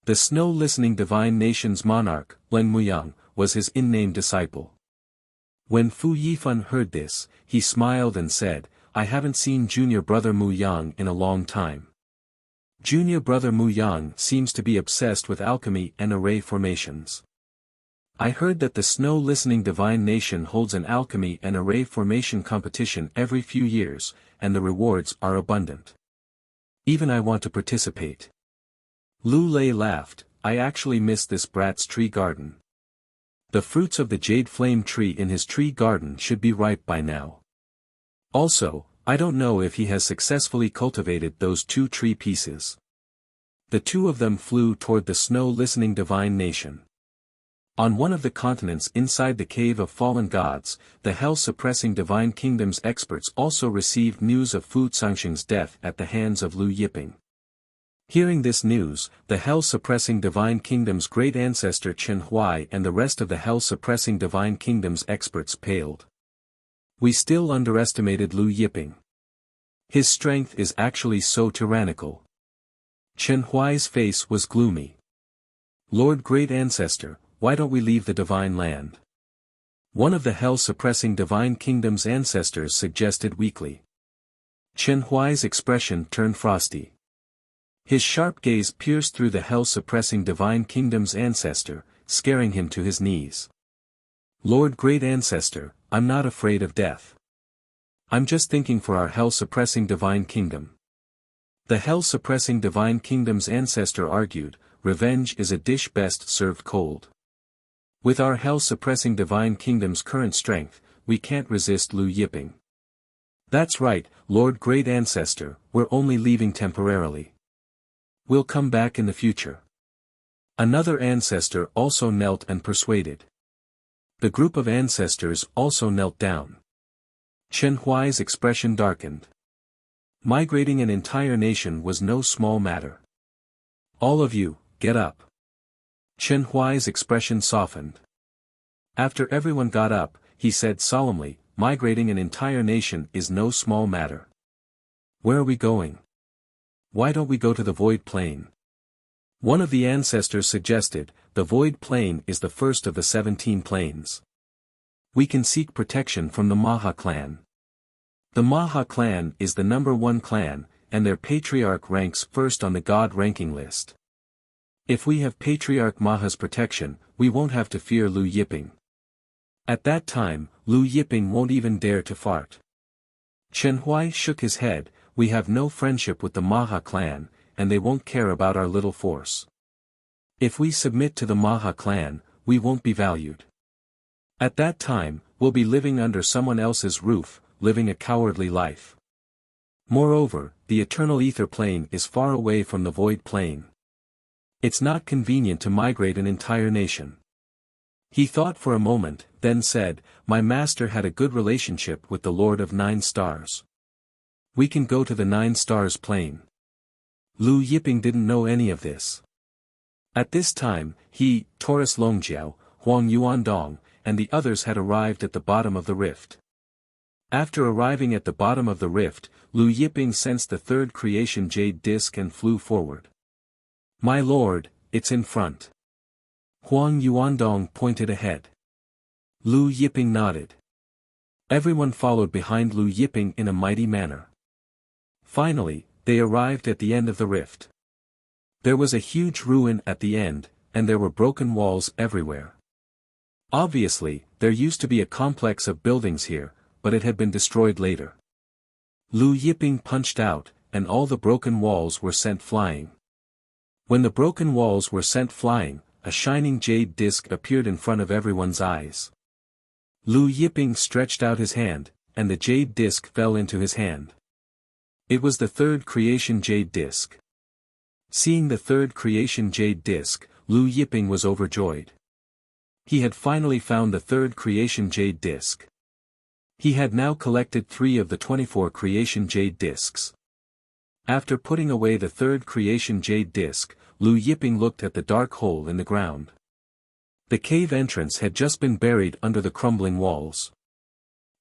The snow-listening divine nation's monarch, Leng Muyang, was his in-name disciple. When Fu Yifan heard this, he smiled and said, "I haven't seen junior brother Muyang in a long time. Junior brother Muyang seems to be obsessed with alchemy and array formations. I heard that the snow-listening divine nation holds an alchemy and array formation competition every few years, and the rewards are abundant. Even I want to participate." Lu Lei laughed, "I actually miss this brat's tree garden. The fruits of the jade flame tree in his tree garden should be ripe by now. Also, I don't know if he has successfully cultivated those two tree pieces." The two of them flew toward the snow-listening divine nation. On one of the continents inside the Cave of Fallen Gods, the hell-suppressing divine kingdom's experts also received news of Fu Cangsheng's death at the hands of Lu Yiping. Hearing this news, the hell-suppressing divine kingdom's great ancestor Chen Huai and the rest of the hell-suppressing divine kingdom's experts paled. We still underestimated Lu Yiping. His strength is actually so tyrannical. Chen Huai's face was gloomy. "Lord Great Ancestor, why don't we leave the divine land?" One of the hell-suppressing divine kingdom's ancestors suggested weakly. Chen Huai's expression turned frosty. His sharp gaze pierced through the hell-suppressing divine kingdom's ancestor, scaring him to his knees. "Lord Great Ancestor, I'm not afraid of death. I'm just thinking for our hell-suppressing divine kingdom." The hell-suppressing divine kingdom's ancestor argued, "Revenge is a dish best served cold. With our hell-suppressing divine kingdom's current strength, we can't resist Lu Yiping." "That's right, Lord Great Ancestor, we're only leaving temporarily. We'll come back in the future." Another ancestor also knelt and persuaded. The group of ancestors also knelt down. Chen Huai's expression darkened. Migrating an entire nation was no small matter. "All of you, get up." Chen Huai's expression softened. After everyone got up, he said solemnly, "Migrating an entire nation is no small matter. Where are we going? Why don't we go to the Void Plain?" One of the ancestors suggested, "The Void Plain is the first of the 17 plains. We can seek protection from the Maha clan. The Maha clan is the #1 clan, and their patriarch ranks first on the god ranking list. If we have Patriarch Maha's protection, we won't have to fear Lu Yiping. At that time, Lu Yiping won't even dare to fart." Chen Huai shook his head, "We have no friendship with the Maha clan, and they won't care about our little force. If we submit to the Maha clan, we won't be valued. At that time, we'll be living under someone else's roof, living a cowardly life. Moreover, the eternal ether plane is far away from the void plane. It's not convenient to migrate an entire nation." He thought for a moment, then said, "My master had a good relationship with the Lord of Nine Stars. We can go to the Nine Stars plane." Lu Yiping didn't know any of this. At this time, he, Taurus Longjiao, Huang Yuandong, and the others had arrived at the bottom of the rift. After arriving at the bottom of the rift, Lu Yiping sensed the third creation jade disc and flew forward. "My lord, it's in front." Huang Yuandong pointed ahead. Lu Yiping nodded. Everyone followed behind Lu Yiping in a mighty manner. Finally, they arrived at the end of the rift. There was a huge ruin at the end, and there were broken walls everywhere. Obviously, there used to be a complex of buildings here, but it had been destroyed later. Lu Yiping punched out, and all the broken walls were sent flying. When the broken walls were sent flying, a shining jade disc appeared in front of everyone's eyes. Lu Yiping stretched out his hand, and the jade disc fell into his hand. It was the third creation jade disc. Seeing the third creation jade disc, Lu Yiping was overjoyed. He had finally found the third creation jade disc. He had now collected 3 of the 24 creation jade discs. After putting away the third creation jade disc, Lu Yiping looked at the dark hole in the ground. The cave entrance had just been buried under the crumbling walls.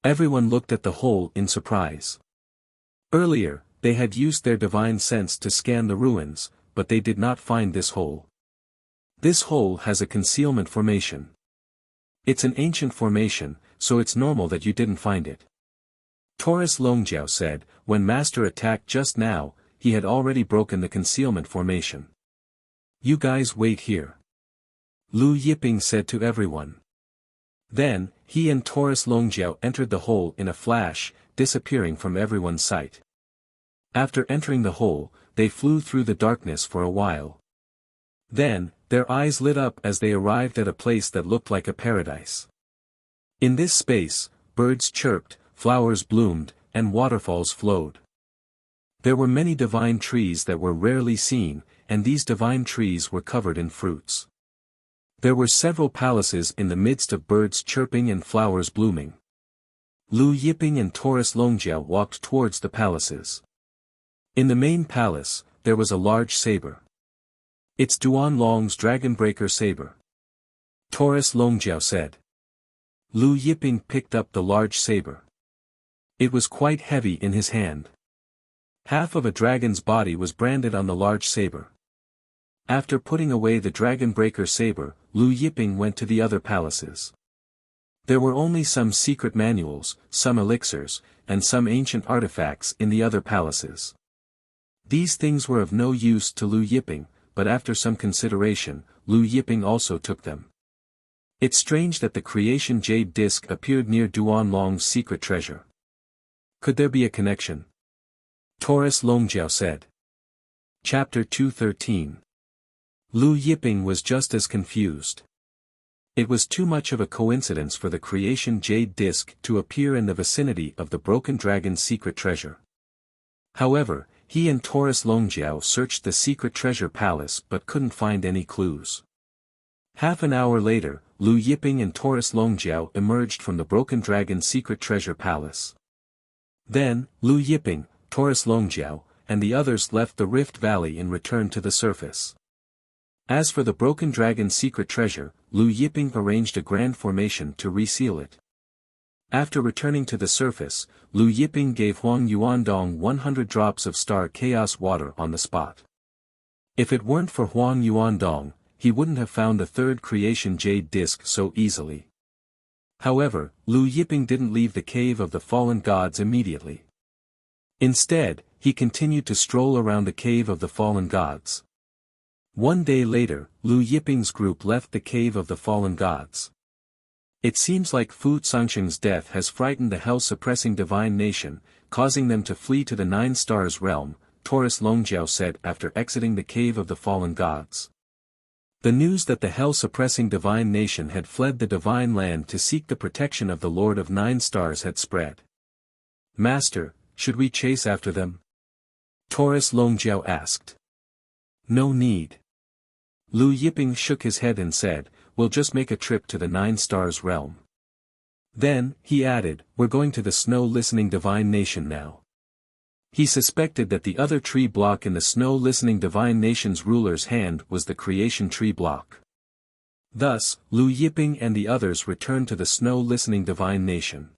Everyone looked at the hole in surprise. Earlier, they had used their divine sense to scan the ruins, but they did not find this hole. This hole has a concealment formation. It's an ancient formation, so it's normal that you didn't find it. Taurus Longjiao said, when Master attacked just now, he had already broken the concealment formation. You guys wait here. Lu Yiping said to everyone. Then, he and Taurus Longjiao entered the hole in a flash, disappearing from everyone's sight. After entering the hole, they flew through the darkness for a while. Then, their eyes lit up as they arrived at a place that looked like a paradise. In this space, birds chirped, flowers bloomed, and waterfalls flowed. There were many divine trees that were rarely seen, and these divine trees were covered in fruits. There were several palaces in the midst of birds chirping and flowers blooming. Lu Yiping and Taurus Longjiao walked towards the palaces. In the main palace, there was a large saber. It's Duan Long's Dragonbreaker saber. Taurus Longjiao said. Lu Yiping picked up the large saber. It was quite heavy in his hand. Half of a dragon's body was branded on the large saber. After putting away the Dragonbreaker saber, Lu Yiping went to the other palaces. There were only some secret manuals, some elixirs, and some ancient artifacts in the other palaces. These things were of no use to Lu Yiping, but after some consideration, Lu Yiping also took them. It's strange that the creation jade disc appeared near Duan Long's secret treasure. Could there be a connection? Taurus Longjiao said. Chapter 213. Lu Yiping was just as confused. It was too much of a coincidence for the creation jade disc to appear in the vicinity of the broken dragon's secret treasure. However, he and Taurus Longjiao searched the secret treasure palace but couldn't find any clues. Half an hour later, Lu Yiping and Taurus Longjiao emerged from the broken dragon's secret treasure palace. Then, Lu Yiping, Taurus Longjiao, and the others left the Rift Valley and returned to the surface. As for the broken dragon's secret treasure, Lu Yiping arranged a grand formation to reseal it. After returning to the surface, Lu Yiping gave Huang Yuandong 100 drops of star chaos water on the spot. If it weren't for Huang Yuandong, he wouldn't have found the third creation jade disc so easily. However, Lu Yiping didn't leave the cave of the fallen gods immediately. Instead, he continued to stroll around the cave of the fallen gods. One day later, Lu Yiping's group left the cave of the fallen gods. It seems like Fu Sangsheng's death has frightened the hell-suppressing divine nation, causing them to flee to the 9 stars realm, Taurus Longjiao said after exiting the cave of the fallen gods. The news that the hell-suppressing divine nation had fled the divine land to seek the protection of the Lord of 9 stars had spread. Master, should we chase after them? Taurus Longjiao asked. No need. Lu Yiping shook his head and said, we'll just make a trip to the 9 stars realm. Then, he added, we're going to the snow-listening divine nation now. He suspected that the other tree block in the snow-listening divine nation's ruler's hand was the creation tree block. Thus, Lu Yiping and the others returned to the snow-listening divine nation.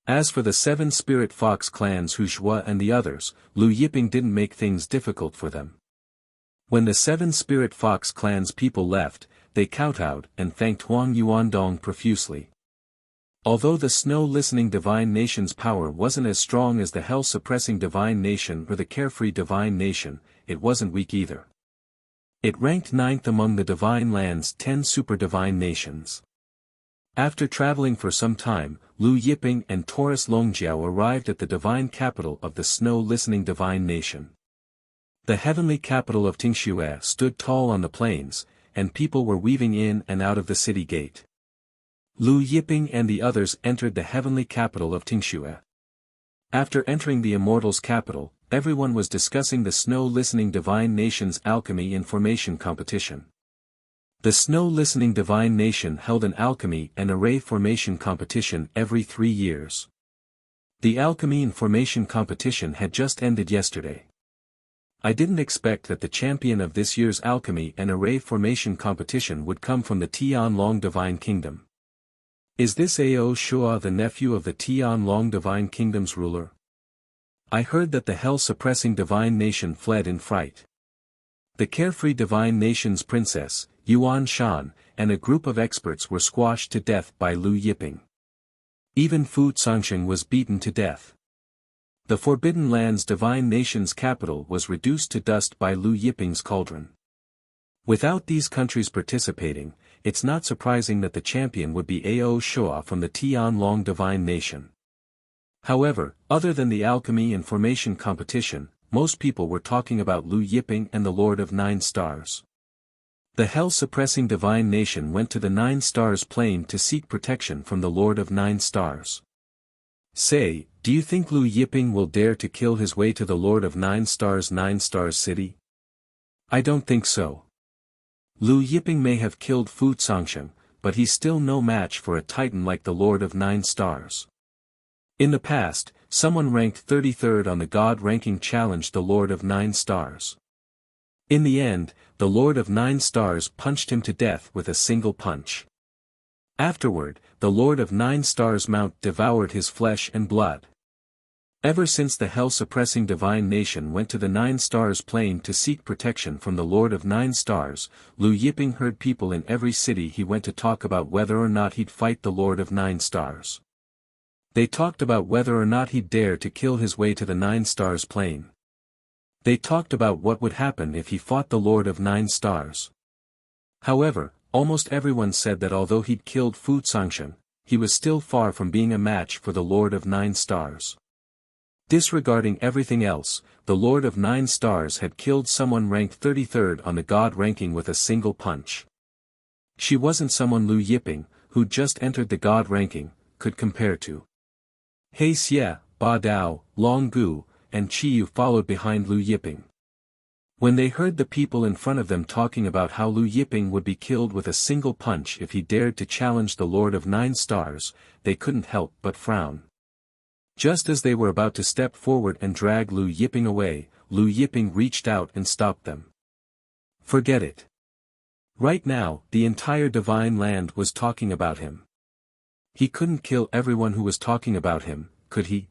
As for the 7 spirit fox clans Hushua and the others, Lu Yiping didn't make things difficult for them. When the 7 spirit fox clans people left, they kowtowed and thanked Huang Yuandong profusely. Although the snow-listening divine nation's power wasn't as strong as the hell-suppressing divine nation or the carefree divine nation, it wasn't weak either. It ranked ninth among the divine land's 10 super-divine nations. After traveling for some time, Lu Yiping and Taurus Longjiao arrived at the divine capital of the snow-listening divine nation. The heavenly capital of Tingxue stood tall on the plains, and people were weaving in and out of the city gate. Lu Yiping and the others entered the heavenly capital of Tingxue. After entering the immortals' capital, everyone was discussing the snow-listening divine nation's alchemy and formation competition. The snow-listening divine nation held an alchemy and array formation competition every 3 years. The alchemy and formation competition had just ended yesterday. I didn't expect that the champion of this year's alchemy and array formation competition would come from the Tianlong Divine Kingdom. Is this Ao Shua the nephew of the Tianlong Divine Kingdom's ruler? I heard that the hell-suppressing divine nation fled in fright. The carefree divine nation's princess, Yuan Shan, and a group of experts were squashed to death by Lu Yiping. Even Fu Cangsheng was beaten to death. The Forbidden Land's divine nation's capital was reduced to dust by Lu Yiping's cauldron. Without these countries participating, it's not surprising that the champion would be Ao Shua from the Tianlong divine nation. However, other than the alchemy and formation competition, most people were talking about Lu Yiping and the Lord of 9 Stars. The hell-suppressing divine nation went to the 9 Stars plain to seek protection from the Lord of 9 Stars. Say, do you think Lu Yiping will dare to kill his way to the Lord of 9 Stars' 9 Stars city? I don't think so. Lu Yiping may have killed Fu Cangsheng, but he's still no match for a titan like the Lord of 9 Stars. In the past, someone ranked 33rd on the God ranking challenged the Lord of 9 Stars. In the end, the Lord of 9 Stars punched him to death with a single punch. Afterward, the Lord of 9 Stars' mount devoured his flesh and blood. Ever since the hell-suppressing divine nation went to the 9 Stars plain to seek protection from the Lord of 9 Stars, Lu Yiping heard people in every city he went to talk about whether or not he'd fight the Lord of 9 Stars. They talked about whether or not he'd dare to kill his way to the 9 Stars plain. They talked about what would happen if he fought the Lord of 9 Stars. However, almost everyone said that although he'd killed Fu Cangsheng, he was still far from being a match for the Lord of 9 Stars. Disregarding everything else, the Lord of 9 Stars had killed someone ranked 33rd on the God ranking with a single punch. She wasn't someone Lu Yiping, who'd just entered the God ranking, could compare to. He Xie, Ba Dao, Long Gu, and Chi Yu followed behind Lu Yiping. When they heard the people in front of them talking about how Lu Yiping would be killed with a single punch if he dared to challenge the Lord of 9 Stars, they couldn't help but frown. Just as they were about to step forward and drag Lu Yiping away, Lu Yiping reached out and stopped them. Forget it. Right now, the entire divine land was talking about him. He couldn't kill everyone who was talking about him, could he?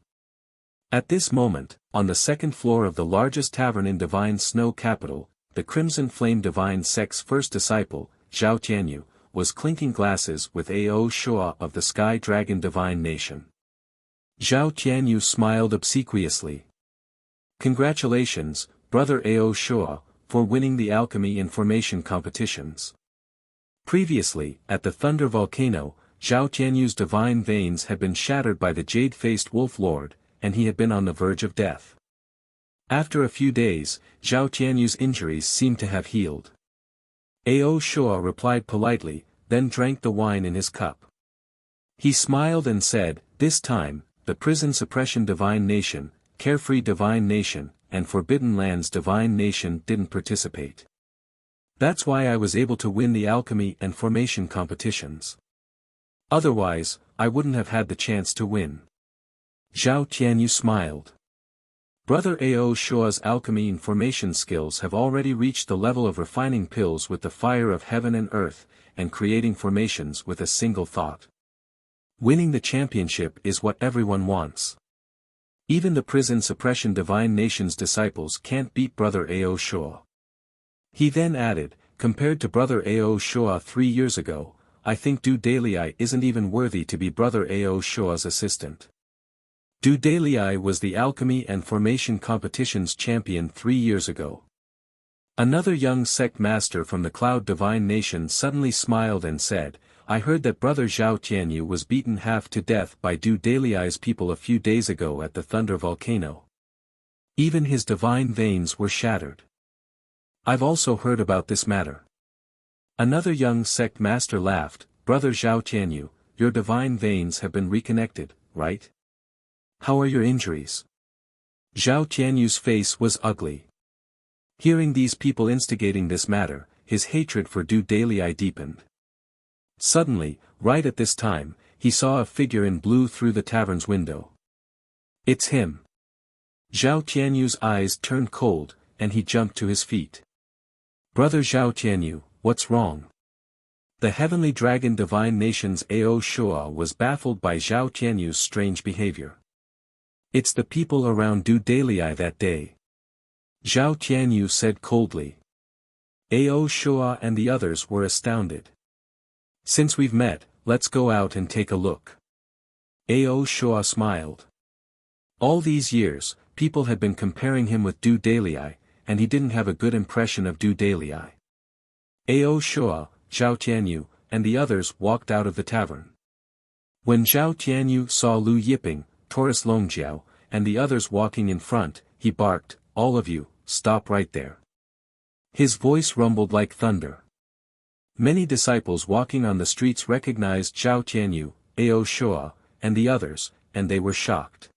At this moment, on the second floor of the largest tavern in Divine Snow Capital, the Crimson Flame Divine Sect's first disciple, Zhao Tianyu, was clinking glasses with Ao Shua of the Sky Dragon Divine Nation. Zhao Tianyu smiled obsequiously. Congratulations, brother Ao Shua, for winning the alchemy and formation competitions. Previously, at the Thunder Volcano, Zhao Tianyu's divine veins had been shattered by the jade-faced Wolf Lord, and he had been on the verge of death. After a few days, Zhao Tianyu's injuries seemed to have healed. Ao Shua replied politely, then drank the wine in his cup. He smiled and said, "This time, the Prison Suppression Divine Nation, Carefree Divine Nation, and Forbidden Lands Divine Nation didn't participate. That's why I was able to win the alchemy and formation competitions. Otherwise, I wouldn't have had the chance to win." Zhao Tianyu smiled. Brother Ao Shua's alchemy and formation skills have already reached the level of refining pills with the fire of heaven and earth, and creating formations with a single thought. Winning the championship is what everyone wants. Even the Prison Suppression Divine Nation's disciples can't beat Brother Ao Shua. He then added, compared to Brother Ao Shua 3 years ago, I think Du Dalai isn't even worthy to be Brother Ao Shua's assistant. Du Dalai was the alchemy and formation competition's champion 3 years ago. Another young sect master from the Cloud Divine Nation suddenly smiled and said, I heard that Brother Zhao Tianyu was beaten half to death by Du Dalai's people a few days ago at the Thunder Volcano. Even his divine veins were shattered. I've also heard about this matter. Another young sect master laughed, Brother Zhao Tianyu, your divine veins have been reconnected, right? How are your injuries? Zhao Tianyu's face was ugly. Hearing these people instigating this matter, his hatred for Du Dalai deepened. Suddenly, right at this time, he saw a figure in blue through the tavern's window. It's him. Zhao Tianyu's eyes turned cold, and he jumped to his feet. Brother Zhao Tianyu, what's wrong? The Heavenly Dragon Divine Nation's Ao Shua was baffled by Zhao Tianyu's strange behavior. It's the people around Du Dalai that day. Zhao Tianyu said coldly. Ao Shua and the others were astounded. Since we've met, let's go out and take a look. Ao Shua smiled. All these years, people had been comparing him with Du Dalai, and he didn't have a good impression of Du Dalai. Ao Shua, Zhao Tianyu, and the others walked out of the tavern. When Zhao Tianyu saw Lu Yiping, Taurus Longjiao, and the others walking in front, he barked, all of you, stop right there. His voice rumbled like thunder. Many disciples walking on the streets recognized Zhao Tianyu, Ao Shua, and the others, and they were shocked.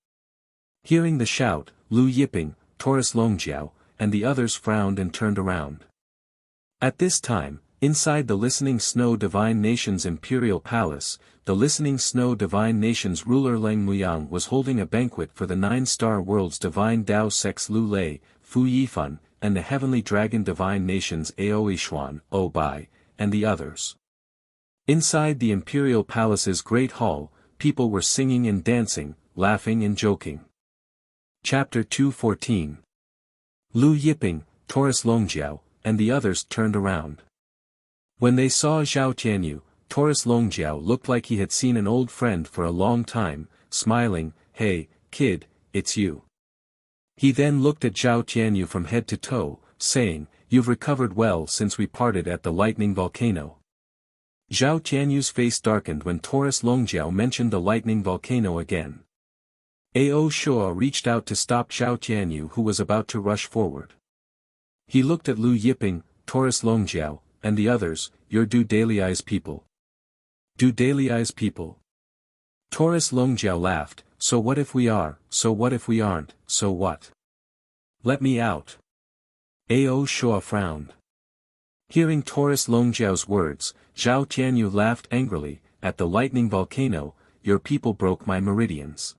Hearing the shout, Lu Yiping, Taurus Longjiao, and the others frowned and turned around. At this time, inside the Listening Snow Divine Nation's Imperial Palace, the Listening Snow Divine Nation's ruler Leng Muyang was holding a banquet for the 9-star world's divine Dao Sex Lu Lei, Fu Yifan, and the Heavenly Dragon Divine Nation's Ao Yishuan, O Bai, and the others. Inside the Imperial Palace's Great Hall, people were singing and dancing, laughing and joking. Chapter 2:14. Lu Yiping, Taurus Longjiao, and the others turned around. When they saw Zhao Tianyu, Taurus Longjiao looked like he had seen an old friend for a long time, smiling, hey, kid, it's you. He then looked at Zhao Tianyu from head to toe, saying, you've recovered well since we parted at the lightning volcano. Zhao Tianyu's face darkened when Taurus Longjiao mentioned the lightning volcano again. Ao Shua reached out to stop Zhao Tianyu who was about to rush forward. He looked at Lu Yiping, Taurus Longjiao, and the others, you're Du Dalai's people. Du Dalai's people. Taurus Longjiao laughed, so what if we are, so what if we aren't, so what? Let me out. Ao Shua frowned. Hearing Taurus Longjiao's words, Zhao Tianyu laughed angrily, at the lightning volcano, your people broke my meridians.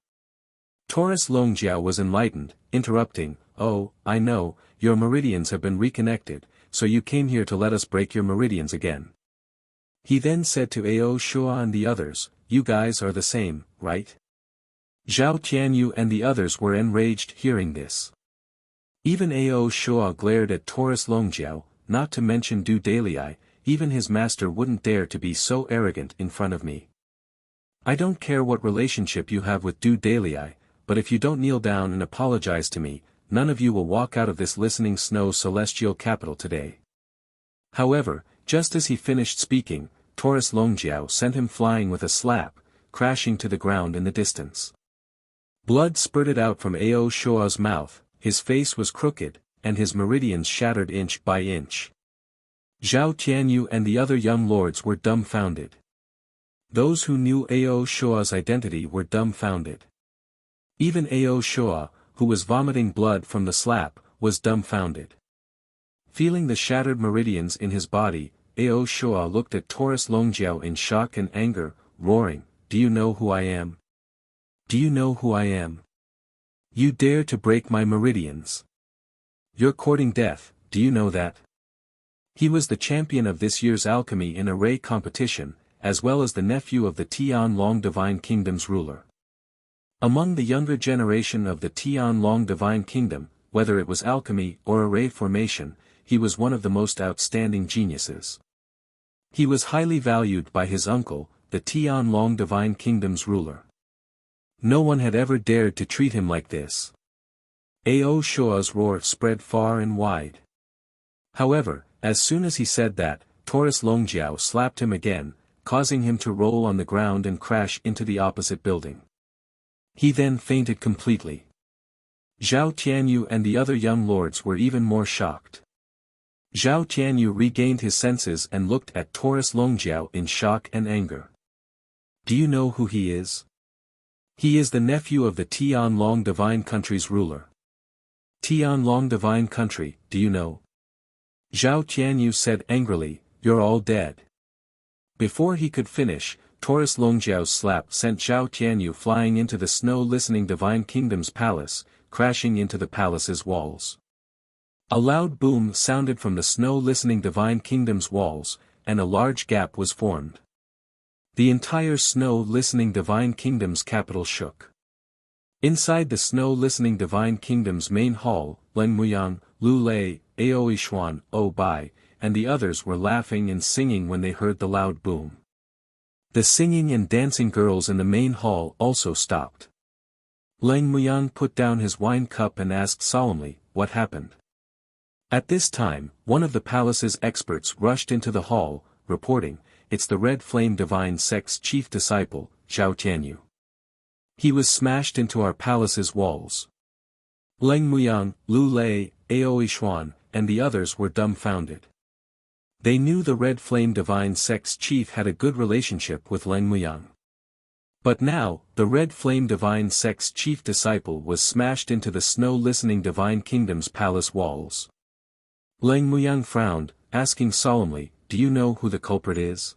Taurus Longjiao was enlightened, interrupting, oh, I know, your meridians have been reconnected, so you came here to let us break your meridians again. He then said to Ao Shua and the others, you guys are the same, right? Zhao Tianyu and the others were enraged hearing this. Even Ao Shua glared at Taurus Longjiao, not to mention Du Dalai, even his master wouldn't dare to be so arrogant in front of me. I don't care what relationship you have with Du Dalai, but if you don't kneel down and apologize to me, none of you will walk out of this Listening Snow Celestial Capital today. However, just as he finished speaking, Taurus Longjiao sent him flying with a slap, crashing to the ground in the distance. Blood spurted out from Ao Shua's mouth, his face was crooked, and his meridians shattered inch by inch. Zhao Tianyu and the other young lords were dumbfounded. Those who knew Ao Shua's identity were dumbfounded. Even Ao Shua, who was vomiting blood from the slap, was dumbfounded. Feeling the shattered meridians in his body, Ao Shua looked at Taurus Longjiao in shock and anger, roaring, do you know who I am? Do you know who I am? You dare to break my meridians. You're courting death, do you know that? He was the champion of this year's alchemy in array competition, as well as the nephew of the Tianlong Divine Kingdom's ruler. Among the younger generation of the Tianlong Divine Kingdom, whether it was alchemy or array formation, he was one of the most outstanding geniuses. He was highly valued by his uncle, the Tianlong Divine Kingdom's ruler. No one had ever dared to treat him like this. Ao Shua's roar spread far and wide. However, as soon as he said that, Taurus Longjiao slapped him again, causing him to roll on the ground and crash into the opposite building. He then fainted completely. Zhao Tianyu and the other young lords were even more shocked. Zhao Tianyu regained his senses and looked at Taurus Longjiao in shock and anger. Do you know who he is? He is the nephew of the Tianlong Divine Country's ruler. Tianlong Divine Country, do you know? Zhao Tianyu said angrily, you're all dead. Before he could finish, Taurus Longjiao's slap sent Zhao Tianyu flying into the snow-listening Divine Kingdom's palace, crashing into the palace's walls. A loud boom sounded from the snow-listening Divine Kingdom's walls, and a large gap was formed. The entire snow-listening Divine Kingdom's capital shook. Inside the snow-listening Divine Kingdom's main hall, Leng Muyang, Lu Lei, Ao Yishuan, O Bai, and the others were laughing and singing when they heard the loud boom. The singing and dancing girls in the main hall also stopped. Leng Muyang put down his wine cup and asked solemnly, what happened? At this time, one of the palace's experts rushed into the hall, reporting, it's the Red Flame Divine Sect's chief disciple, Zhao Tianyu. He was smashed into our palace's walls. Leng Muyang, Lu Lei, Ao Yishuan, and the others were dumbfounded. They knew the Red Flame Divine Sect's chief had a good relationship with Leng Muyang. But now, the Red Flame Divine Sect's chief disciple was smashed into the snow-listening Divine Kingdom's palace walls. Leng Muyang frowned, asking solemnly, do you know who the culprit is?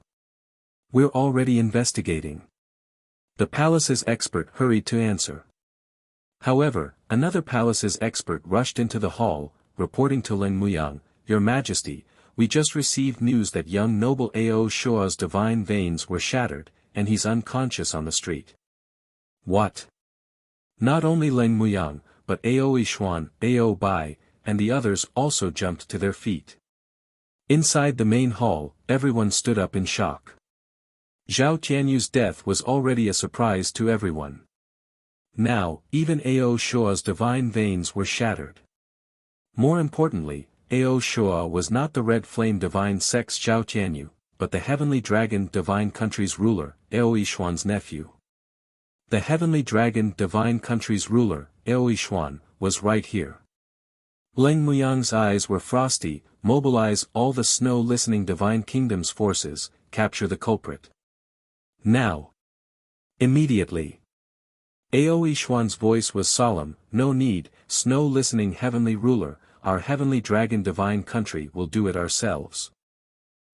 We're already investigating. The palace's expert hurried to answer. However, another palace's expert rushed into the hall, reporting to Leng Muyang, Your Majesty, we just received news that young noble Ao Shua's divine veins were shattered, and he's unconscious on the street. What? Not only Leng Muyang, but Ao Yishuan, Ao Bai, and the others also jumped to their feet. Inside the main hall, everyone stood up in shock. Zhao Tianyu's death was already a surprise to everyone. Now, even Ao Shua's divine veins were shattered. More importantly, Ao Shua was not the Red Flame Divine Sect's Zhao Tianyu, but the Heavenly Dragon Divine Country's ruler, Ao Yishuan's nephew. The Heavenly Dragon Divine Country's ruler, Ao Yishuan, was right here. Leng Muyang's eyes were frosty, mobilize all the snow-listening Divine Kingdom's forces, capture the culprit. Now. Immediately. Ao Yishuan's voice was solemn, no need, snow-listening Heavenly Ruler, our Heavenly Dragon Divine Country will do it ourselves.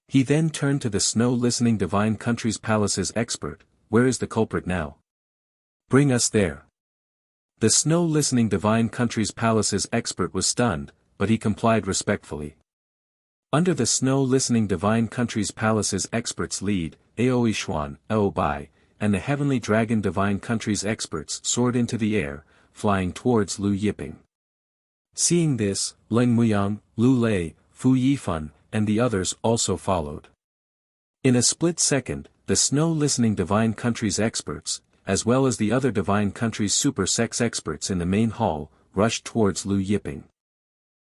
He then turned to the snow-listening Divine Country's palace's expert, where is the culprit now? Bring us there. The snow-listening Divine Country's palace's expert was stunned, but he complied respectfully. Under the snow-listening Divine Country's palace's expert's lead, Ao Yishuan, Ao Bai, and the Heavenly Dragon Divine Country's experts soared into the air, flying towards Lu Yiping. Seeing this, Leng Muyang, Lu Lei, Fu Yifan, and the others also followed. In a split second, the snow-listening Divine Country's experts, as well as the other Divine Country's super sex experts in the main hall, rushed towards Lu Yiping.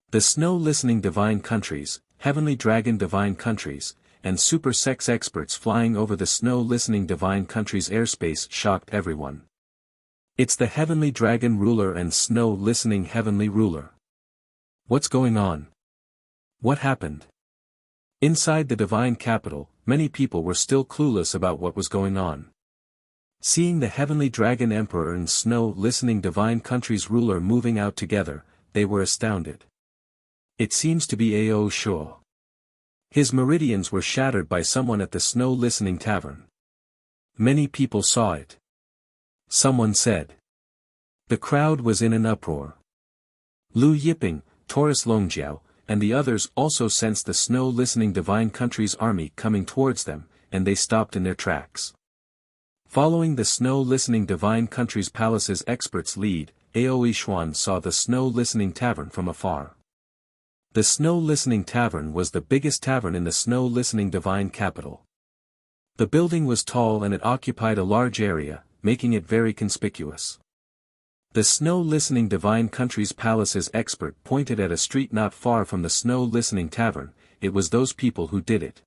The snow-listening Divine Countries, Heavenly Dragon Divine Countries, and super sex experts flying over the snow-listening Divine Country's airspace shocked everyone. It's the Heavenly Dragon Ruler and snow-listening Heavenly Ruler. What's going on? What happened? Inside the Divine Capital, many people were still clueless about what was going on. Seeing the Heavenly Dragon Emperor and snow-listening Divine Country's ruler moving out together, they were astounded. It seems to be Ao Shua. His meridians were shattered by someone at the snow-listening tavern. Many people saw it. Someone said. The crowd was in an uproar. Lu Yiping, Taurus Longjiao, and the others also sensed the snow-listening Divine Country's army coming towards them, and they stopped in their tracks. Following the snow-listening Divine Country's palace's experts' lead, Ao Yishuan saw the snow-listening tavern from afar. The Snow Listening Tavern was the biggest tavern in the Snow Listening Divine Capital. The building was tall and it occupied a large area, making it very conspicuous. The Snow Listening Divine Country's palace's expert pointed at a street not far from the Snow Listening Tavern. It was those people who did it.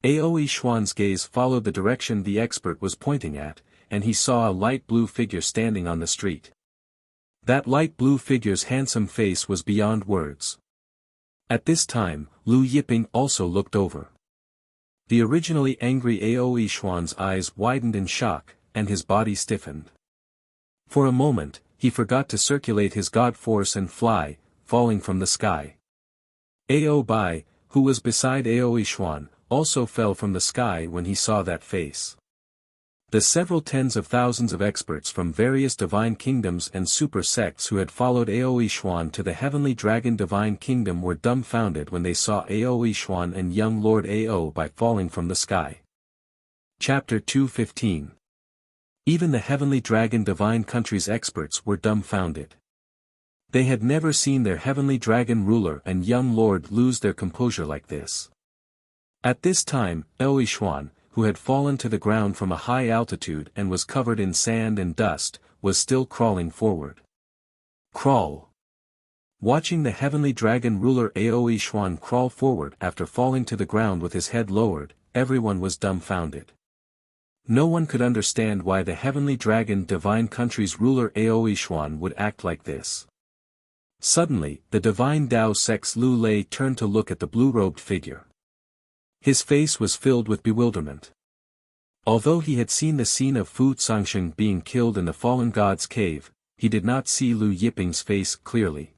Aoi Xuan's gaze followed the direction the expert was pointing at, and he saw a light blue figure standing on the street. That light blue figure's handsome face was beyond words. At this time, Lu Yiping also looked over. The originally angry Aoi Xuan's eyes widened in shock, and his body stiffened. For a moment, he forgot to circulate his god force and fly, falling from the sky. Ao Bai, who was beside Aoi Xuan, also fell from the sky when he saw that face. The several tens of thousands of experts from various divine kingdoms and super sects who had followed Aoi Xuan to the heavenly dragon divine kingdom were dumbfounded when they saw Aoi Xuan and young Lord Ao Bai falling from the sky. Chapter 2:15. Even the heavenly dragon divine country's experts were dumbfounded. They had never seen their heavenly dragon ruler and young lord lose their composure like this. At this time, Aoi Xuan, who had fallen to the ground from a high altitude and was covered in sand and dust, was still crawling forward. Crawl. Watching the heavenly dragon ruler Aoi Xuan crawl forward after falling to the ground with his head lowered, everyone was dumbfounded. No one could understand why the heavenly dragon divine country's ruler Aoi Xuan would act like this. Suddenly, the divine Dao sect's Lu Lei turned to look at the blue-robed figure. His face was filled with bewilderment. Although he had seen the scene of Fu Zongsheng being killed in the fallen god's cave, he did not see Lu Yiping's face clearly.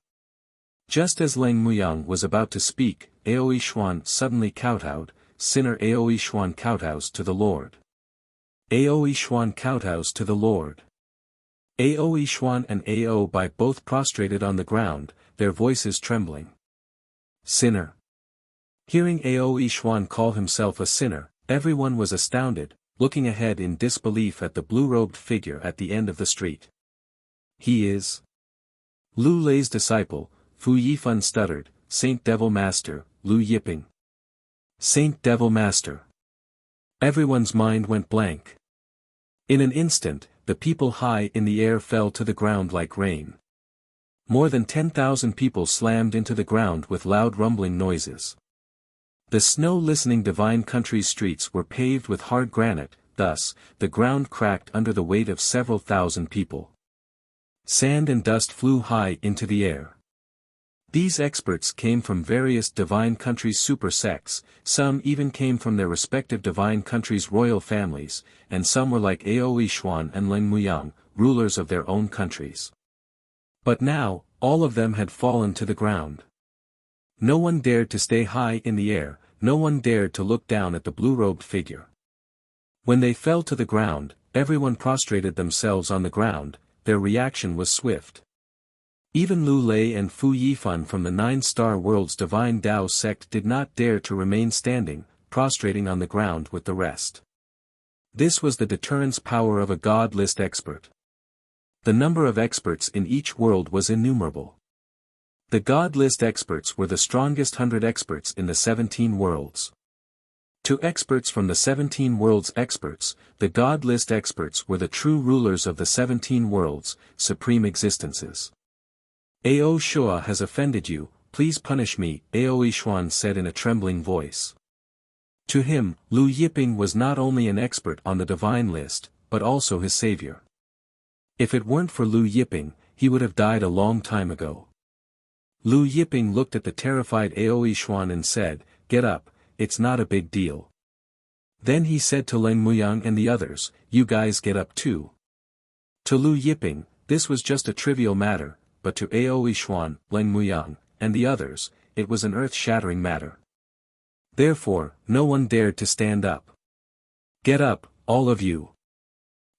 Just as Leng Muyang was about to speak, Aoi Xuan suddenly kowtowed, sinner Aoi Xuan kowtows to the Lord. Aoi Xuan kowtows to the Lord. Aoi Xuan and Ao Bai both prostrated on the ground, their voices trembling. Sinner. Hearing Aoi Xuan call himself a sinner, everyone was astounded, looking ahead in disbelief at the blue-robed figure at the end of the street. He is Lu Lei's disciple, Fu Yifan stuttered, Saint Devil Master, Lu Yiping. Saint Devil Master. Everyone's mind went blank. In an instant, the people high in the air fell to the ground like rain. More than 10,000 people slammed into the ground with loud rumbling noises. The Snow Listening Divine Country's streets were paved with hard granite, thus, the ground cracked under the weight of several thousand people. Sand and dust flew high into the air. These experts came from various divine countries' super sects, some even came from their respective divine countries' royal families, and some were like Aoi Xuan and Leng Muyang, rulers of their own countries. But now, all of them had fallen to the ground. No one dared to stay high in the air, no one dared to look down at the blue-robed figure. When they fell to the ground, everyone prostrated themselves on the ground, their reaction was swift. Even Lu Lei and Fu Yifan from the Nine-Star World's Divine Dao sect did not dare to remain standing, prostrating on the ground with the rest. This was the deterrence power of a God list expert. The number of experts in each world was innumerable. The God list experts were the strongest 100 experts in the 17 worlds. To experts from the 17 worlds experts, the God list experts were the true rulers of the 17 worlds, supreme existences. Ao Shua has offended you, please punish me, Aoi Xuan said in a trembling voice. To him, Lu Yiping was not only an expert on the divine list, but also his savior. If it weren't for Lu Yiping, he would have died a long time ago. Lu Yiping looked at the terrified Aoi Xuan and said, "Get up, it's not a big deal." Then he said to Leng Muyang and the others, "You guys get up too." To Lu Yiping, this was just a trivial matter, but to Aoi Xuan, Leng Muyang, and the others, it was an earth-shattering matter. Therefore, no one dared to stand up. "Get up, all of you."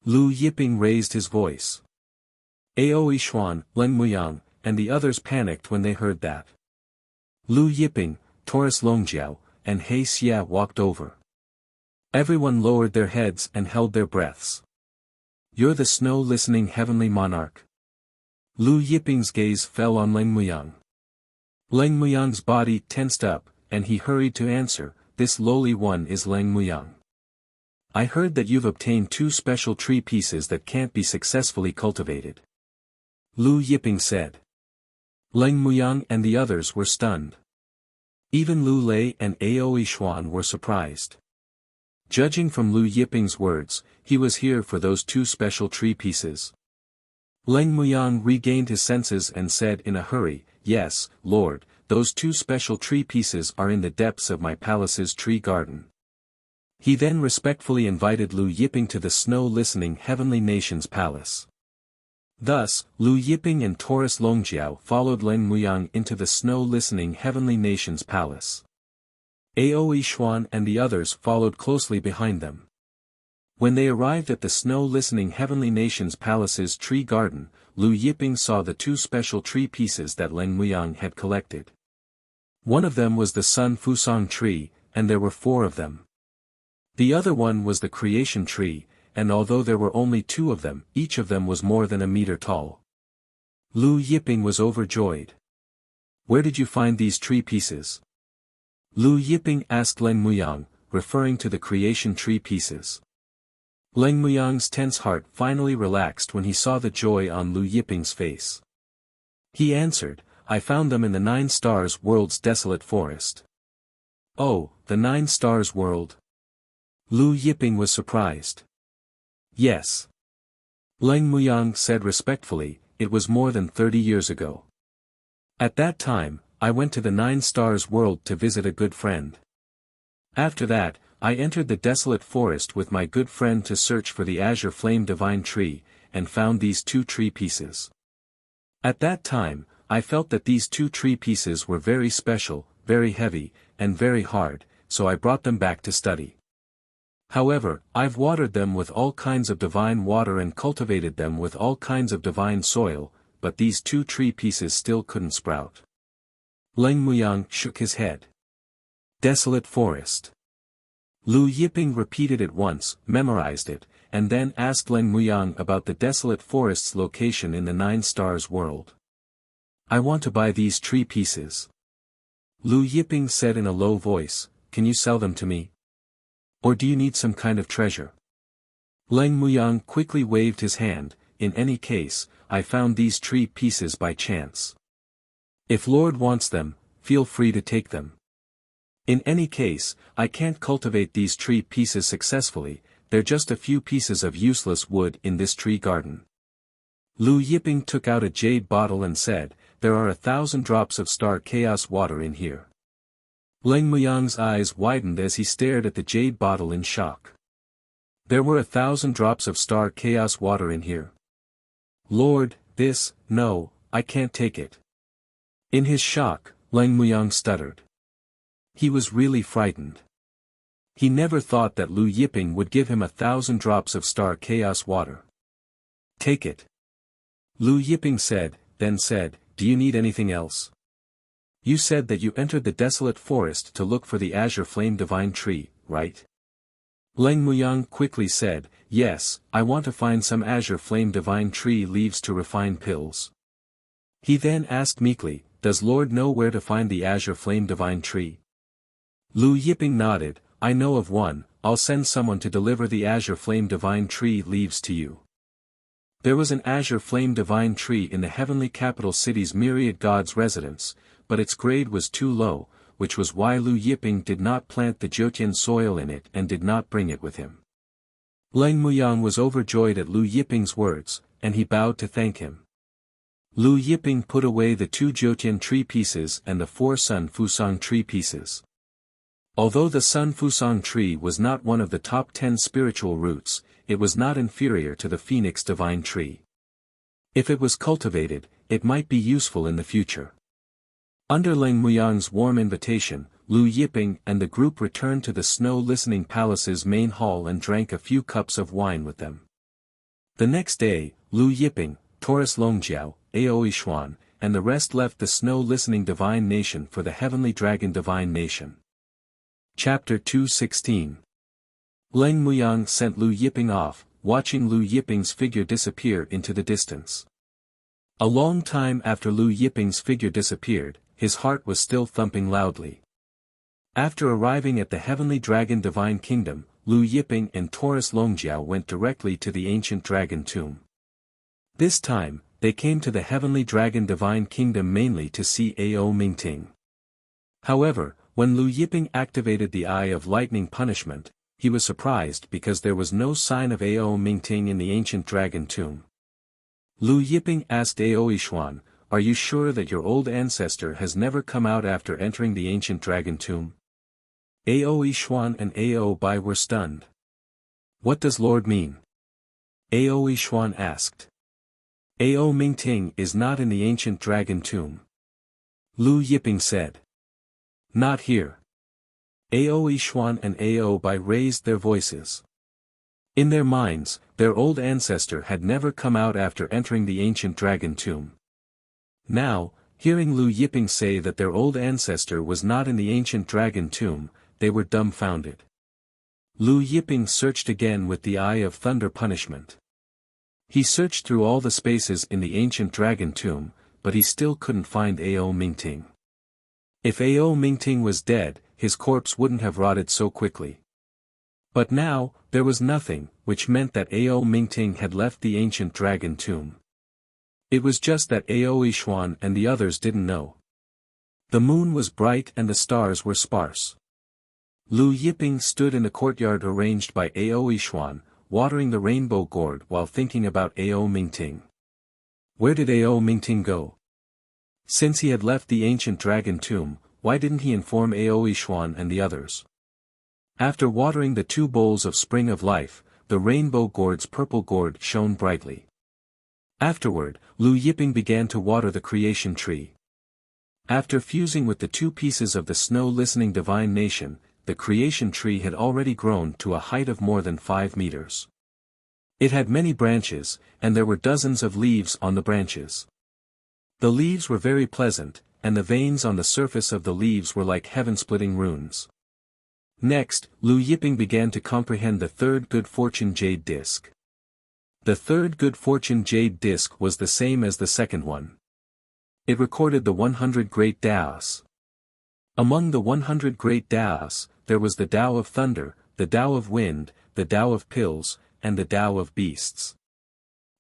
Lu Yiping raised his voice. Aoi Xuan, Leng Muyang, and the others panicked when they heard that. Lu Yiping, Taurus Longjiao, and He Xia walked over. Everyone lowered their heads and held their breaths. "You're the snow-listening heavenly monarch." Lu Yiping's gaze fell on Leng Muyang. Leng Muyang's body tensed up, and he hurried to answer, "This lowly one is Leng Muyang. I heard that you've obtained 2 special tree pieces that can't be successfully cultivated." Lu Yiping said. Leng Muyang and the others were stunned. Even Lu Lei and Aoi Xuan were surprised. Judging from Lu Yiping's words, he was here for those 2 special tree pieces. Leng Muyang regained his senses and said in a hurry, "Yes, Lord, those 2 special tree pieces are in the depths of my palace's tree garden." He then respectfully invited Lu Yiping to the snow-listening heavenly nation's palace. Thus, Lu Yiping and Taurus Longjiao followed Leng Muyang into the snow-listening heavenly nation's palace. Aoi Xuan and the others followed closely behind them. When they arrived at the snow-listening heavenly nation's palace's tree garden, Lu Yiping saw the 2 special tree pieces that Leng Muyang had collected. One of them was the Sun Fusang tree, and there were 4 of them. The other one was the creation tree, and although there were only 2 of them, each of them was more than a meter tall. Lu Yiping was overjoyed. "Where did you find these tree pieces?" Lu Yiping asked Leng Muyang, referring to the creation tree pieces. Leng Muyang's tense heart finally relaxed when he saw the joy on Lu Yiping's face. He answered, "I found them in the 9 Stars World's desolate forest." "Oh, the 9 Stars World?" Lu Yiping was surprised. "Yes." Leng Muyang said respectfully, "It was more than 30 years ago. At that time, I went to the 9 Stars World to visit a good friend. After that, I entered the desolate forest with my good friend to search for the azure flame divine tree, and found these 2 tree pieces. At that time, I felt that these 2 tree pieces were very special, very heavy, and very hard, so I brought them back to study. However, I've watered them with all kinds of divine water and cultivated them with all kinds of divine soil, but these 2 tree pieces still couldn't sprout." Leng Muyang shook his head. Desolate forest. Lu Yiping repeated it once, memorized it, and then asked Leng Muyang about the desolate forest's location in the 9 Stars World. "I want to buy these tree pieces." Lu Yiping said in a low voice, "Can you sell them to me? Or do you need some kind of treasure?" Leng Muyang quickly waved his hand, "In any case, I found these tree pieces by chance. If Lord wants them, feel free to take them. In any case, I can't cultivate these tree pieces successfully, they're just a few pieces of useless wood in this tree garden." Lu Yiping took out a jade bottle and said, "There are 1,000 drops of star chaos water in here." Leng Muyang's eyes widened as he stared at the jade bottle in shock. There were 1,000 drops of star chaos water in here. "Lord, no, I can't take it." In his shock, Leng Muyang stuttered. He was really frightened. He never thought that Lu Yiping would give him 1,000 drops of star chaos water. "Take it." Lu Yiping said, then said, "Do you need anything else? You said that you entered the desolate forest to look for the azure flame divine tree, right?" Leng Muyang quickly said, "Yes, I want to find some azure flame divine tree leaves to refine pills." He then asked meekly, "Does Lord know where to find the azure flame divine tree?" Lu Yiping nodded, "I know of one, I'll send someone to deliver the azure flame divine tree leaves to you." There was an azure flame divine tree in the heavenly capital city's myriad gods' residence, but its grade was too low, which was why Lu Yiping did not plant the Jiutian soil in it and did not bring it with him. Leng Muyang was overjoyed at Lu Yiping's words, and he bowed to thank him. Lu Yiping put away the 2 Jiutian tree pieces and the 4 Sun Fusang tree pieces. Although the Sun Fusang tree was not one of the top 10 spiritual roots, it was not inferior to the Phoenix divine tree. If it was cultivated, it might be useful in the future. Under Leng Muyang's warm invitation, Lu Yiping and the group returned to the snow-listening palace's main hall and drank a few cups of wine with them. The next day, Lu Yiping, Taurus Longjiao, Aoi Xuan, and the rest left the snow-listening divine nation for the heavenly dragon divine nation. Chapter 216. Leng Muyang sent Lu Yiping off, watching Lu Yiping's figure disappear into the distance. A long time after Lu Yiping's figure disappeared, his heart was still thumping loudly. After arriving at the Heavenly Dragon Divine Kingdom, Lu Yiping and Taurus Longjiao went directly to the ancient dragon tomb. This time, they came to the Heavenly Dragon Divine Kingdom mainly to see Ao Mingting. However, when Lu Yiping activated the Eye of Lightning Punishment, he was surprised because there was no sign of Ao Mingting in the ancient dragon tomb. Lu Yiping asked Ao Yishuan, "Are you sure that your old ancestor has never come out after entering the ancient dragon tomb?" Ao Yishuan and Ao Bai were stunned. "What does Lord mean?" Ao Yishuan asked. "Ao Mingting is not in the ancient dragon tomb," Lu Yiping said. "Not here." Ao Yishuan and Ao Bai raised their voices. In their minds, their old ancestor had never come out after entering the ancient dragon tomb. Now, hearing Lu Yiping say that their old ancestor was not in the ancient dragon tomb, they were dumbfounded. Lu Yiping searched again with the Eye of Thunder Punishment. He searched through all the spaces in the ancient dragon tomb, but he still couldn't find Ao Mingting. If Ao Mingting was dead, his corpse wouldn't have rotted so quickly. But now, there was nothing, which meant that Ao Mingting had left the ancient dragon tomb. It was just that Ao Yishuan and the others didn't know. The moon was bright and the stars were sparse. Lu Yiping stood in the courtyard arranged by Ao Yishuan, watering the rainbow gourd while thinking about Ao Mingting. Where did Ao Mingting go? Since he had left the ancient dragon tomb, why didn't he inform Ao Yishuan and the others? After watering the 2 bowls of Spring of Life, the rainbow gourd's purple gourd shone brightly. Afterward, Lu Yiping began to water the creation tree. After fusing with the 2 pieces of the snow-listening divine nation, the creation tree had already grown to a height of more than 5 meters. It had many branches, and there were dozens of leaves on the branches. The leaves were very pleasant, and the veins on the surface of the leaves were like heaven-splitting runes. Next, Lu Yiping began to comprehend the 3rd Good Fortune Jade Disc. The 3rd Good Fortune Jade Disc was the same as the 2nd one. It recorded the 100 Great Taos. Among the 100 Great Taos, there was the Tao of Thunder, the Tao of Wind, the Tao of Pills, and the Tao of Beasts.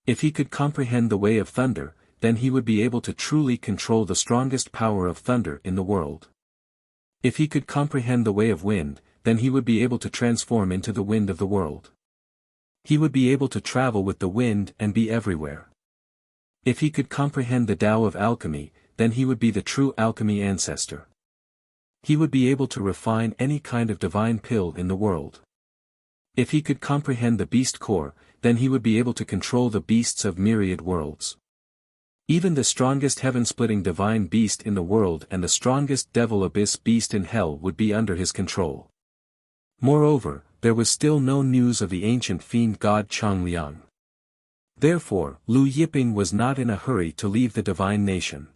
If he could comprehend the way of thunder, then he would be able to truly control the strongest power of thunder in the world. If he could comprehend the way of wind, then he would be able to transform into the wind of the world. He would be able to travel with the wind and be everywhere. If he could comprehend the Tao of alchemy, then he would be the true alchemy ancestor. He would be able to refine any kind of divine pill in the world. If he could comprehend the beast core, then he would be able to control the beasts of myriad worlds. Even the strongest heaven-splitting divine beast in the world and the strongest devil abyss beast in hell would be under his control. Moreover, there was still no news of the ancient fiend god Changliang. Therefore, Lu Yiping was not in a hurry to leave the divine nation.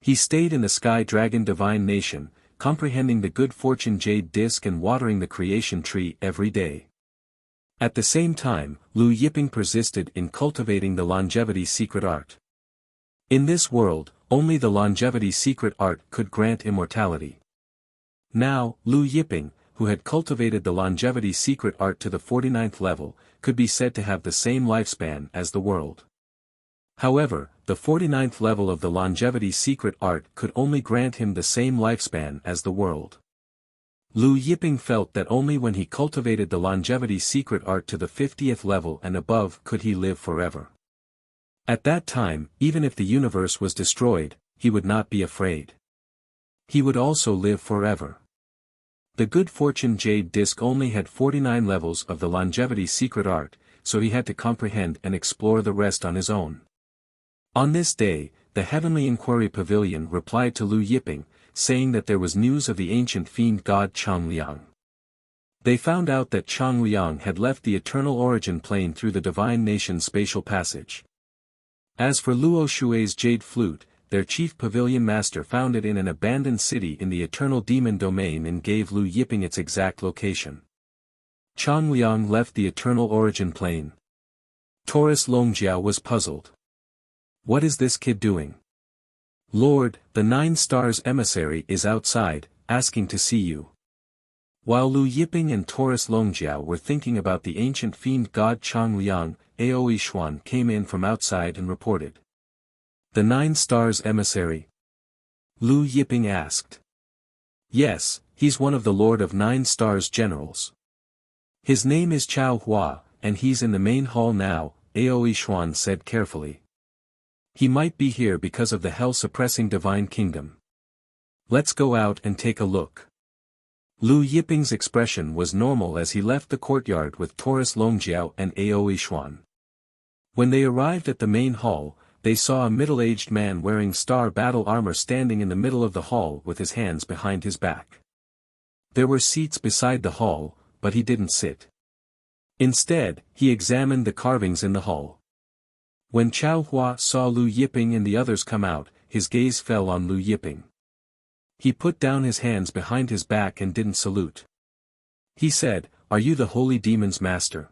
He stayed in the Sky Dragon Divine Nation, comprehending the Good Fortune Jade Disc and watering the creation tree every day. At the same time, Lu Yiping persisted in cultivating the longevity secret art. In this world, only the longevity secret art could grant immortality. Now, Lu Yiping, who had cultivated the longevity secret art to the 49th level, could be said to have the same lifespan as the world. However, the 49th level of the longevity secret art could only grant him the same lifespan as the world. Lu Yiping felt that only when he cultivated the longevity secret art to the 50th level and above could he live forever. At that time, even if the universe was destroyed, he would not be afraid. He would also live forever. The Good Fortune Jade Disc only had 49 levels of the longevity secret art, so he had to comprehend and explore the rest on his own. On this day, the Heavenly Inquiry Pavilion replied to Lu Yiping, saying that there was news of the ancient fiend god Changliang. They found out that Changliang had left the eternal origin plane through the divine nation's spatial passage. As for Luo Shui's jade flute, their chief pavilion master found it in an abandoned city in the eternal demon domain and gave Lu Yiping its exact location. Changliang left the eternal origin plane. Taurus Longjiao was puzzled. What is this kid doing? Lord, the 9 Stars emissary is outside, asking to see you. While Lu Yiping and Taurus Longjiao were thinking about the ancient fiend god Chang Liang, Aoi Xuan came in from outside and reported. The 9 Stars emissary? Lu Yiping asked. Yes, he's one of the Lord of 9 Stars generals. His name is Chao Hua, and he's in the main hall now, Aoi Xuan said carefully. He might be here because of the hell-suppressing divine kingdom. Let's go out and take a look. Lu Yiping's expression was normal as he left the courtyard with Taurus Longjiao and Aoi Xuan. When they arrived at the main hall, they saw a middle-aged man wearing star battle armor standing in the middle of the hall with his hands behind his back. There were seats beside the hall, but he didn't sit. Instead, he examined the carvings in the hall. When Chao Hua saw Lu Yiping and the others come out, his gaze fell on Lu Yiping. He put down his hands behind his back and didn't salute. He said, "Are you the holy demon's master?"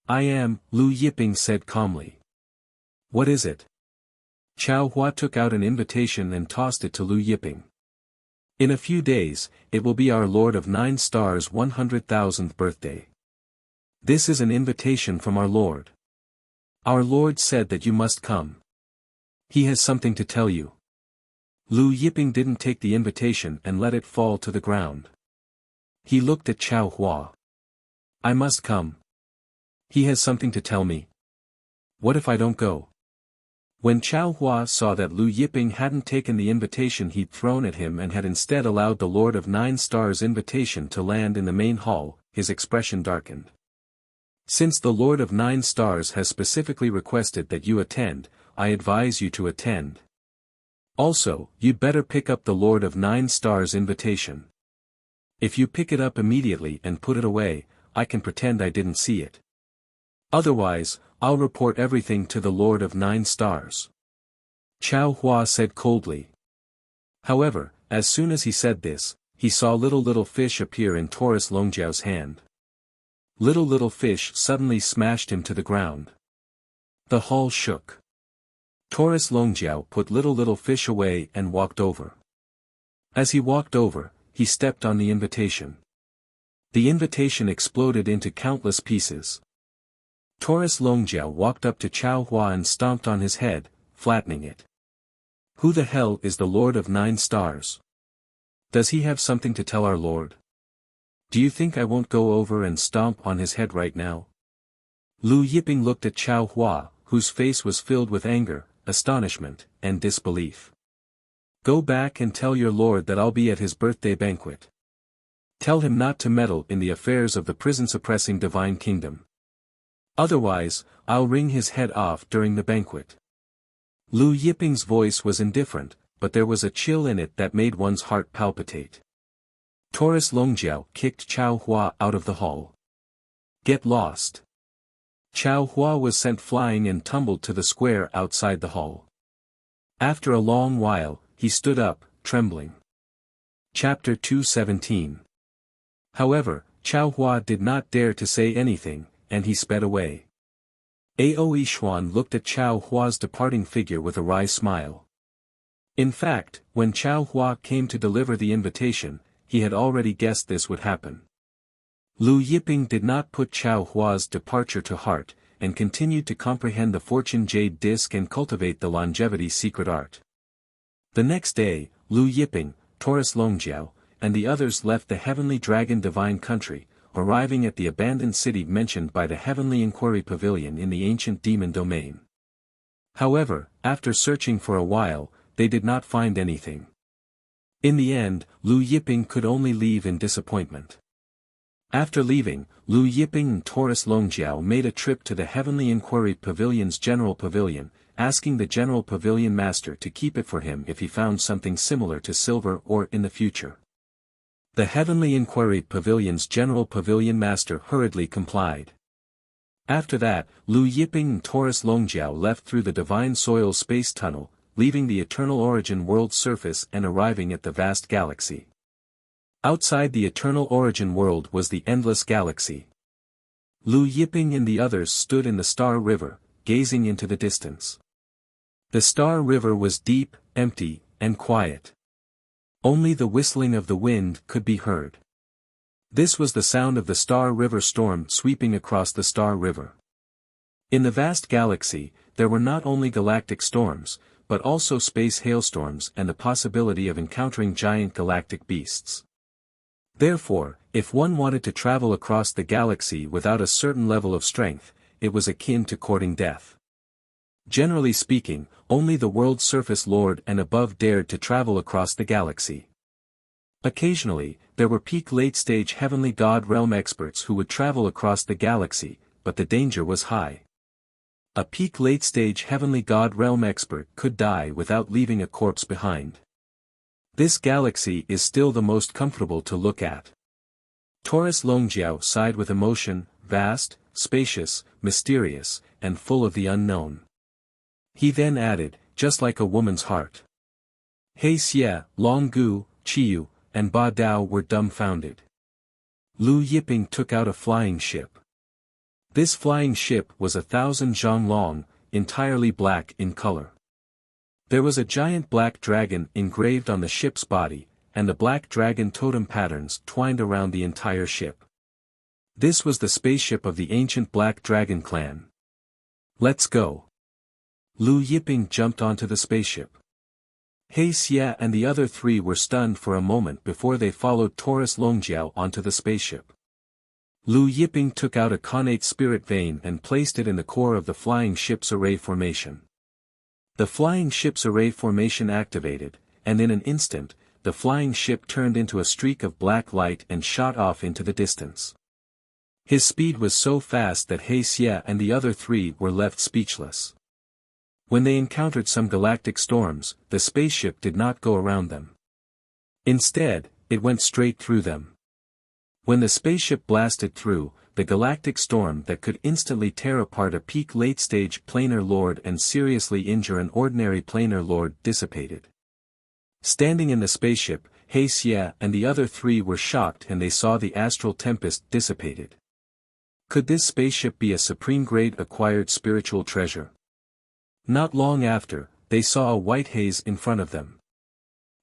"I am," Lu Yiping said calmly. "What is it?" Chao Hua took out an invitation and tossed it to Lu Yiping. "In a few days, it will be our Lord of 9 Stars' 100,000th birthday. This is an invitation from our Lord. Our Lord said that you must come. He has something to tell you." Lu Yiping didn't take the invitation and let it fall to the ground. He looked at Chao Hua. "I must come. He has something to tell me. What if I don't go?" When Chao Hua saw that Lu Yiping hadn't taken the invitation he'd thrown at him and had instead allowed the Lord of 9 Stars' invitation to land in the main hall, his expression darkened. "Since the Lord of 9 Stars has specifically requested that you attend, I advise you to attend. Also, you'd better pick up the Lord of 9 Stars' invitation. If you pick it up immediately and put it away, I can pretend I didn't see it. Otherwise, I'll report everything to the Lord of 9 Stars. Chao Hua said coldly. However, as soon as he said this, he saw little fish appear in Taurus Longjiao's hand. Little fish suddenly smashed him to the ground. The hall shook. Taurus Longjiao put little fish away and walked over. As he walked over, he stepped on the invitation. The invitation exploded into countless pieces. Taurus Longjiao walked up to Chao Hua and stomped on his head, flattening it. "Who the hell is the Lord of 9 Stars? Does he have something to tell our Lord? Do you think I won't go over and stomp on his head right now?" Lu Yiping looked at Chao Hua, whose face was filled with anger, astonishment, and disbelief. "Go back and tell your Lord that I'll be at his birthday banquet. Tell him not to meddle in the affairs of the prison-suppressing divine kingdom. Otherwise, I'll wring his head off during the banquet." Lu Yiping's voice was indifferent, but there was a chill in it that made one's heart palpitate. Taurus Longjiao kicked Chao Hua out of the hall. "Get lost." Chao Hua was sent flying and tumbled to the square outside the hall. After a long while, he stood up, trembling. Chapter 217. However, Chao Hua did not dare to say anything, and he sped away. Aoi Xuan looked at Chao Hua's departing figure with a wry smile. In fact, when Chao Hua came to deliver the invitation, he had already guessed this would happen. Lu Yiping did not put Chao Hua's departure to heart, and continued to comprehend the fortune jade disc and cultivate the longevity secret art. The next day, Lu Yiping, Taurus Longjiao, and the others left the Heavenly Dragon Divine Country, arriving at the abandoned city mentioned by the Heavenly Inquiry Pavilion in the ancient demon domain. However, after searching for a while, they did not find anything. In the end, Lu Yiping could only leave in disappointment. After leaving, Lu Yiping and Taurus Longjiao made a trip to the Heavenly Inquiry Pavilion's General Pavilion, asking the General Pavilion Master to keep it for him if he found something similar to silver ore in the future. The Heavenly Inquiry Pavilion's General Pavilion Master hurriedly complied. After that, Lu Yiping and Taurus Longjiao left through the Divine Soil Space Tunnel, leaving the Eternal Origin world's surface and arriving at the vast galaxy. Outside the Eternal Origin world was the endless galaxy. Lu Yiping and the others stood in the Star River, gazing into the distance. The Star River was deep, empty, and quiet. Only the whistling of the wind could be heard. This was the sound of the Star River storm sweeping across the Star River. In the vast galaxy, there were not only galactic storms, but also space hailstorms and the possibility of encountering giant galactic beasts. Therefore, if one wanted to travel across the galaxy without a certain level of strength, it was akin to courting death. Generally speaking, only the world's surface lord and above dared to travel across the galaxy. Occasionally, there were peak late-stage heavenly god realm experts who would travel across the galaxy, but the danger was high. A peak late-stage heavenly god realm expert could die without leaving a corpse behind. This galaxy is still the most comfortable to look at. Taurus Longjiao sighed with emotion, vast, spacious, mysterious, and full of the unknown. He then added, just like a woman's heart. He Xie, Long Gu, Qiyu, and Ba Dao were dumbfounded. Lu Yiping took out a flying ship. This flying ship was 1,000 zhang long, entirely black in color. There was a giant black dragon engraved on the ship's body, and the black dragon totem patterns twined around the entire ship. This was the spaceship of the ancient Black Dragon clan. Let's go. Lu Yiping jumped onto the spaceship. He Xie and the other three were stunned for a moment before they followed Taurus Longjiao onto the spaceship. Lu Yiping took out a connate spirit vein and placed it in the core of the flying ship's array formation. The flying ship's array formation activated, and in an instant, the flying ship turned into a streak of black light and shot off into the distance. His speed was so fast that He Xie and the other three were left speechless. When they encountered some galactic storms, the spaceship did not go around them. Instead, it went straight through them. When the spaceship blasted through, the galactic storm that could instantly tear apart a peak late-stage planar lord and seriously injure an ordinary planar lord dissipated. Standing in the spaceship, He Xie and the other three were shocked and they saw the astral tempest dissipated. Could this spaceship be a supreme-grade acquired spiritual treasure? Not long after, they saw a white haze in front of them.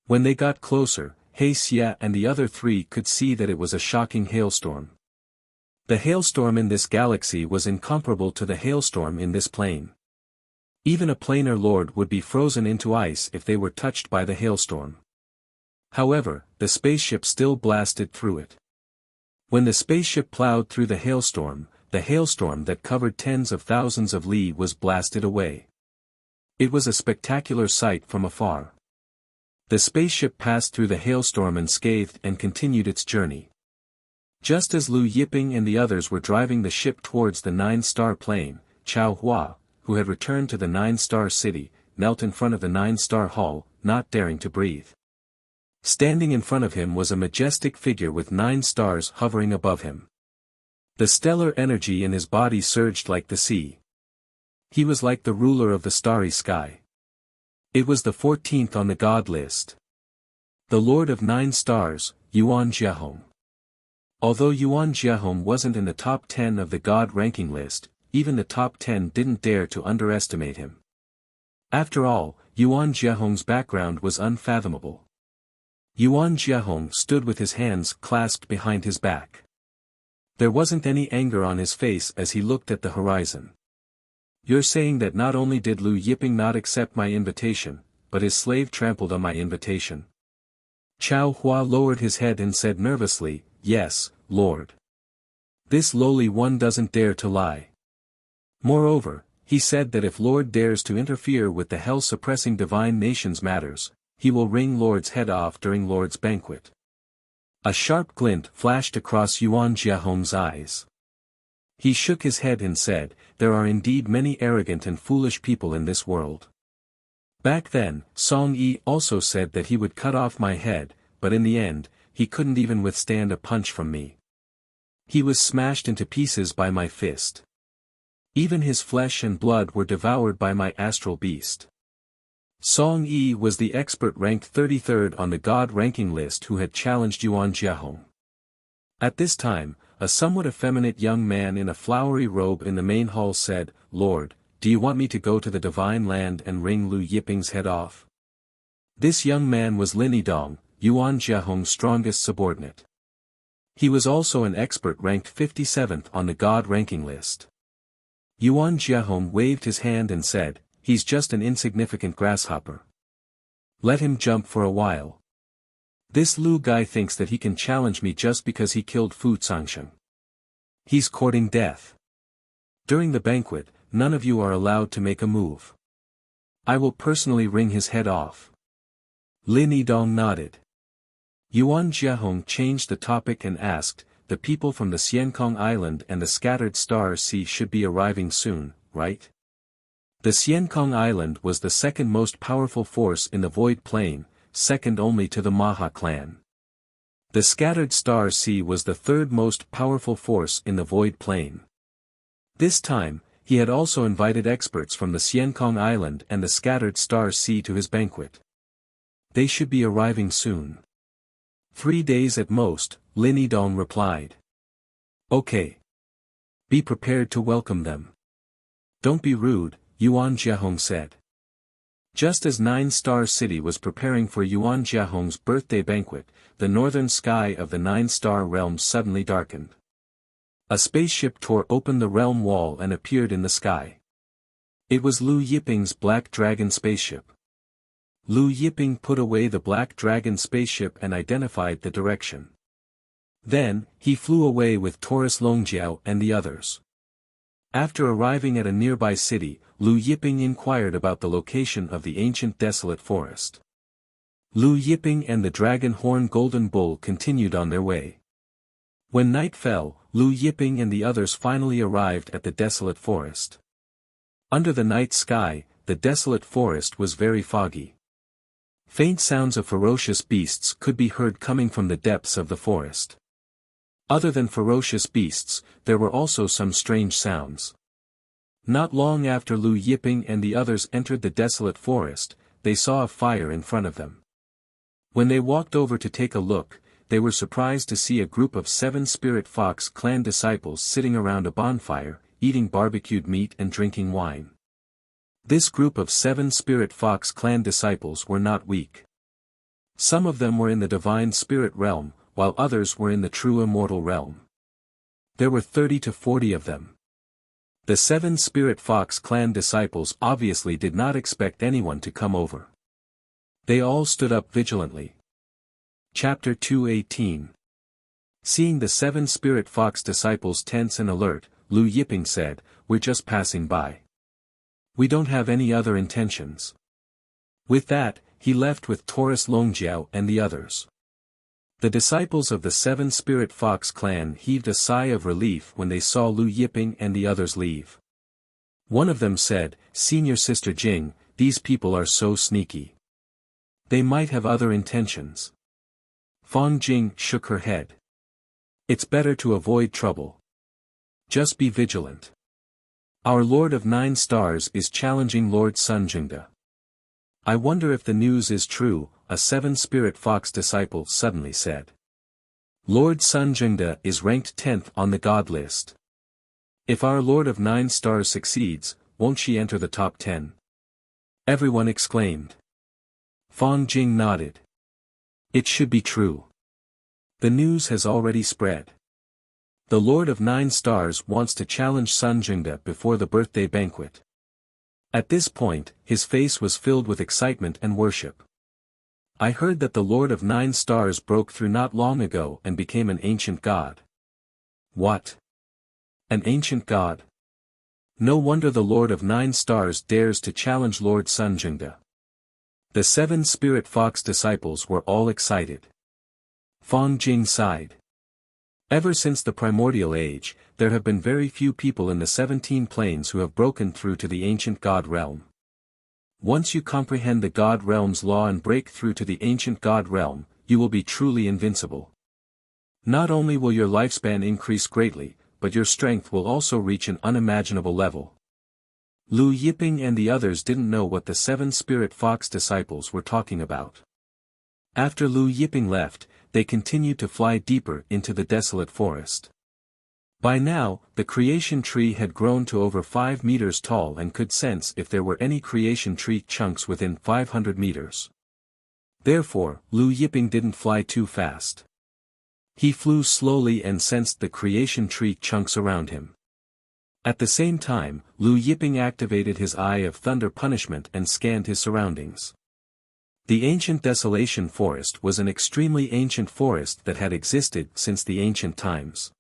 When they got closer, He Xie and the other three could see that it was a shocking hailstorm. The hailstorm in this galaxy was incomparable to the hailstorm in this plane. Even a planar lord would be frozen into ice if they were touched by the hailstorm. However, the spaceship still blasted through it. When the spaceship plowed through the hailstorm that covered tens of thousands of li was blasted away. It was a spectacular sight from afar. The spaceship passed through the hailstorm unscathed and continued its journey. Just as Lu Yiping and the others were driving the ship towards the 9-star plane, Chao Hua, who had returned to the 9-star city, knelt in front of the 9-star hall, not daring to breathe. Standing in front of him was a majestic figure with 9 stars hovering above him. The stellar energy in his body surged like the sea. He was like the ruler of the starry sky. It was the 14th on the god list. The Lord of 9 stars, Yuan Jiahong. Although Yuan Jiahong wasn't in the top 10 of the god ranking list, even the top 10 didn't dare to underestimate him. After all, Yuan Jiahong's background was unfathomable. Yuan Jiahong stood with his hands clasped behind his back. There wasn't any anger on his face as he looked at the horizon. You're saying that not only did Lu Yiping not accept my invitation, but his slave trampled on my invitation. Chao Hua lowered his head and said nervously, "Yes, Lord. This lowly one doesn't dare to lie." Moreover, he said that if Lord dares to interfere with the hell-suppressing divine nation's matters, he will wring Lord's head off during Lord's banquet. A sharp glint flashed across Yuan Jiahong's eyes. He shook his head and said, "There are indeed many arrogant and foolish people in this world." Back then, Song Yi also said that he would cut off my head, but in the end, he couldn't even withstand a punch from me. He was smashed into pieces by my fist. Even his flesh and blood were devoured by my astral beast. Song Yi was the expert ranked 33rd on the god ranking list who had challenged Yuan Jiahong. At this time, a somewhat effeminate young man in a flowery robe in the main hall said, "Lord, do you want me to go to the divine land and wring Lu Yiping's head off? This young man was Lin Yidong, Yuan Jiahong's strongest subordinate. He was also an expert ranked 57th on the God ranking list. Yuan Jiahong waved his hand and said, "He's just an insignificant grasshopper. Let him jump for a while. This Lu guy thinks that he can challenge me just because he killed Fu Changsheng. He's courting death. During the banquet, none of you are allowed to make a move. I will personally wring his head off." Lin Yidong nodded. Yuan Jiahong changed the topic and asked, "The people from the Xiankong Island and the Scattered Star Sea should be arriving soon, right?" The Xiankong Island was the second most powerful force in the Void Plain, second only to the Maha clan. The Scattered Star Sea was the third most powerful force in the Void Plain. This time, he had also invited experts from the Xiankong Island and the Scattered Star Sea to his banquet. They should be arriving soon. 3 days at most, Lin Yidong replied. Okay. Be prepared to welcome them. Don't be rude, Yuan Jiahong said. Just as Nine Star City was preparing for Yuan Jiahong's birthday banquet, the northern sky of the Nine-Star Realm suddenly darkened. A spaceship tore open the realm wall and appeared in the sky. It was Lu Yiping's Black Dragon spaceship. Lu Yiping put away the Black Dragon spaceship and identified the direction. Then, he flew away with Taurus Longjiao and the others. After arriving at a nearby city, Lu Yiping inquired about the location of the ancient desolate forest. Lu Yiping and the Dragon Horn Golden Bull continued on their way. When night fell, Lu Yiping and the others finally arrived at the desolate forest. Under the night sky, the desolate forest was very foggy. Faint sounds of ferocious beasts could be heard coming from the depths of the forest. Other than ferocious beasts, there were also some strange sounds. Not long after Lu Yiping and the others entered the desolate forest, they saw a fire in front of them. When they walked over to take a look, they were surprised to see a group of 7 Spirit Fox clan disciples sitting around a bonfire, eating barbecued meat and drinking wine. This group of 7 Spirit Fox clan disciples were not weak. Some of them were in the divine spirit realm, while others were in the true immortal realm. There were 30 to 40 of them. The 7 Spirit Fox clan disciples obviously did not expect anyone to come over. They all stood up vigilantly. Chapter 218. Seeing the 7 Spirit Fox disciples tense and alert, Lu Yiping said, "We're just passing by. We don't have any other intentions." With that, he left with Taurus Longjiao and the others. The disciples of the 7 Spirit Fox clan heaved a sigh of relief when they saw Lu Yiping and the others leave. One of them said, "Senior Sister Jing, these people are so sneaky. They might have other intentions." Fang Jing shook her head. "It's better to avoid trouble. Just be vigilant. Our Lord of 9 Stars is challenging Lord Sun Jingde." "I wonder if the news is true," a 7 Spirit Fox disciple suddenly said. "Lord Sun Jingde is ranked 10th on the God list. If our Lord of 9 Stars succeeds, won't she enter the top 10? Everyone exclaimed. Fang Jing nodded. "It should be true. The news has already spread. The Lord of 9 Stars wants to challenge Sun Jingde before the birthday banquet." At this point, his face was filled with excitement and worship. "I heard that the Lord of 9 Stars broke through not long ago and became an ancient god." "What? An ancient god? No wonder the Lord of 9 Stars dares to challenge Lord Sun Jingde." The 7 Spirit Fox disciples were all excited. Fang Jing sighed. Ever since the primordial age, there have been very few people in the 17 planes who have broken through to the ancient god realm. Once you comprehend the god realm's law and break through to the ancient god realm, you will be truly invincible. Not only will your lifespan increase greatly, but your strength will also reach an unimaginable level. Lu Yiping and the others didn't know what the 7 Spirit Fox disciples were talking about. After Lu Yiping left, they continued to fly deeper into the desolate forest. By now, the creation tree had grown to over 5 meters tall and could sense if there were any creation tree chunks within 500 meters. Therefore, Lu Yiping didn't fly too fast. He flew slowly and sensed the creation tree chunks around him. At the same time, Lu Yiping activated his Eye of Thunder Punishment and scanned his surroundings. The ancient Desolation Forest was an extremely ancient forest that had existed since the ancient times.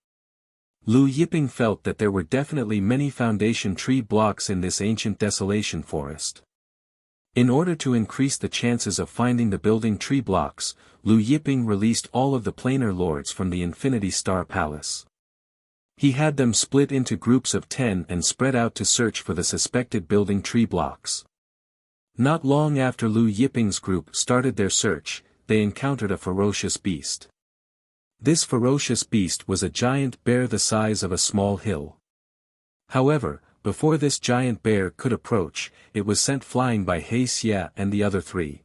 Lu Yiping felt that there were definitely many foundation tree blocks in this ancient Desolation Forest. In order to increase the chances of finding the building tree blocks, Lu Yiping released all of the planar lords from the Infinity Star Palace. He had them split into groups of 10 and spread out to search for the suspected building tree blocks. Not long after Lu Yiping's group started their search, they encountered a ferocious beast. This ferocious beast was a giant bear the size of a small hill. However, before this giant bear could approach, it was sent flying by He Xia and the other three.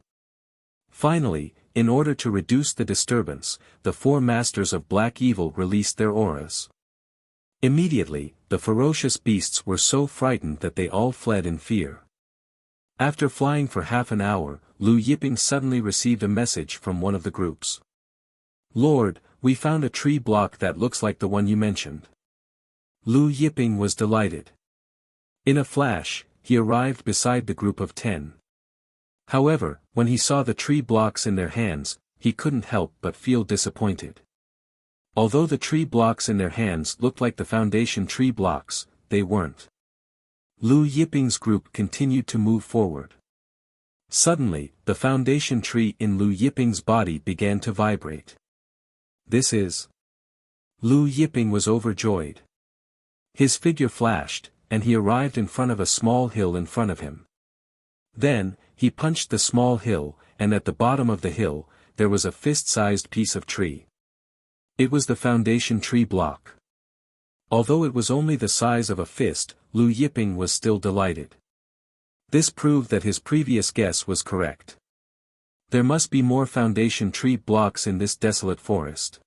Finally, in order to reduce the disturbance, the four masters of black evil released their auras. Immediately, the ferocious beasts were so frightened that they all fled in fear. After flying for half an hour, Lu Yiping suddenly received a message from one of the groups. "Lord, we found a tree block that looks like the one you mentioned." Lu Yiping was delighted. In a flash, he arrived beside the group of 10. However, when he saw the tree blocks in their hands, he couldn't help but feel disappointed. Although the tree blocks in their hands looked like the foundation tree blocks, they weren't. Lu Yiping's group continued to move forward. Suddenly, the foundation tree in Lu Yiping's body began to vibrate. "This is..." Lu Yiping was overjoyed. His figure flashed, and he arrived in front of a small hill in front of him. Then, he punched the small hill, and at the bottom of the hill, there was a fist-sized piece of tree. It was the foundation tree block. Although it was only the size of a fist, Lu Yiping was still delighted. This proved that his previous guess was correct. There must be more foundation tree blocks in this desolate forest.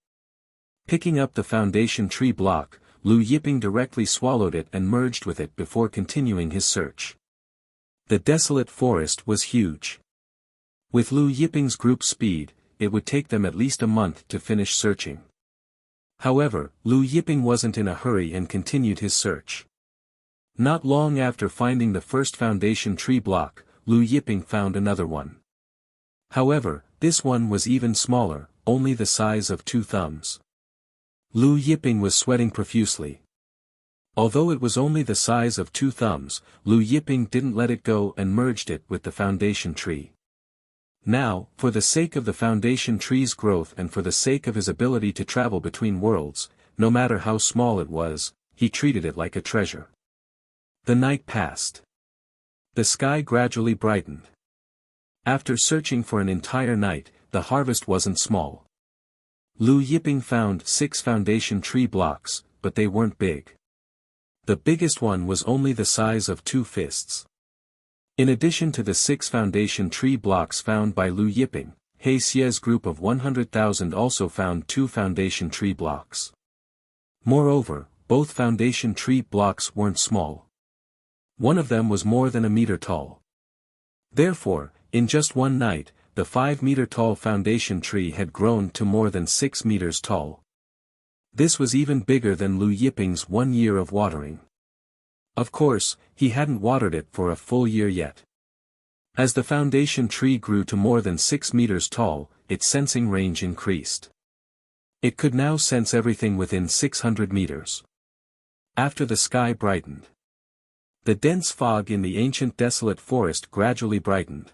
Picking up the foundation tree block, Lu Yiping directly swallowed it and merged with it before continuing his search. The desolate forest was huge. With Lu Yiping's group speed, it would take them at least a month to finish searching. However, Lu Yiping wasn't in a hurry and continued his search. Not long after finding the first foundation tree block, Lu Yiping found another one. However, this one was even smaller, only the size of 2 thumbs. Lu Yiping was sweating profusely. Although it was only the size of 2 thumbs, Lu Yiping didn't let it go and merged it with the foundation tree. Now, for the sake of the foundation tree's growth and for the sake of his ability to travel between worlds, no matter how small it was, he treated it like a treasure. The night passed. The sky gradually brightened. After searching for an entire night, the harvest wasn't small. Lu Yiping found 6 foundation tree blocks, but they weren't big. The biggest one was only the size of 2 fists. In addition to the 6 foundation tree blocks found by Lu Yiping, He Xia's group of 100,000 also found 2 foundation tree blocks. Moreover, both foundation tree blocks weren't small. One of them was more than a meter tall. Therefore, in just one night, the 5-meter-tall foundation tree had grown to more than 6 meters tall. This was even bigger than Lu Yiping's 1 year of watering. Of course, he hadn't watered it for a full year yet. As the foundation tree grew to more than 6 meters tall, its sensing range increased. It could now sense everything within 600 meters. After the sky brightened, the dense fog in the ancient desolate forest gradually brightened.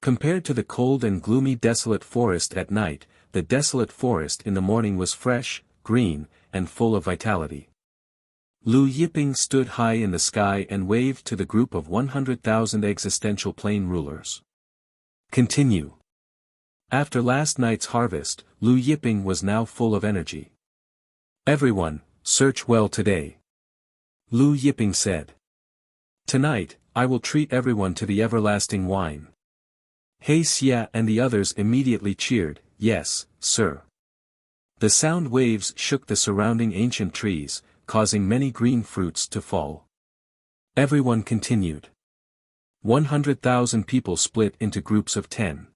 Compared to the cold and gloomy desolate forest at night, the desolate forest in the morning was fresh, green, and full of vitality. Lu Yiping stood high in the sky and waved to the group of 100,000 existential plane rulers. Continue. After last night's harvest, Lu Yiping was now full of energy. "Everyone, search well today," Lu Yiping said. "Tonight, I will treat everyone to the everlasting wine." He Xia and the others immediately cheered, "Yes, sir." The sound waves shook the surrounding ancient trees, causing many green fruits to fall. Everyone continued. 100,000 people split into groups of 10.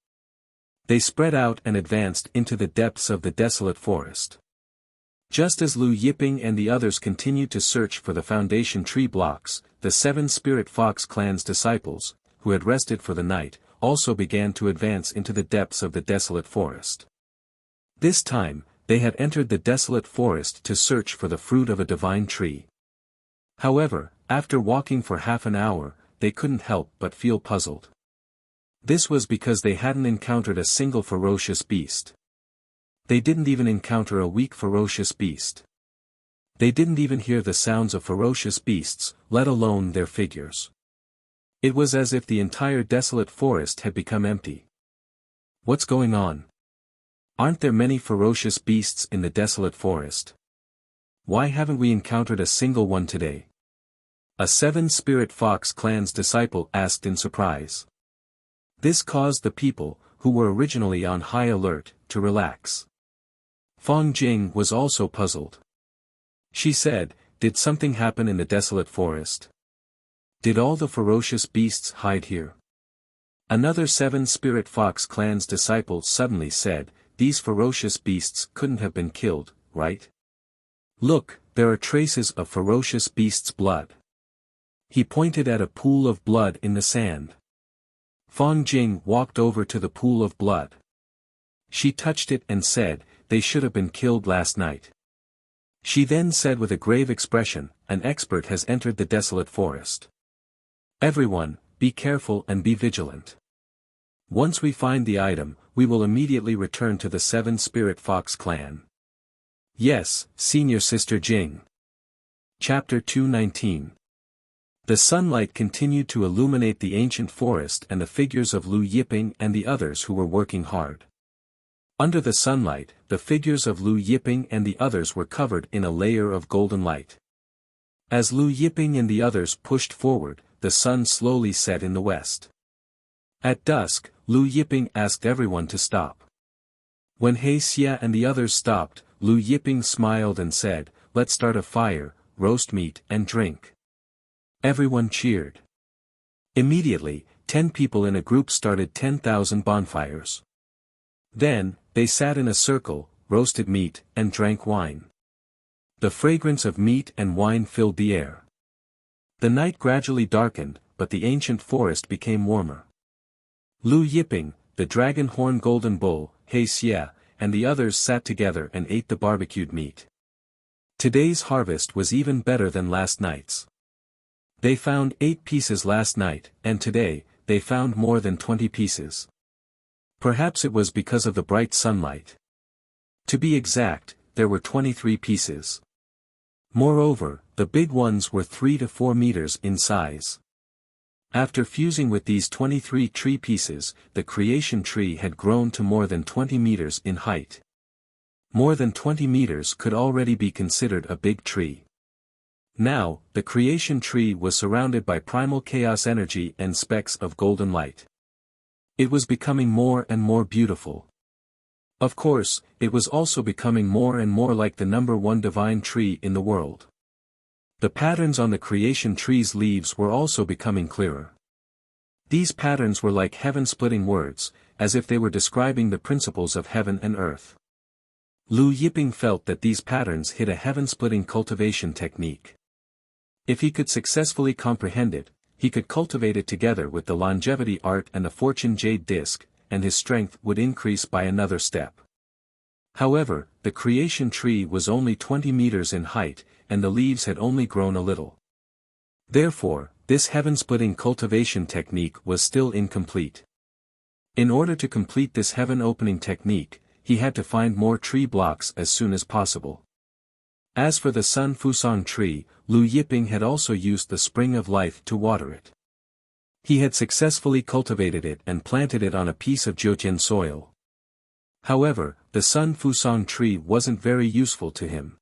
They spread out and advanced into the depths of the desolate forest. Just as Lu Yiping and the others continued to search for the foundation tree blocks, the 7 Spirit Fox clan's disciples, who had rested for the night, also began to advance into the depths of the desolate forest. This time, they had entered the desolate forest to search for the fruit of a divine tree. However, after walking for half an hour, they couldn't help but feel puzzled. This was because they hadn't encountered a single ferocious beast. They didn't even encounter a weak ferocious beast. They didn't even hear the sounds of ferocious beasts, let alone their figures. It was as if the entire desolate forest had become empty. What's going on? Aren't there many ferocious beasts in the desolate forest? Why haven't we encountered a single one today? A 7 Spirit Fox clan's disciple asked in surprise. This caused the people, who were originally on high alert, to relax. Fong Jing was also puzzled. She said, "Did something happen in the desolate forest? Did all the ferocious beasts hide here?" Another 7 Spirit Fox clan's disciple suddenly said, "These ferocious beasts couldn't have been killed, right? Look, there are traces of ferocious beasts' blood." He pointed at a pool of blood in the sand. Fong Jing walked over to the pool of blood. She touched it and said, "They should have been killed last night." She then said with a grave expression, "An expert has entered the desolate forest. Everyone, be careful and be vigilant. Once we find the item, we will immediately return to the 7 Spirit Fox clan." Yes, Senior Sister Jing. Chapter 219. The sunlight continued to illuminate the ancient forest and the figures of Lu Yiping and the others who were working hard. Under the sunlight, the figures of Lu Yiping and the others were covered in a layer of golden light. As Lu Yiping and the others pushed forward, the sun slowly set in the west. At dusk, Lu Yiping asked everyone to stop. When He Xia and the others stopped, Lu Yiping smiled and said, "Let's start a fire, roast meat and drink." Everyone cheered. Immediately, 10 people in a group started 10,000 bonfires. Then, they sat in a circle, roasted meat, and drank wine. The fragrance of meat and wine filled the air. The night gradually darkened, but the ancient forest became warmer. Lu Yiping, the dragon horn golden bull, He Xia, and the others sat together and ate the barbecued meat. Today's harvest was even better than last night's. They found 8 pieces last night, and today, they found more than 20 pieces. Perhaps it was because of the bright sunlight. To be exact, there were 23 pieces. Moreover, the big ones were 3 to 4 meters in size. After fusing with these 23 tree pieces, the creation tree had grown to more than 20 meters in height. More than 20 meters could already be considered a big tree. Now, the creation tree was surrounded by primal chaos energy and specks of golden light. It was becoming more and more beautiful. Of course, it was also becoming more and more like the #1 divine tree in the world. The patterns on the creation tree's leaves were also becoming clearer. These patterns were like heaven-splitting words, as if they were describing the principles of heaven and earth. Lu Yiping felt that these patterns hid a heaven-splitting cultivation technique. If he could successfully comprehend it, he could cultivate it together with the longevity art and the fortune jade disc, and his strength would increase by another step. However, the creation tree was only 20 meters in height, and the leaves had only grown a little. Therefore, this heaven-splitting cultivation technique was still incomplete. In order to complete this heaven-opening technique, he had to find more tree blocks as soon as possible. As for the Sun Fusang tree, Lu Yiping had also used the spring of life to water it. He had successfully cultivated it and planted it on a piece of Jiutian soil. However, the Sun Fusang tree wasn't very useful to him.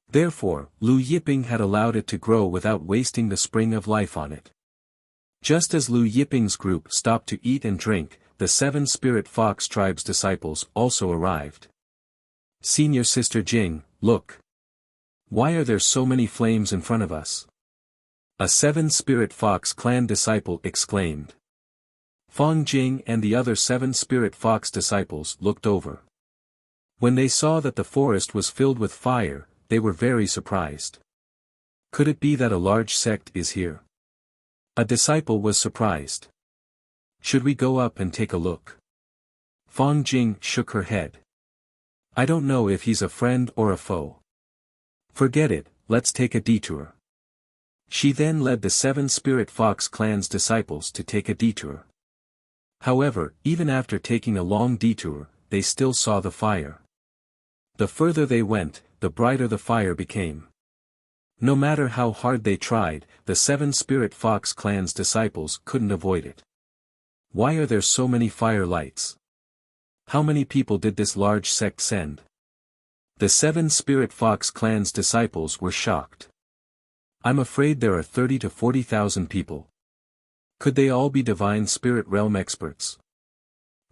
Therefore, Lu Yiping had allowed it to grow without wasting the spring of life on it. Just as Lu Yiping's group stopped to eat and drink, the 7 Spirit Fox tribe's disciples also arrived. Senior Sister Jing, look. Why are there so many flames in front of us? A seven-spirit fox clan disciple exclaimed. Fang Jing and the other seven-spirit fox disciples looked over. When they saw that the forest was filled with fire, they were very surprised. Could it be that a large sect is here? A disciple was surprised. Should we go up and take a look? Fang Jing shook her head. I don't know if he's a friend or a foe. Forget it, let's take a detour. She then led the seven-spirit fox clan's disciples to take a detour. However, even after taking a long detour, they still saw the fire. The further they went, the brighter the fire became. No matter how hard they tried, the seven-spirit fox clan's disciples couldn't avoid it. Why are there so many fire lights? How many people did this large sect send? The seven-spirit fox clan's disciples were shocked. I'm afraid there are 30 to 40,000 people. Could they all be divine spirit realm experts?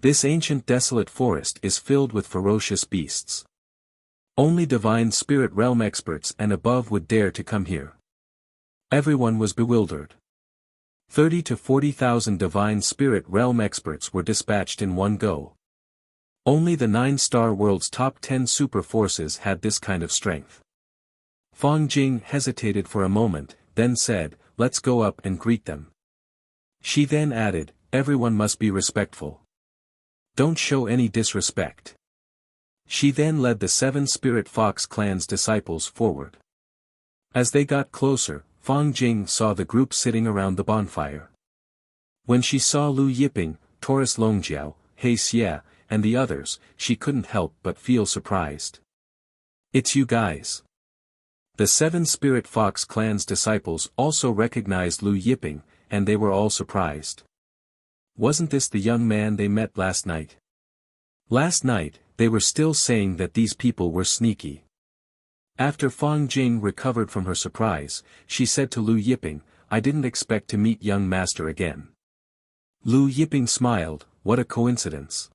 This ancient desolate forest is filled with ferocious beasts. Only divine spirit realm experts and above would dare to come here. Everyone was bewildered. 30 to 40,000 divine spirit realm experts were dispatched in one go. Only the 9-star world's top 10 super forces had this kind of strength. Fang Jing hesitated for a moment, then said, let's go up and greet them. She then added, everyone must be respectful. Don't show any disrespect. She then led the seven-spirit fox clan's disciples forward. As they got closer, Fang Jing saw the group sitting around the bonfire. When she saw Lu Yiping, Taurus Longjiao, He Xie, and the others, she couldn't help but feel surprised. It's you guys. The seven-spirit fox clan's disciples also recognized Lu Yiping, and they were all surprised. Wasn't this the young man they met last night? Last night, they were still saying that these people were sneaky. After Fang Jing recovered from her surprise, she said to Lu Yiping, I didn't expect to meet young master again. Lu Yiping smiled, what a coincidence.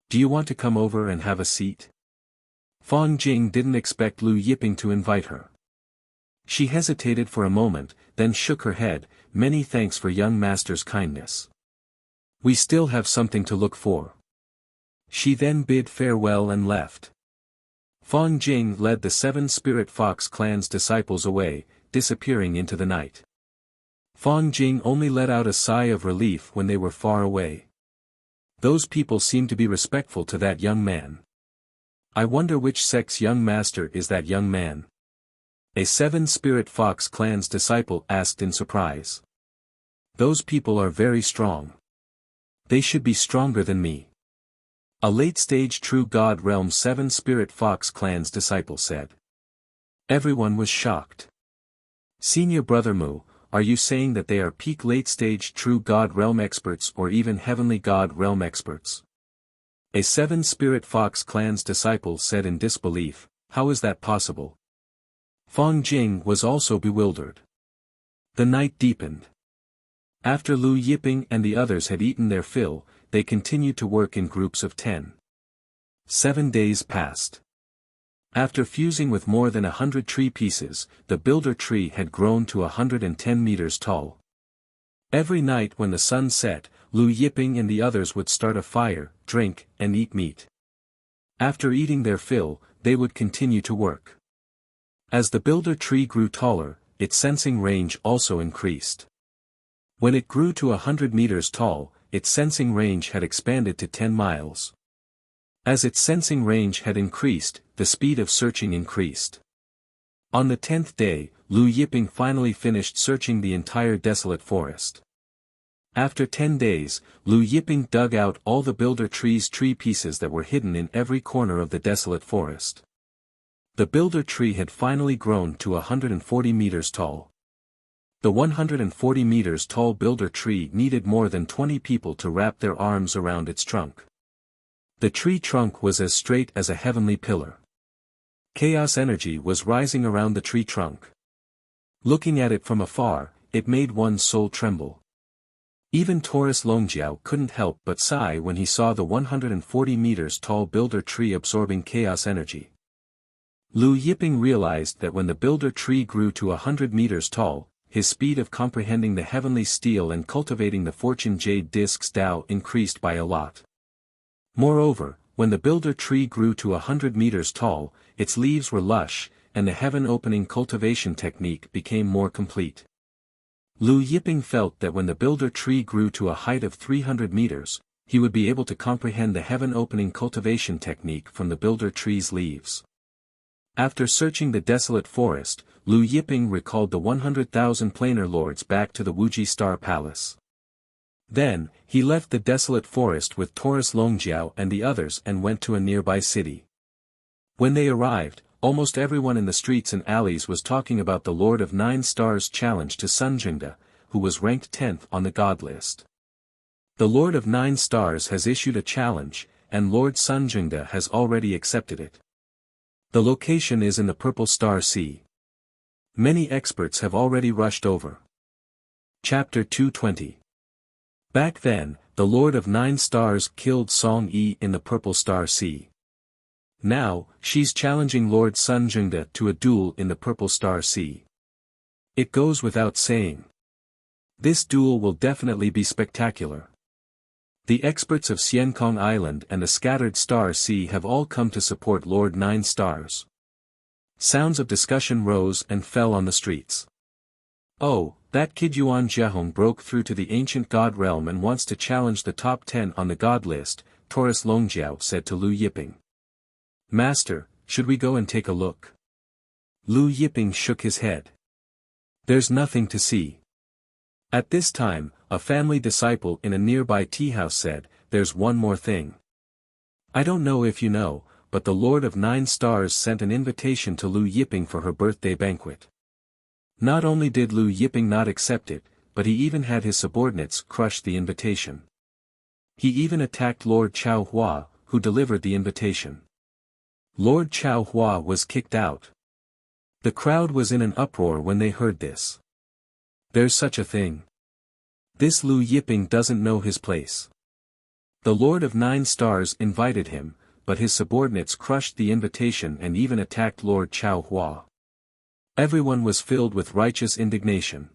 Do you want to come over and have a seat? Fang Jing didn't expect Lu Yiping to invite her. She hesitated for a moment, then shook her head, many thanks for young master's kindness. We still have something to look for. She then bid farewell and left. Fang Jing led the seven-spirit fox clan's disciples away, disappearing into the night. Fang Jing only let out a sigh of relief when they were far away. Those people seemed to be respectful to that young man. I wonder which sect's young master is that young man? A seven-spirit fox clan's disciple asked in surprise. Those people are very strong. They should be stronger than me. A late-stage true god realm seven-spirit fox clan's disciple said. Everyone was shocked. Senior Brother Mu, are you saying that they are peak late-stage true god realm experts or even heavenly god realm experts? A seven-spirit fox clan's disciple said in disbelief, how is that possible? Fang Jing was also bewildered. The night deepened. After Lu Yiping and the others had eaten their fill, they continued to work in groups of 10. 7 days passed. After fusing with more than 100 tree pieces, the builder tree had grown to 110 meters tall. Every night when the sun set, Lu Yiping and the others would start a fire, drink, and eat meat. After eating their fill, they would continue to work. As the builder tree grew taller, its sensing range also increased. When it grew to 100 meters tall, its sensing range had expanded to 10 miles. As its sensing range had increased, the speed of searching increased. On the 10th day, Lu Yiping finally finished searching the entire desolate forest. After 10 days, Lu Yiping dug out all the builder tree's tree pieces that were hidden in every corner of the desolate forest. The builder tree had finally grown to 140 meters tall. The 140 meters tall builder tree needed more than 20 people to wrap their arms around its trunk. The tree trunk was as straight as a heavenly pillar. Chaos energy was rising around the tree trunk. Looking at it from afar, it made one's soul tremble. Even Taurus Longjiao couldn't help but sigh when he saw the 140 meters tall builder tree absorbing chaos energy. Lu Yiping realized that when the builder tree grew to 100 meters tall, his speed of comprehending the heavenly steel and cultivating the fortune jade discs Dao increased by a lot. Moreover, when the builder tree grew to 100 meters tall, its leaves were lush, and the heaven-opening cultivation technique became more complete. Lu Yiping felt that when the builder tree grew to a height of 300 meters, he would be able to comprehend the heaven-opening cultivation technique from the builder tree's leaves. After searching the desolate forest, Lu Yiping recalled the 100,000 planar lords back to the Wuxia Star Palace. Then, he left the desolate forest with Taurus Longjiao and the others and went to a nearby city. When they arrived, almost everyone in the streets and alleys was talking about the Lord of Nine Stars' challenge to Sun Jingde, who was ranked 10th on the god list. The Lord of Nine Stars has issued a challenge, and Lord Sun Jingde has already accepted it. The location is in the Purple Star Sea. Many experts have already rushed over. Chapter 220. Back then, the Lord of Nine Stars killed Song Yi in the Purple Star Sea. Now, she's challenging Lord Sun Jingde to a duel in the Purple Star Sea. It goes without saying. This duel will definitely be spectacular. The experts of Xiankong Island and the Scattered Star Sea have all come to support Lord Nine Stars. Sounds of discussion rose and fell on the streets. Oh, that kid Yuan Jiahong broke through to the ancient god realm and wants to challenge the top 10 on the god list, Taurus Longjiao said to Lu Yiping. Master, should we go and take a look? Lu Yiping shook his head. There's nothing to see. At this time, a family disciple in a nearby tea house said, there's one more thing. I don't know if you know, but the Lord of Nine Stars sent an invitation to Lu Yiping for her birthday banquet. Not only did Lu Yiping not accept it, but he even had his subordinates crush the invitation. He even attacked Lord Chao Hua, who delivered the invitation. Lord Chao Hua was kicked out. The crowd was in an uproar when they heard this. There's such a thing. This Lu Yiping doesn't know his place. The Lord of Nine Stars invited him, but his subordinates crushed the invitation and even attacked Lord Chao Hua. Everyone was filled with righteous indignation.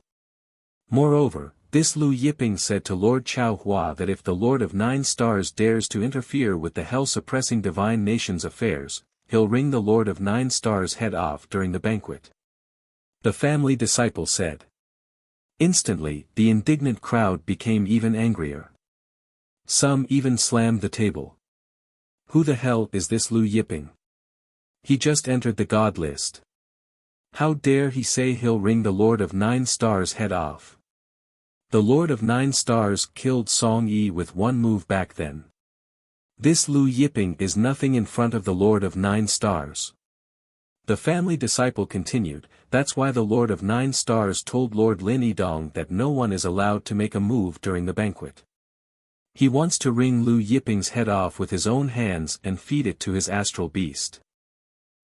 Moreover, this Lu Yiping said to Lord Chao Hua that if the Lord of Nine Stars dares to interfere with the hell-suppressing divine nation's affairs, he'll wring the Lord of Nine Stars' head off during the banquet. The family disciple said. Instantly, the indignant crowd became even angrier. Some even slammed the table. Who the hell is this Lu Yiping? He just entered the god list. How dare he say he'll wring the Lord of Nine Stars' head off? The Lord of Nine Stars killed Song Yi with one move back then. This Lu Yiping is nothing in front of the Lord of Nine Stars. The family disciple continued, that's why the Lord of Nine Stars told Lord Lin Yidong that no one is allowed to make a move during the banquet. He wants to wring Lu Yiping's head off with his own hands and feed it to his astral beast.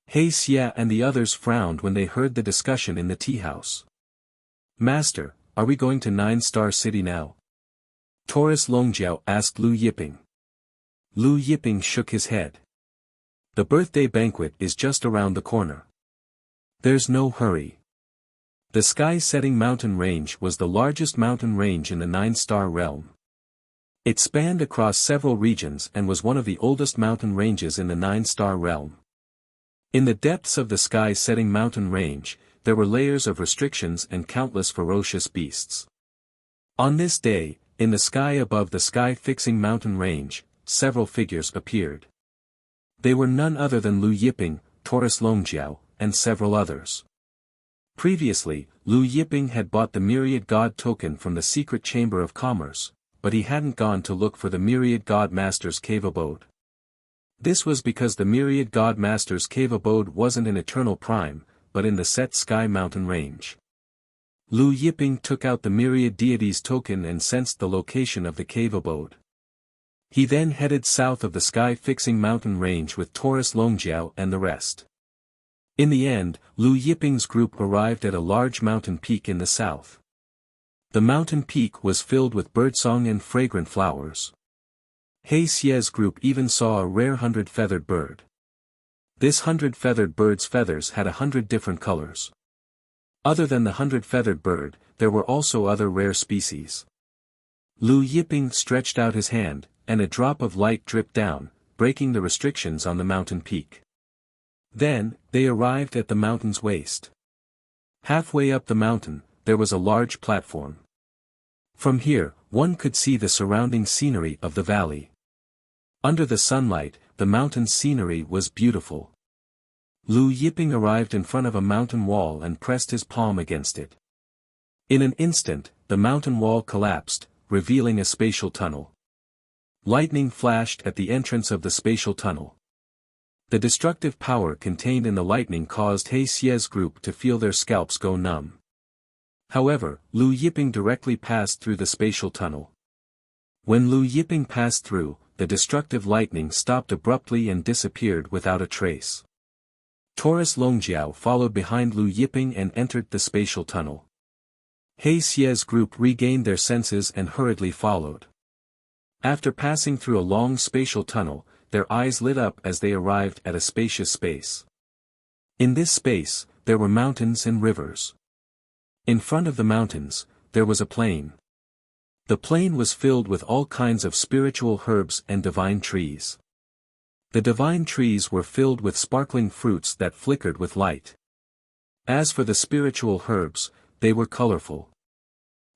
He Xia and the others frowned when they heard the discussion in the tea house. Master, are we going to Nine Star City now? Taurus Longjiao asked Lu Yiping. Lu Yiping shook his head. The birthday banquet is just around the corner. There's no hurry. The Sky-Setting Mountain Range was the largest mountain range in the Nine-Star realm. It spanned across several regions and was one of the oldest mountain ranges in the Nine-Star realm. In the depths of the Sky-Setting Mountain Range, there were layers of restrictions and countless ferocious beasts. On this day, in the sky above the Sky-Fixing Mountain Range, several figures appeared. They were none other than Lu Yiping, Taurus Longjiao, and several others. Previously, Lu Yiping had bought the Myriad God token from the secret Chamber of Commerce, but he hadn't gone to look for the Myriad God Master's cave abode. This was because the Myriad God Master's cave abode wasn't in Eternal Prime, but in the Set Sky Mountain Range. Lu Yiping took out the Myriad Deity's token and sensed the location of the cave abode. He then headed south of the Sky-Fixing Mountain Range with Taurus Longjiao and the rest. In the end, Lu Yiping's group arrived at a large mountain peak in the south. The mountain peak was filled with birdsong and fragrant flowers. He Xie's group even saw a rare 100-feathered bird. This 100-feathered bird's feathers had 100 different colors. Other than the 100-feathered bird, there were also other rare species. Lu Yiping stretched out his hand, and a drop of light dripped down, breaking the restrictions on the mountain peak. Then, they arrived at the mountain's waist. Halfway up the mountain, there was a large platform. From here, one could see the surrounding scenery of the valley. Under the sunlight, the mountain's scenery was beautiful. Lu Yiping arrived in front of a mountain wall and pressed his palm against it. In an instant, the mountain wall collapsed, revealing a spatial tunnel. Lightning flashed at the entrance of the spatial tunnel. The destructive power contained in the lightning caused He Xie's group to feel their scalps go numb. However, Lu Yiping directly passed through the spatial tunnel. When Lu Yiping passed through, the destructive lightning stopped abruptly and disappeared without a trace. Taurus Longjiao followed behind Lu Yiping and entered the spatial tunnel. He Xie's group regained their senses and hurriedly followed. After passing through a long spatial tunnel, their eyes lit up as they arrived at a spacious space. In this space, there were mountains and rivers. In front of the mountains, there was a plain. The plain was filled with all kinds of spiritual herbs and divine trees. The divine trees were filled with sparkling fruits that flickered with light. As for the spiritual herbs, they were colorful.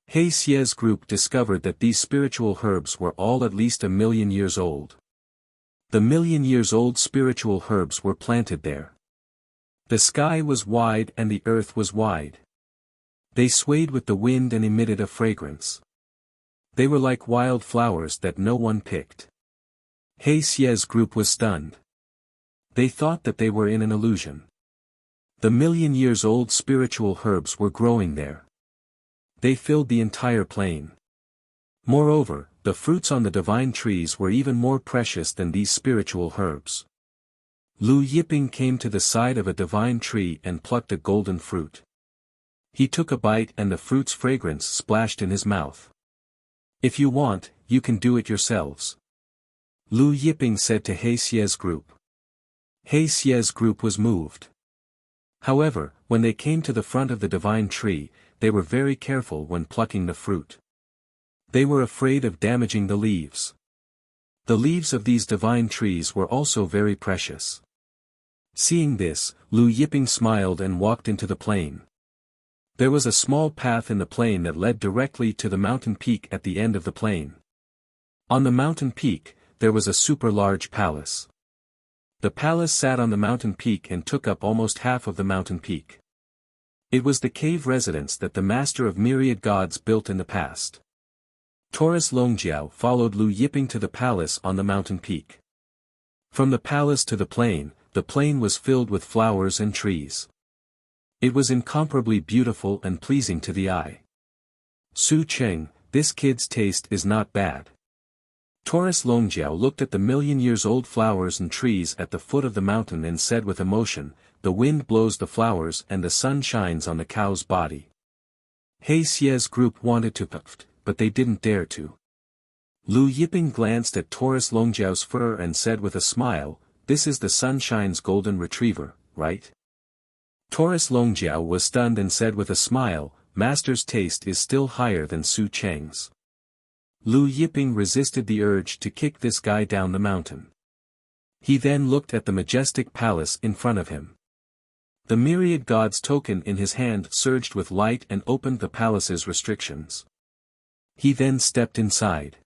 He Xie's group discovered that these spiritual herbs were all at least 1,000,000 years old. The 1,000,000 years old spiritual herbs were planted there. The sky was wide and the earth was wide. They swayed with the wind and emitted a fragrance. They were like wild flowers that no one picked. He Xie's group was stunned. They thought that they were in an illusion. The 1,000,000 years old spiritual herbs were growing there. They filled the entire plain. Moreover, the fruits on the divine trees were even more precious than these spiritual herbs. Lu Yiping came to the side of a divine tree and plucked a golden fruit. He took a bite and the fruit's fragrance splashed in his mouth. "If you want, you can do it yourselves," Lu Yiping said to He Xie's group. He Xie's group was moved. However, when they came to the front of the divine tree, they were very careful when plucking the fruit. They were afraid of damaging the leaves. The leaves of these divine trees were also very precious. Seeing this, Lu Yiping smiled and walked into the plain. There was a small path in the plain that led directly to the mountain peak at the end of the plain. On the mountain peak, there was a super large palace. The palace sat on the mountain peak and took up almost half of the mountain peak. It was the cave residence that the master of myriad gods built in the past. Taurus Longjiao followed Lu Yiping to the palace on the mountain peak. From the palace to the plain was filled with flowers and trees. It was incomparably beautiful and pleasing to the eye. "Su Cheng, this kid's taste is not bad." Taurus Longjiao looked at the 1,000,000 years old flowers and trees at the foot of the mountain and said with emotion, "The wind blows the flowers and the sun shines on the cow's body." He Xie's group wanted to puff, but they didn't dare to. Lu Yiping glanced at Taurus Longjiao's fur and said with a smile, "This is the sunshine's golden retriever, right?" Taurus Longjiao was stunned and said with a smile, "Master's taste is still higher than Su Cheng's." Lu Yiping resisted the urge to kick this guy down the mountain. He then looked at the majestic palace in front of him. The myriad gods token in his hand surged with light and opened the palace's restrictions. He then stepped inside.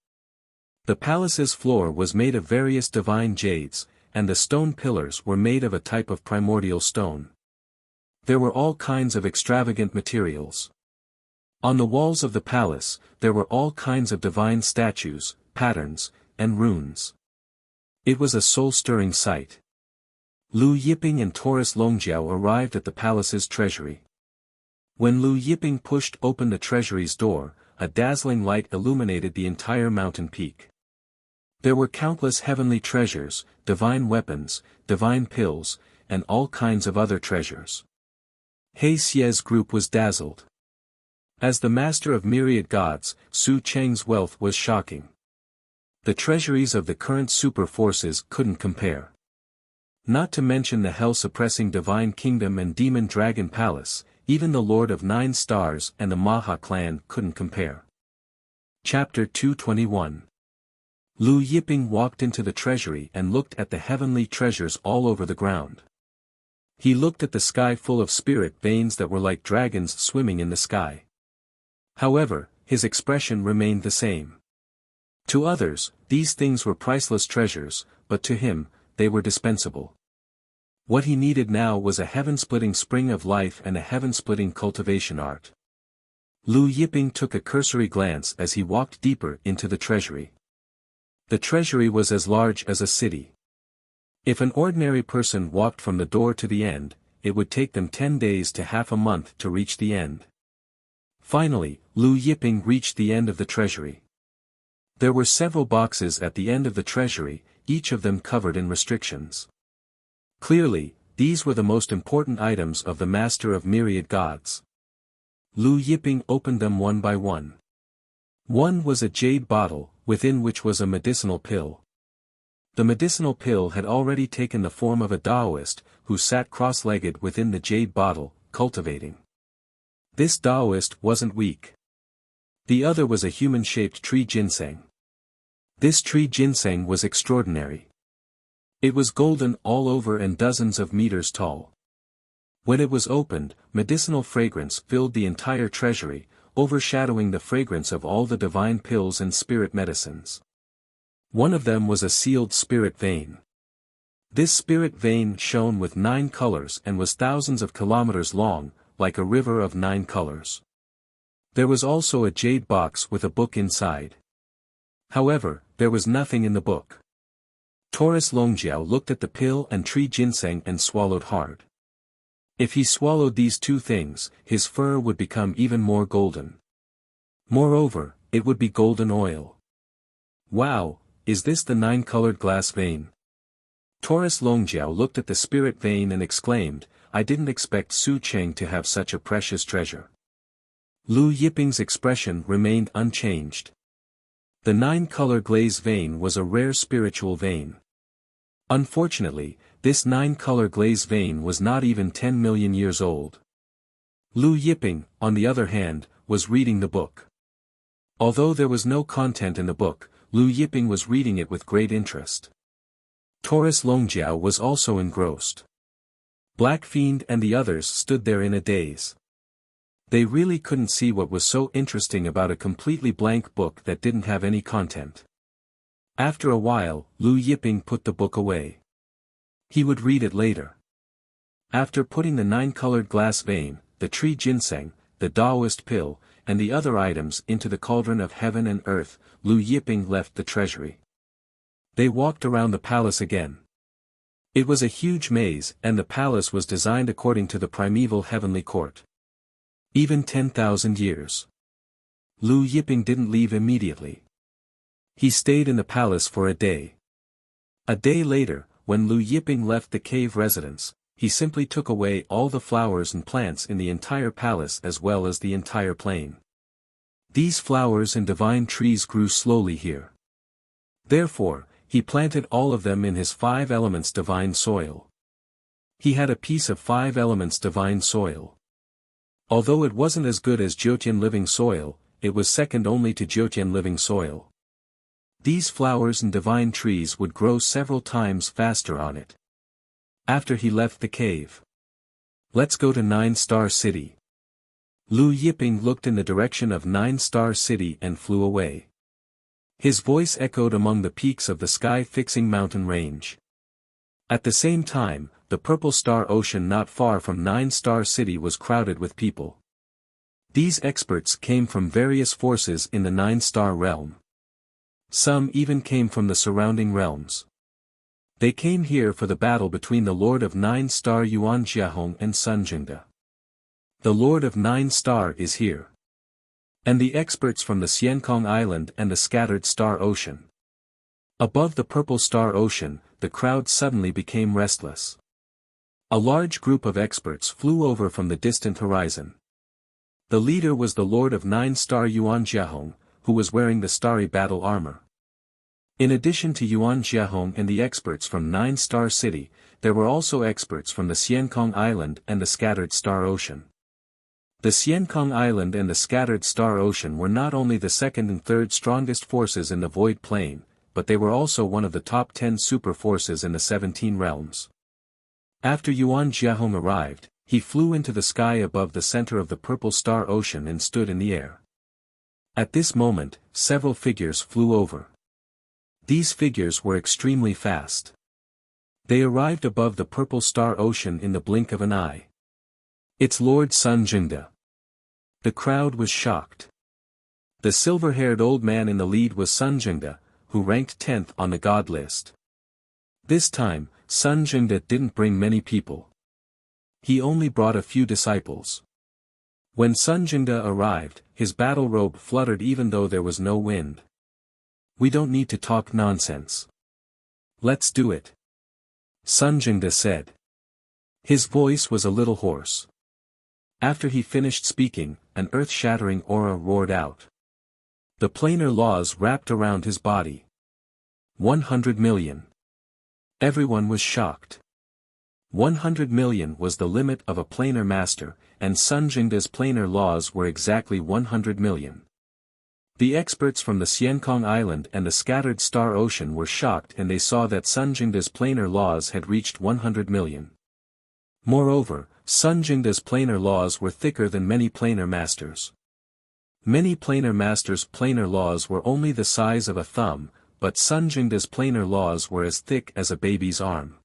The palace's floor was made of various divine jades, and the stone pillars were made of a type of primordial stone. There were all kinds of extravagant materials. On the walls of the palace, there were all kinds of divine statues, patterns, and runes. It was a soul-stirring sight. Lu Yiping and Taurus Longjiao arrived at the palace's treasury. When Lu Yiping pushed open the treasury's door, a dazzling light illuminated the entire mountain peak. There were countless heavenly treasures, divine weapons, divine pills, and all kinds of other treasures. He Xie's group was dazzled. As the master of myriad gods, Su Cheng's wealth was shocking. The treasuries of the current super forces couldn't compare. Not to mention the hell-suppressing Divine Kingdom and Demon Dragon Palace, even the Lord of 9 Stars and the Maha clan couldn't compare. Chapter 221. Lu Yiping walked into the treasury and looked at the heavenly treasures all over the ground. He looked at the sky full of spirit veins that were like dragons swimming in the sky. However, his expression remained the same. To others, these things were priceless treasures, but to him, they were dispensable. What he needed now was a heaven-splitting spring of life and a heaven-splitting cultivation art. Lu Yiping took a cursory glance as he walked deeper into the treasury. The treasury was as large as a city. If an ordinary person walked from the door to the end, it would take them 10 days to half a month to reach the end. Finally, Lu Yiping reached the end of the treasury. There were several boxes at the end of the treasury, each of them covered in restrictions. Clearly, these were the most important items of the Master of Myriad Gods. Lu Yiping opened them one by one. One was a jade bottle, within which was a medicinal pill. The medicinal pill had already taken the form of a Taoist, who sat cross-legged within the jade bottle, cultivating. This Taoist wasn't weak. The other was a human-shaped tree ginseng. This tree ginseng was extraordinary. It was golden all over and dozens of meters tall. When it was opened, medicinal fragrance filled the entire treasury, overshadowing the fragrance of all the divine pills and spirit medicines. One of them was a sealed spirit vein. This spirit vein shone with 9 colors and was thousands of kilometers long, like a river of 9 colors. There was also a jade box with a book inside. However, there was nothing in the book. Taurus Longjiao looked at the pill and tree ginseng and swallowed hard. If he swallowed these two things, his fur would become even more golden. Moreover, it would be golden oil. Wow, is this the 9-colored glass vein? Taurus Longjiao looked at the spirit vein and exclaimed, I didn't expect Su Cheng to have such a precious treasure. Lu Yiping's expression remained unchanged. The 9-color glaze vein was a rare spiritual vein. Unfortunately, this 9-color glaze vein was not even 10 million years old. Lu Yiping, on the other hand, was reading the book. Although there was no content in the book, Lu Yiping was reading it with great interest. Taurus Longjiao was also engrossed. Black Fiend and the others stood there in a daze. They really couldn't see what was so interesting about a completely blank book that didn't have any content. After a while, Lu Yiping put the book away. He would read it later. After putting the 9-colored glass vein, the tree ginseng, the Taoist pill, and the other items into the cauldron of heaven and earth, Lu Yiping left the treasury. They walked around the palace again. It was a huge maze and the palace was designed according to the primeval heavenly court. Even 10,000 years. Lu Yiping didn't leave immediately. He stayed in the palace for a day. A day later, when Lu Yiping left the cave residence, he simply took away all the flowers and plants in the entire palace as well as the entire plain. These flowers and divine trees grew slowly here. Therefore, he planted all of them in his 5 elements divine soil. He had a piece of 5 elements divine soil. Although it wasn't as good as Jiutian living soil, it was second only to Jiutian living soil. These flowers and divine trees would grow several times faster on it. After he left the cave. Let's go to 9-Star City. Lu Yiping looked in the direction of 9-Star City and flew away. His voice echoed among the peaks of the sky-fixing mountain range. At the same time, the Purple Star Ocean not far from 9-Star City was crowded with people. These experts came from various forces in the 9-Star realm. Some even came from the surrounding realms. They came here for the battle between the Lord of 9-Star Yuan Jiahong and Sun Jingde. The Lord of 9-Star is here. And the experts from the Xiankong Island and the Scattered Star Ocean. Above the Purple Star Ocean, the crowd suddenly became restless. A large group of experts flew over from the distant horizon. The leader was the Lord of 9-star Yuan Jiahong, who was wearing the starry battle armor. In addition to Yuan Jiahong and the experts from 9-star City, there were also experts from the Xiankong Island and the Scattered Star Ocean. The Xiankong Island and the Scattered Star Ocean were not only the second and third strongest forces in the Void Plane, but they were also one of the top 10 super forces in the 17 realms. After Yuan Jiahong arrived, he flew into the sky above the center of the Purple Star Ocean and stood in the air. At this moment, several figures flew over. These figures were extremely fast. They arrived above the Purple Star Ocean in the blink of an eye. It's Lord Sun Jingde. The crowd was shocked. The silver-haired old man in the lead was Sun Jingde, who ranked 10th on the god list. This time, Sun Jingde didn't bring many people. He only brought a few disciples. When Sun Jingde arrived, his battle robe fluttered even though there was no wind. We don't need to talk nonsense. Let's do it. Sun Jingde said. His voice was a little hoarse. After he finished speaking, an earth-shattering aura roared out. The planar laws wrapped around his body. 100 million. Everyone was shocked. 100 million was the limit of a planar master, and Sun Jingde's planar laws were exactly 100 million. The experts from the Xiankong Island and the Scattered Star Ocean were shocked and they saw that Sun Jingde's planar laws had reached 100 million. Moreover, Sun Jingde's planar laws were thicker than many planar masters. Many planar masters' planar laws were only the size of a thumb, but Sun Jingde's planar laws were as thick as a baby's arm.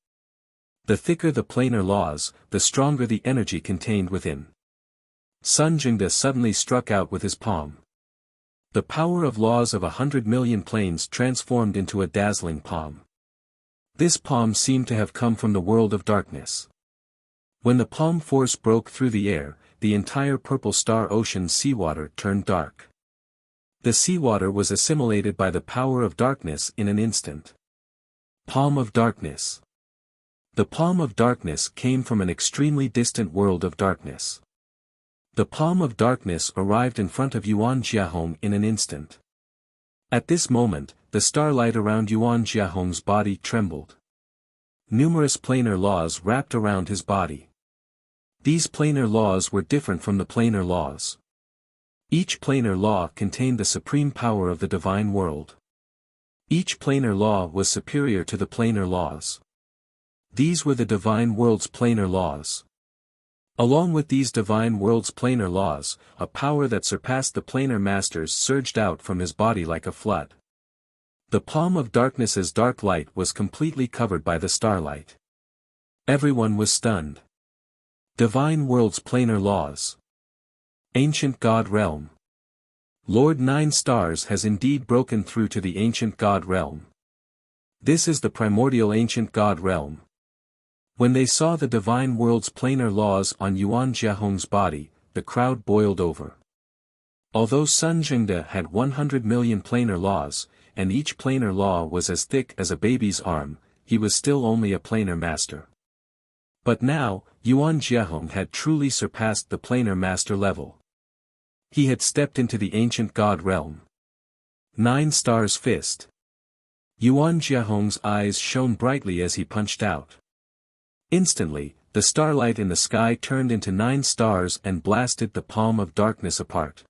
The thicker the planar laws, the stronger the energy contained within. Sun Jingde suddenly struck out with his palm. The power of laws of 100 million planes transformed into a dazzling palm. This palm seemed to have come from the world of darkness. When the palm force broke through the air, the entire Purple Star Ocean's seawater turned dark. The seawater was assimilated by the power of darkness in an instant. Palm of darkness. The palm of darkness came from an extremely distant world of darkness. The palm of darkness arrived in front of Yuan Jiahong in an instant. At this moment, the starlight around Yuan Jiahong's body trembled. Numerous planar laws wrapped around his body. These planar laws were different from the planar laws. Each planar law contained the supreme power of the divine world. Each planar law was superior to the planar laws. These were the divine world's planar laws. Along with these divine world's planar laws, a power that surpassed the planar masters surged out from his body like a flood. The palm of darkness's dark light was completely covered by the starlight. Everyone was stunned. Divine world's planar laws. Ancient God Realm. Lord 9 Stars has indeed broken through to the ancient God Realm. This is the primordial ancient God Realm. When they saw the divine world's planar laws on Yuan Jiahong's body, the crowd boiled over. Although Sun Jingde had 100 million planar laws, and each planar law was as thick as a baby's arm, he was still only a planar master. But now, Yuan Jiahong had truly surpassed the planar master level. He had stepped into the ancient God Realm. 9 Stars Fist. Yuan Jiahong's eyes shone brightly as he punched out. Instantly, the starlight in the sky turned into 9 stars and blasted the palm of darkness apart.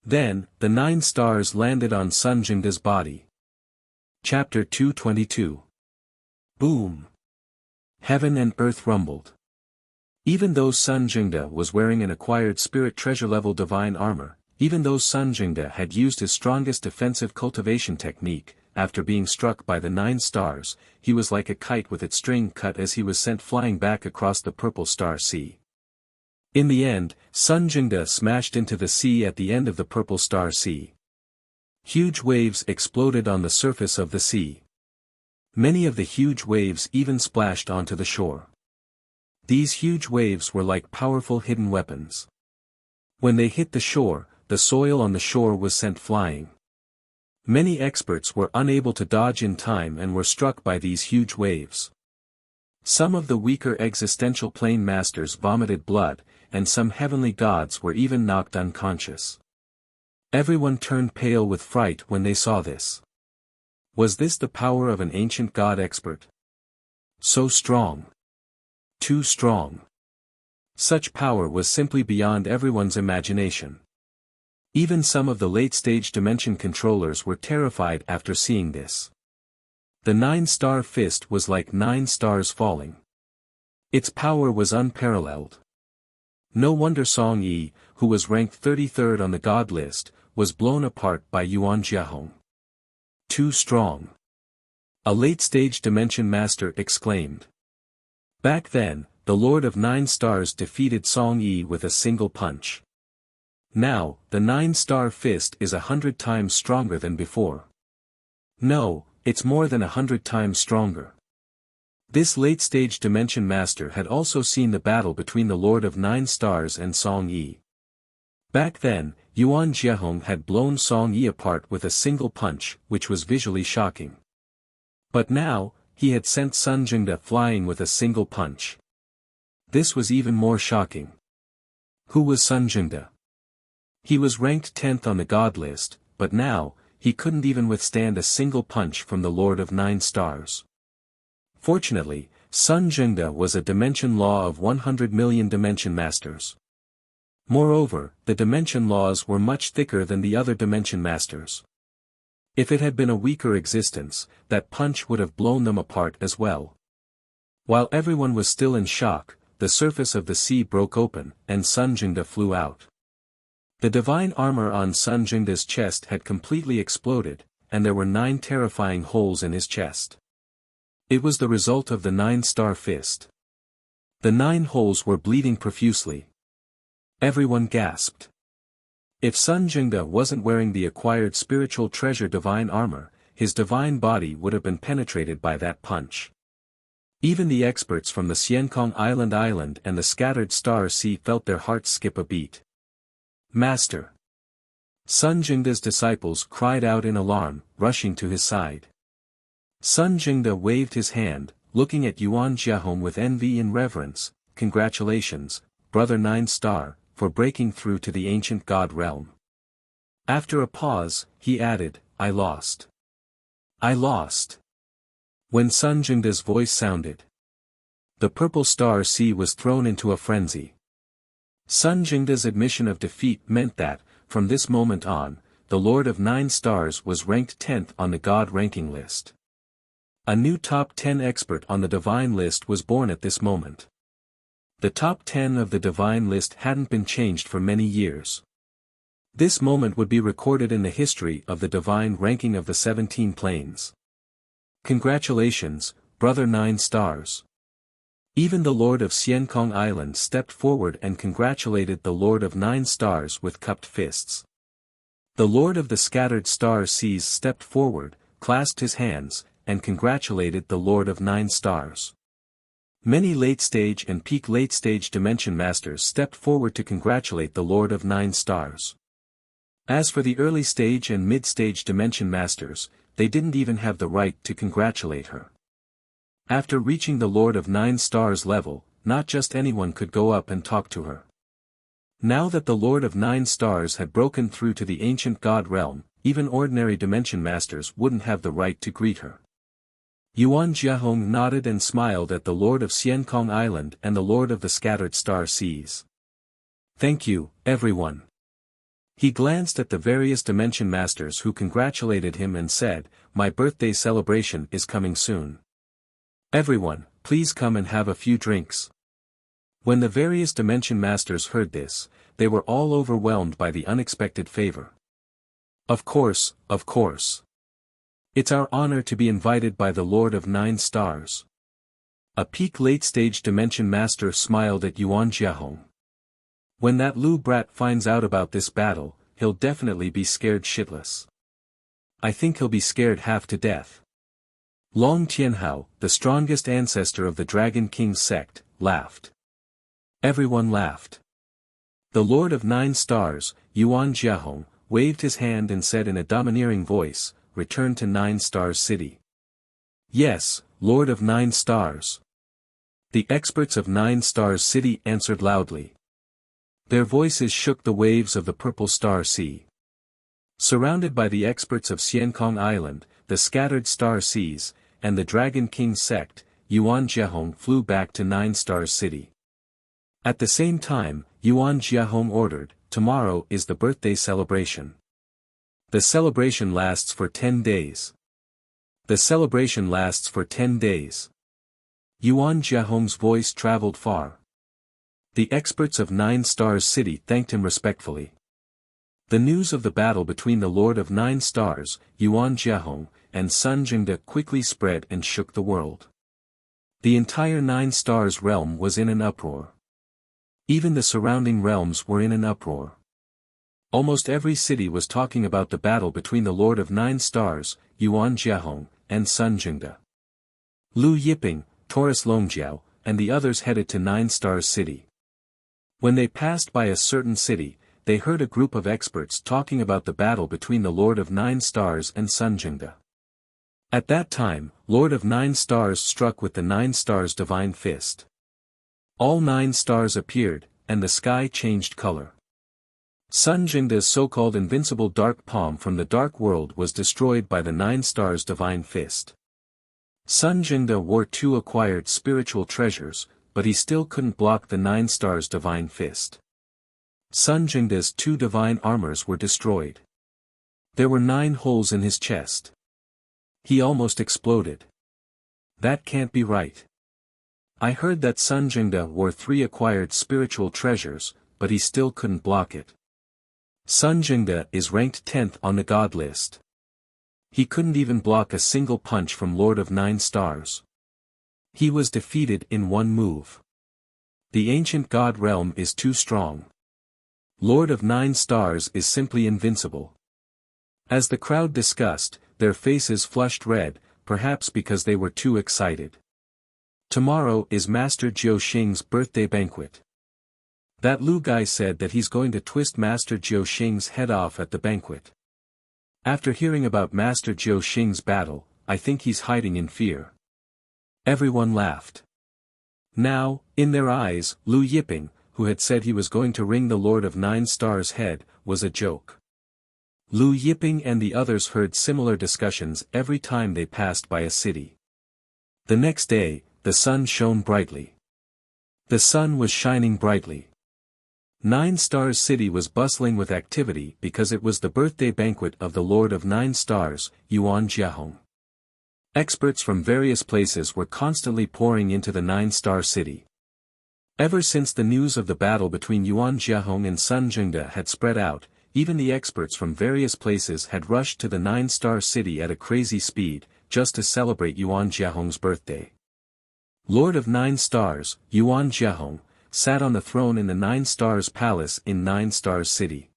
Then, the 9 stars landed on Sun Jingde's body. Chapter 222. Boom! Heaven and earth rumbled. Even though Sun Jingde was wearing an acquired spirit treasure-level divine armor, even though Sun Jingde had used his strongest defensive cultivation technique, after being struck by the 9 stars, he was like a kite with its string cut as he was sent flying back across the Purple Star Sea. In the end, Sun Jingde smashed into the sea at the end of the Purple Star Sea. Huge waves exploded on the surface of the sea. Many of the huge waves even splashed onto the shore. These huge waves were like powerful hidden weapons. When they hit the shore, the soil on the shore was sent flying. Many experts were unable to dodge in time and were struck by these huge waves. Some of the weaker existential plane masters vomited blood, and some heavenly gods were even knocked unconscious. Everyone turned pale with fright when they saw this. Was this the power of an ancient god expert? So strong. Too strong. Such power was simply beyond everyone's imagination. Even some of the late-stage dimension controllers were terrified after seeing this. The 9-star fist was like 9 stars falling. Its power was unparalleled. No wonder Song Yi, who was ranked 33rd on the god list, was blown apart by Yuan Jiahong. Too strong. A late-stage dimension master exclaimed. Back then, the Lord of 9 Stars defeated Song Yi with a single punch. Now, the 9-star fist is 100 times stronger than before. No, it's more than 100 times stronger. This late-stage dimension master had also seen the battle between the Lord of 9 Stars and Song Yi. Back then, Yuan Jiahong had blown Song Yi apart with a single punch, which was visually shocking. But now, he had sent Sun Jingde flying with a single punch. This was even more shocking. Who was Sun Jingde? He was ranked 10th on the god list, but now, he couldn't even withstand a single punch from the Lord of 9 Stars. Fortunately, Sun Jingde was a dimension law of 100 million dimension masters. Moreover, the dimension laws were much thicker than the other dimension masters. If it had been a weaker existence, that punch would have blown them apart as well. While everyone was still in shock, the surface of the sea broke open, and Sun Jingde flew out. The divine armor on Sun Jingde's chest had completely exploded, and there were 9 terrifying holes in his chest. It was the result of the 9-star fist. The 9 holes were bleeding profusely. Everyone gasped. If Sun Jingde wasn't wearing the acquired spiritual treasure divine armor, his divine body would have been penetrated by that punch. Even the experts from the Xiankong Island and the Scattered Star Sea felt their hearts skip a beat. Master! Sun Jingde's disciples cried out in alarm, rushing to his side. Sun Jingde waved his hand, looking at Yuan Jiahong with envy and reverence. Congratulations, Brother 9 Star, for breaking through to the ancient god realm. After a pause, he added, I lost. I lost. When Sun Jingde's voice sounded, the purple star sea was thrown into a frenzy. Sun Jingde's admission of defeat meant that, from this moment on, the Lord of 9 Stars was ranked 10th on the God ranking list. A new top 10 expert on the divine list was born at this moment. The top 10 of the divine list hadn't been changed for many years. This moment would be recorded in the history of the divine ranking of the 17 planes. Congratulations, Brother 9 Stars. Even the Lord of Xiankong Island stepped forward and congratulated the Lord of 9 Stars with cupped fists. The Lord of the Scattered Star Seas stepped forward, clasped his hands, and congratulated the Lord of 9 Stars. Many late-stage and peak late-stage dimension masters stepped forward to congratulate the Lord of 9 Stars. As for the early-stage and mid-stage dimension masters, they didn't even have the right to congratulate her. After reaching the Lord of 9 Stars level, not just anyone could go up and talk to her. Now that the Lord of 9 Stars had broken through to the ancient god realm, even ordinary dimension masters wouldn't have the right to greet her. Yuan Jiahong nodded and smiled at the Lord of Xiankong Island and the Lord of the Scattered Star Seas. Thank you, everyone. He glanced at the various dimension masters who congratulated him and said, my birthday celebration is coming soon. Everyone, please come and have a few drinks. When the various dimension masters heard this, they were all overwhelmed by the unexpected favor. Of course, of course. It's our honor to be invited by the Lord of 9 Stars. A peak late-stage dimension master smiled at Yuan Jiahong. When that Lu brat finds out about this battle, he'll definitely be scared shitless. I think he'll be scared half to death. Long Tianhao, the strongest ancestor of the Dragon King's sect, laughed. Everyone laughed. The Lord of 9 Stars, Yuan Jiahong, waved his hand and said in a domineering voice, return to 9 Stars City. Yes, Lord of 9 Stars. The experts of 9-Star City answered loudly. Their voices shook the waves of the Purple Star Sea. Surrounded by the experts of Xiankong Island, the scattered Star Seas, and the Dragon King sect, Yuan Jiahong flew back to 9-Star City. At the same time, Yuan Jiahong ordered, "Tomorrow is the birthday celebration. The celebration lasts for 10 days. The celebration lasts for 10 days. Yuan Jiahong's voice traveled far. The experts of 9-Star City thanked him respectfully. The news of the battle between the Lord of 9 Stars, Yuan Jiahong, and Sun Jingde quickly spread and shook the world. The entire 9 Stars realm was in an uproar. Even the surrounding realms were in an uproar. Almost every city was talking about the battle between the Lord of 9 Stars, Yuan Jiahong, and Sun Jingde. Lu Yiping, Taurus Longjiao, and the others headed to 9-Star City. When they passed by a certain city, they heard a group of experts talking about the battle between the Lord of 9 Stars and Sun Jingde. At that time, Lord of 9 Stars struck with the 9 Stars divine fist. All 9 stars appeared, and the sky changed color. Sun Jingde's so-called invincible dark palm from the dark world was destroyed by the 9 stars divine fist. Sun Jingde wore 2 acquired spiritual treasures, but he still couldn't block the 9 stars divine fist. Sun Jingde's 2 divine armors were destroyed. There were 9 holes in his chest. He almost exploded. That can't be right. I heard that Sun Jingde wore 3 acquired spiritual treasures, but he still couldn't block it. Sun Jingde is ranked 10th on the God list. He couldn't even block a single punch from Lord of 9 Stars. He was defeated in one move. The ancient God realm is too strong. Lord of 9 Stars is simply invincible. As the crowd discussed, their faces flushed red, perhaps because they were too excited. Tomorrow is Master Jiu Xing's birthday banquet. That Lu guy said that he's going to twist Master Jiu Xing's head off at the banquet. After hearing about Master Jiu Xing's battle, I think he's hiding in fear. Everyone laughed. Now, in their eyes, Lu Yiping, who had said he was going to wring the Lord of 9 Stars' head, was a joke. Lu Yiping and the others heard similar discussions every time they passed by a city. The next day, the sun shone brightly. The sun was shining brightly. 9 Stars City was bustling with activity because it was the birthday banquet of the Lord of 9 Stars, Yuan Jiahong. Experts from various places were constantly pouring into the 9-Star City. Ever since the news of the battle between Yuan Jiahong and Sun Jingde had spread out, even the experts from various places had rushed to the 9-Star City at a crazy speed, just to celebrate Yuan Jiahong's birthday. Lord of 9 Stars, Yuan Jiahong, sat on the throne in the 9 Stars Palace in 9 Stars City.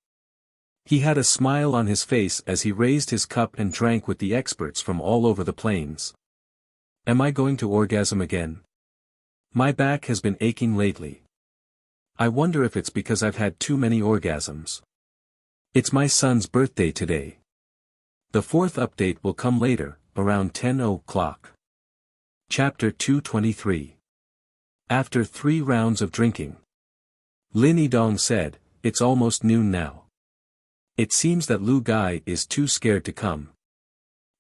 He had a smile on his face as he raised his cup and drank with the experts from all over the plains. Am I going to orgasm again? My back has been aching lately. I wonder if it's because I've had too many orgasms. It's my son's birthday today. The 4th update will come later, around 10 o'clock. Chapter 223. After 3 rounds of drinking. Lin Yidong said, "It's almost noon now. It seems that Lu Gai is too scared to come."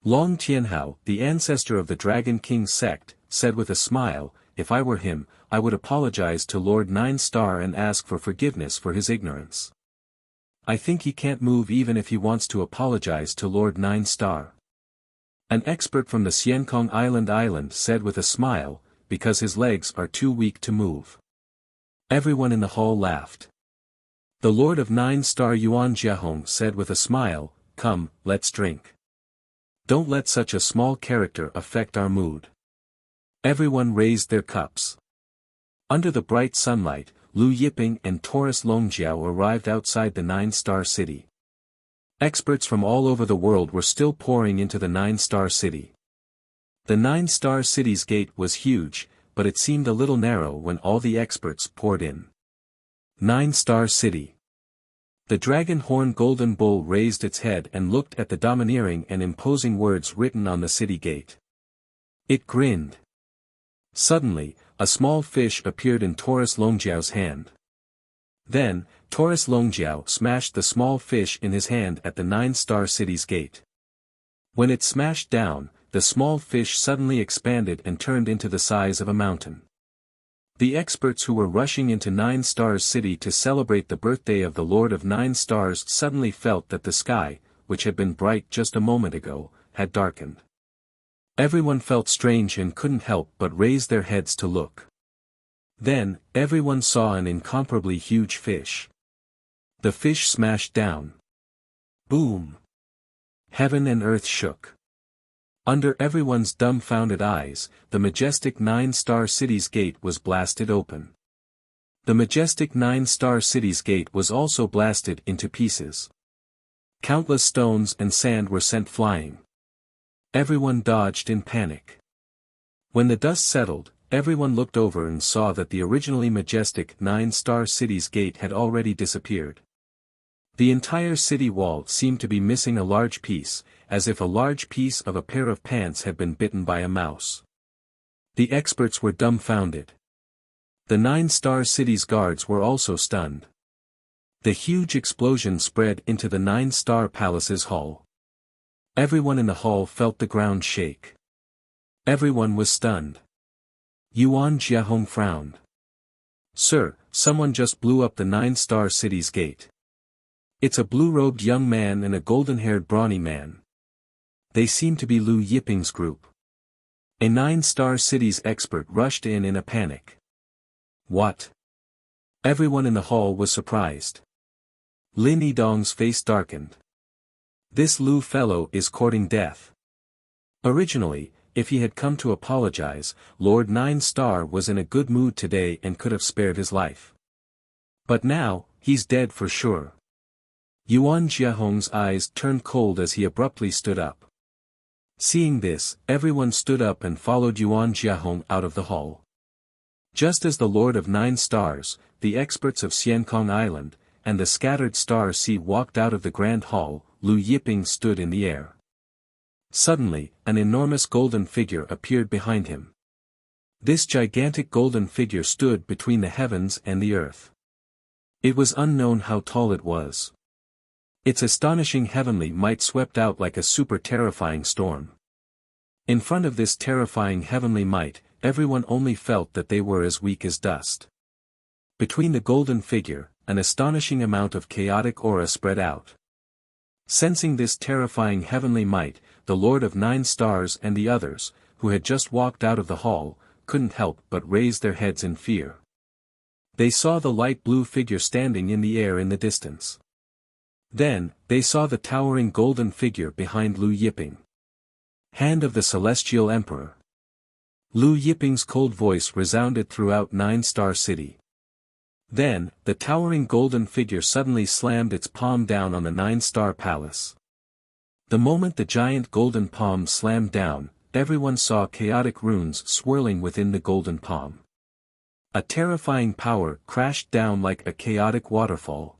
Long Tianhao, the ancestor of the Dragon King sect, said with a smile, "If I were him, I would apologize to Lord 9 Star and ask for forgiveness for his ignorance. I think he can't move even if he wants to apologize to Lord 9 Star." An expert from the Xiankong Island said with a smile, "Because his legs are too weak to move." Everyone in the hall laughed. The Lord of 9 Star Yuan Jiahong said with a smile, "Come, let's drink. Don't let such a small character affect our mood." Everyone raised their cups. Under the bright sunlight, Lu Yiping and Taurus Longjiao arrived outside the 9-Star City. Experts from all over the world were still pouring into the 9-Star City. The 9-Star City's gate was huge, but it seemed a little narrow when all the experts poured in. 9-Star City. The dragon horn golden bull raised its head and looked at the domineering and imposing words written on the city gate. It grinned. Suddenly, a small fish appeared in Taurus Longjiao's hand. Then, Taurus Longjiao smashed the small fish in his hand at the 9-star city's gate. When it smashed down, the small fish suddenly expanded and turned into the size of a mountain. The experts who were rushing into 9-star city to celebrate the birthday of the Lord of 9 Stars suddenly felt that the sky, which had been bright just a moment ago, had darkened. Everyone felt strange and couldn't help but raise their heads to look. Then, everyone saw an incomparably huge fish. The fish smashed down. Boom! Heaven and earth shook. Under everyone's dumbfounded eyes, the majestic 9-star city's gate was blasted open. The majestic 9-star city's gate was also blasted into pieces. Countless stones and sand were sent flying. Everyone dodged in panic. When the dust settled, everyone looked over and saw that the originally majestic 9-star city's gate had already disappeared. The entire city wall seemed to be missing a large piece, as if a large piece of a pair of pants had been bitten by a mouse. The experts were dumbfounded. The 9-star city's guards were also stunned. The huge explosion spread into the 9-star palace's hall. Everyone in the hall felt the ground shake. Everyone was stunned. Yuan Jiahong frowned. "Sir, someone just blew up the 9-star city's gate. It's a blue-robed young man and a golden-haired brawny man. They seem to be Lu Yiping's group." A 9-star city's expert rushed in a panic. "What?" Everyone in the hall was surprised. Lin Yidong's face darkened. "This Lu fellow is courting death." Originally, if he had come to apologize, Lord 9-star was in a good mood today and could have spared his life. But now, he's dead for sure. Yuan Jiahong's eyes turned cold as he abruptly stood up. Seeing this, everyone stood up and followed Yuan Jiahong out of the hall. Just as the Lord of 9 Stars, the experts of Xiankong Island, and the scattered star sea walked out of the grand hall, Lu Yiping stood in the air. Suddenly, an enormous golden figure appeared behind him. This gigantic golden figure stood between the heavens and the earth. It was unknown how tall it was. Its astonishing heavenly might swept out like a super terrifying storm. In front of this terrifying heavenly might, everyone only felt that they were as weak as dust. Between the golden figure, an astonishing amount of chaotic aura spread out. Sensing this terrifying heavenly might, the Lord of 9 Stars and the others, who had just walked out of the hall, couldn't help but raise their heads in fear. They saw the light blue figure standing in the air in the distance. Then, they saw the towering golden figure behind Lu Yiping. Hand of the Celestial Emperor. Lu Yiping's cold voice resounded throughout 9-Star City. Then, the towering golden figure suddenly slammed its palm down on the 9-Star Palace. The moment the giant golden palm slammed down, everyone saw chaotic runes swirling within the golden palm. A terrifying power crashed down like a chaotic waterfall.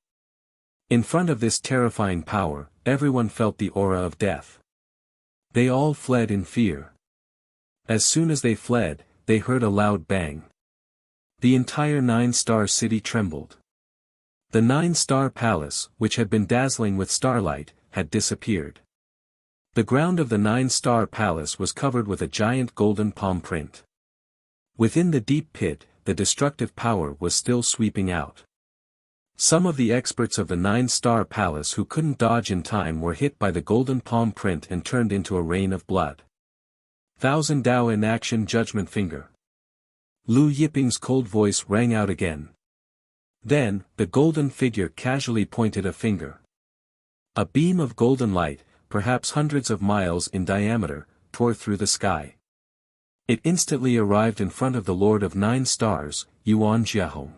In front of this terrifying power, everyone felt the aura of death. They all fled in fear. As soon as they fled, they heard a loud bang. The entire 9-Star City trembled. The 9-Star Palace, which had been dazzling with starlight, had disappeared. The ground of the 9-Star Palace was covered with a giant golden palm print. Within the deep pit, the destructive power was still sweeping out. Some of the experts of the 9-Star Palace who couldn't dodge in time were hit by the golden palm print and turned into a rain of blood. Thousand Dao in action judgment finger. Lu Yiping's cold voice rang out again. Then, the golden figure casually pointed a finger. A beam of golden light, perhaps hundreds of miles in diameter, tore through the sky. It instantly arrived in front of the Lord of 9 Stars, Yuan Jiahong.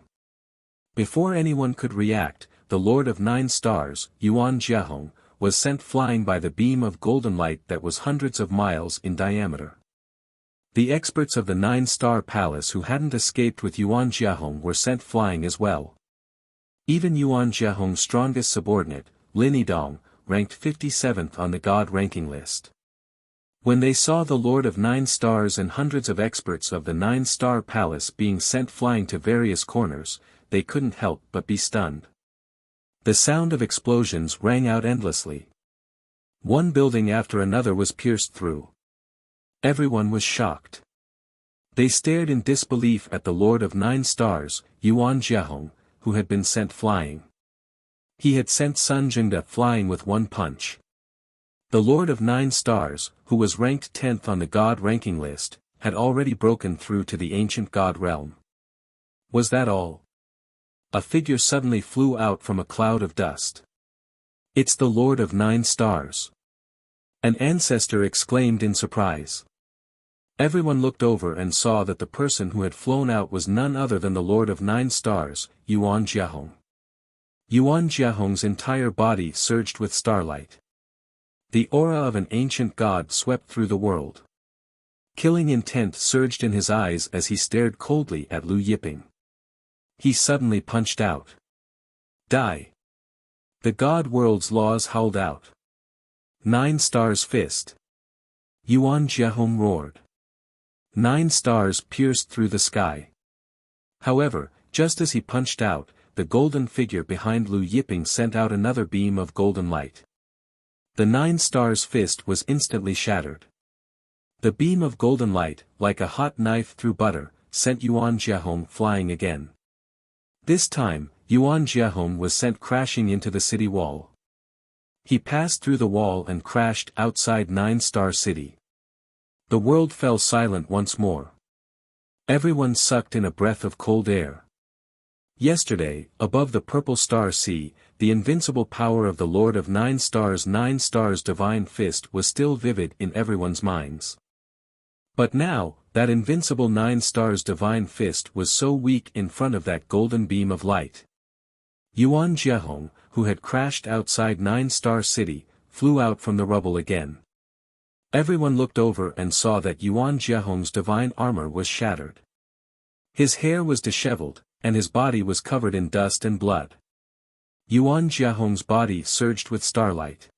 Before anyone could react, the Lord of 9 Stars, Yuan Jiahong, was sent flying by the beam of golden light that was hundreds of miles in diameter. The experts of the 9-Star Palace who hadn't escaped with Yuan Jiahong were sent flying as well. Even Yuan Jiahong's strongest subordinate, Lin Yidong, ranked 57th on the God ranking list. When they saw the Lord of 9 Stars and hundreds of experts of the 9-Star Palace being sent flying to various corners, they couldn't help but be stunned. The sound of explosions rang out endlessly. One building after another was pierced through. Everyone was shocked. They stared in disbelief at the Lord of 9 Stars, Yuan Jiahong, who had been sent flying. He had sent Sun Jingde flying with one punch. The Lord of 9 Stars, who was ranked 10th on the God ranking list, had already broken through to the ancient God realm. Was that all? A figure suddenly flew out from a cloud of dust. It's the Lord of 9 Stars. An ancestor exclaimed in surprise. Everyone looked over and saw that the person who had flown out was none other than the Lord of 9 Stars, Yuan Jiahong. Yuan Jiahong's entire body surged with starlight. The aura of an ancient god swept through the world. Killing intent surged in his eyes as he stared coldly at Lu Yiping. He suddenly punched out. Die! The god world's laws howled out. 9 Stars fist. Yuan Jiahong roared. 9 stars pierced through the sky. However, just as he punched out, the golden figure behind Lu Yiping sent out another beam of golden light. The 9 stars fist was instantly shattered. The beam of golden light, like a hot knife through butter, sent Yuan Jiahong flying again. This time, Yuan Jiahong was sent crashing into the city wall. He passed through the wall and crashed outside 9 Star City. The world fell silent once more. Everyone sucked in a breath of cold air. Yesterday, above the purple star sea, the invincible power of the Lord of 9 Stars' divine fist was still vivid in everyone's minds. But now, that invincible 9 Stars' divine fist was so weak in front of that golden beam of light. Yuan Jiahong, who had crashed outside 9 Star City, flew out from the rubble again. Everyone looked over and saw that Yuan Jiahong's divine armor was shattered. His hair was disheveled, and his body was covered in dust and blood. Yuan Jiahong's body surged with starlight.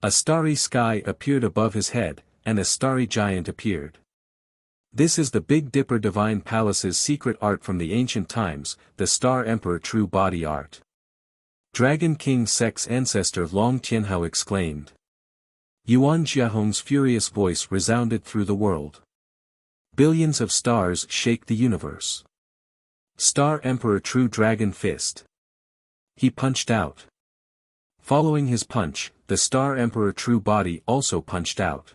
A starry sky appeared above his head, and a starry giant appeared. This is the Big Dipper Divine Palace's secret art from the ancient times, the Star Emperor True Body Art. Dragon King Sek's ancestor Long Tianhao exclaimed. Yuan Jiahong's furious voice resounded through the world. Billions of stars shake the universe. Star Emperor True Dragon Fist. He punched out. Following his punch, the Star Emperor True Body also punched out.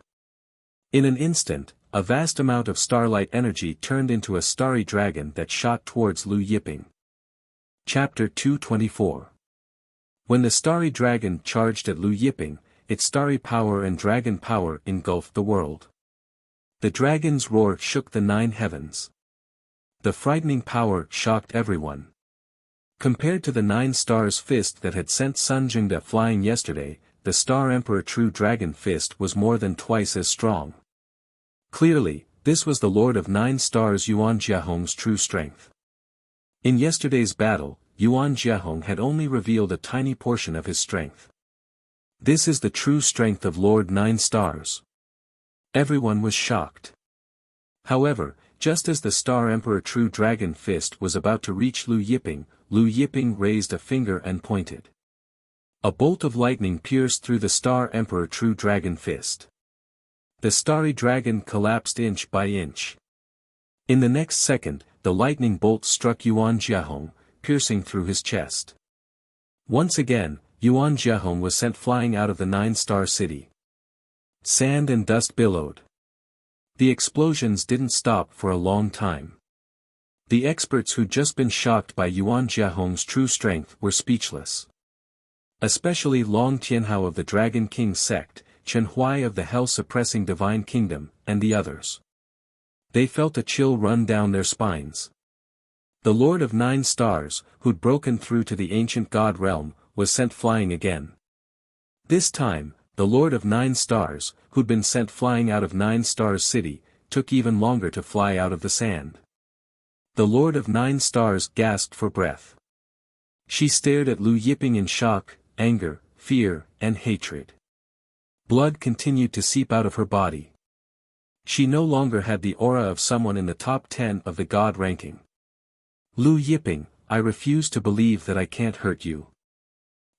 In an instant, a vast amount of starlight energy turned into a starry dragon that shot towards Lu Yiping. Chapter 224. When the starry dragon charged at Lu Yiping, its starry power and dragon power engulfed the world. The dragon's roar shook the 9 heavens. The frightening power shocked everyone. Compared to the 9 Stars fist that had sent Sun Jingde flying yesterday, the Star Emperor True Dragon Fist was more than twice as strong. Clearly, this was the Lord of 9 Stars Yuan Jiahong's true strength. In yesterday's battle, Yuan Jiahong had only revealed a tiny portion of his strength. This is the true strength of Lord 9 Stars. Everyone was shocked. However, just as the Star Emperor True Dragon Fist was about to reach Lu Yiping raised a finger and pointed. A bolt of lightning pierced through the Star Emperor True Dragon Fist. The starry dragon collapsed inch by inch. In the next second, the lightning bolt struck Yuan Jiahong, piercing through his chest. Once again, Yuan Jiahong was sent flying out of the 9 Star City. Sand and dust billowed. The explosions didn't stop for a long time. The experts who'd just been shocked by Yuan Jiahong's true strength were speechless. Especially Long Tianhao of the Dragon King sect, Chen Huai of the Hell-suppressing Divine Kingdom, and the others. They felt a chill run down their spines. The Lord of 9 Stars, who'd broken through to the ancient God realm, was sent flying again. This time, the Lord of 9 Stars, who'd been sent flying out of 9 Stars City, took even longer to fly out of the sand. The Lord of 9 Stars gasped for breath. She stared at Lu Yiping in shock, anger, fear, and hatred. Blood continued to seep out of her body. She no longer had the aura of someone in the top 10 of the god ranking. Lu Yiping, I refuse to believe that I can't hurt you.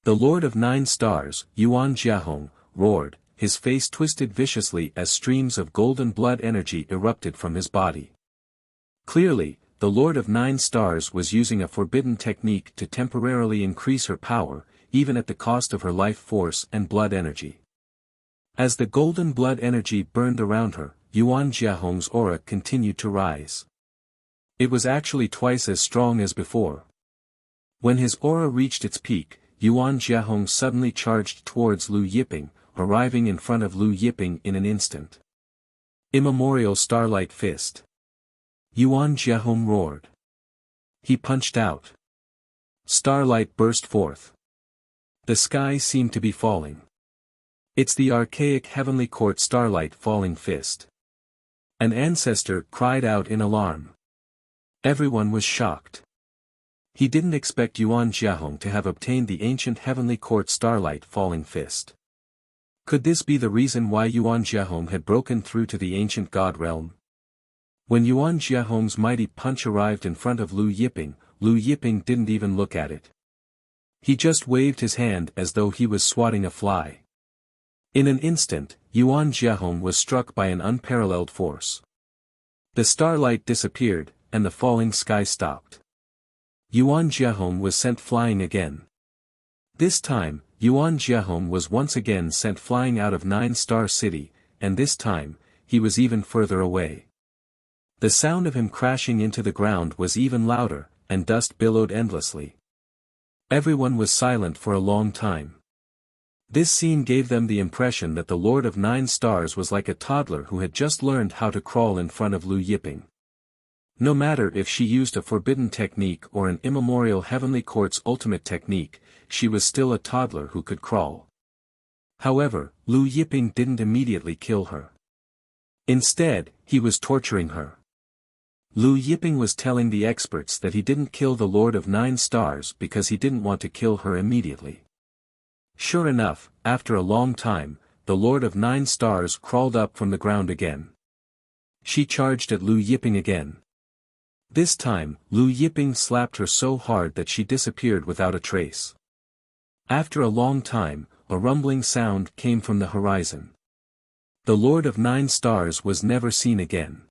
The Lord of 9 Stars, Yuan Jiahong, roared, his face twisted viciously as streams of golden blood energy erupted from his body. Clearly, the Lord of 9 Stars was using a forbidden technique to temporarily increase her power, even at the cost of her life force and blood energy. As the golden blood energy burned around her, Yuan Jiahong's aura continued to rise. It was actually twice as strong as before. When his aura reached its peak, Yuan Jiahong suddenly charged towards Lu Yiping, arriving in front of Lu Yiping in an instant. Immemorial Starlight Fist. Yuan Jiahong roared. He punched out. Starlight burst forth. The sky seemed to be falling. It's the archaic Heavenly Court Starlight Falling Fist. An ancestor cried out in alarm. Everyone was shocked. He didn't expect Yuan Jiahong to have obtained the ancient Heavenly Court Starlight Falling Fist. Could this be the reason why Yuan Jiahong had broken through to the ancient god realm? When Yuan Jiahong's mighty punch arrived in front of Lu Yiping didn't even look at it. He just waved his hand as though he was swatting a fly. In an instant, Yuan Jiahong was struck by an unparalleled force. The starlight disappeared, and the falling sky stopped. Yuan Jiahong was sent flying again. This time, Yuan Jiahong was once again sent flying out of 9 Star City, and this time, he was even further away. The sound of him crashing into the ground was even louder, and dust billowed endlessly. Everyone was silent for a long time. This scene gave them the impression that the Lord of 9 Stars was like a toddler who had just learned how to crawl in front of Lu Yiping. No matter if she used a forbidden technique or an immemorial Heavenly Court's ultimate technique, she was still a toddler who could crawl. However, Lu Yiping didn't immediately kill her. Instead, he was torturing her. Lu Yiping was telling the experts that he didn't kill the Lord of 9 Stars because he didn't want to kill her immediately. Sure enough, after a long time, the Lord of 9 Stars crawled up from the ground again. She charged at Lu Yiping again. This time, Lu Yiping slapped her so hard that she disappeared without a trace. After a long time, a rumbling sound came from the horizon. The Lord of 9 Stars was never seen again.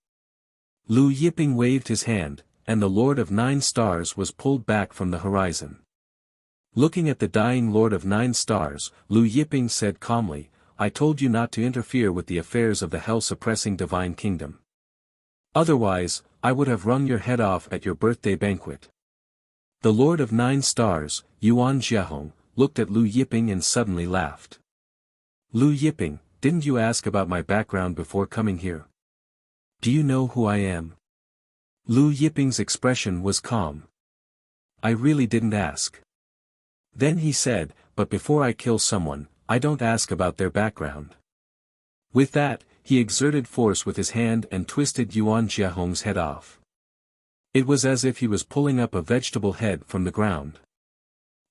Lu Yiping waved his hand, and the Lord of 9 Stars was pulled back from the horizon. Looking at the dying Lord of 9 Stars, Lu Yiping said calmly, "I told you not to interfere with the affairs of the hell-suppressing divine kingdom. Otherwise, I would have wrung your head off at your birthday banquet." The Lord of 9 Stars, Yuan Jiahong, looked at Lu Yiping and suddenly laughed. "Lu Yiping, didn't you ask about my background before coming here? Do you know who I am?" Lu Yiping's expression was calm. "I really didn't ask." Then he said, "But before I kill someone, I don't ask about their background." With that, he exerted force with his hand and twisted Yuan Jiahong's head off. It was as if he was pulling up a vegetable head from the ground.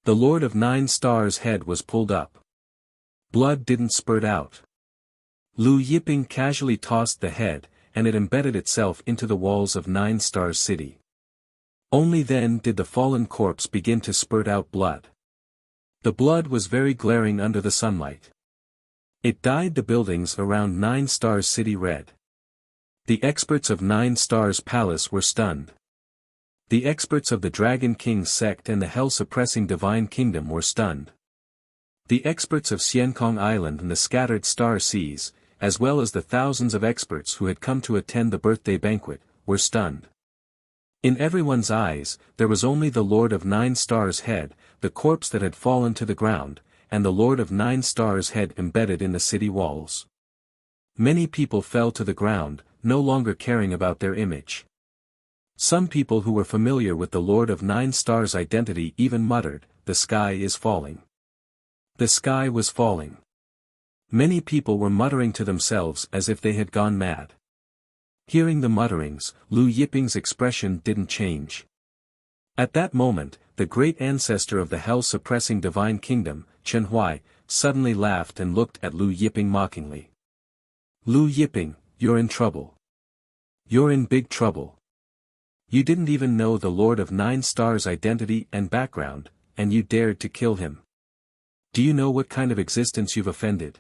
The Lord of 9 Stars' head was pulled up. Blood didn't spurt out. Lu Yiping casually tossed the head, and it embedded itself into the walls of 9 Stars City. Only then did the fallen corpse begin to spurt out blood. The blood was very glaring under the sunlight. It dyed the buildings around 9 Stars City red. The experts of 9 Stars Palace were stunned. The experts of the Dragon King's sect and the hell-suppressing Divine Kingdom were stunned. The experts of Xiankong Island and the scattered Star Seas, as well as the thousands of experts who had come to attend the birthday banquet, were stunned. In everyone's eyes, there was only the Lord of 9 Stars' head, the corpse that had fallen to the ground, and the Lord of 9 Stars' head embedded in the city walls. Many people fell to the ground, no longer caring about their image. Some people who were familiar with the Lord of 9 Stars' identity even muttered, "The sky is falling." The sky was falling. Many people were muttering to themselves as if they had gone mad. Hearing the mutterings, Lu Yiping's expression didn't change. At that moment, the great ancestor of the hell-suppressing Divine Kingdom, Chen Huai, suddenly laughed and looked at Lu Yiping mockingly. Lu Yiping, you're in trouble. You're in big trouble. You didn't even know the Lord of Nine Stars' identity and background, and you dared to kill him. Do you know what kind of existence you've offended?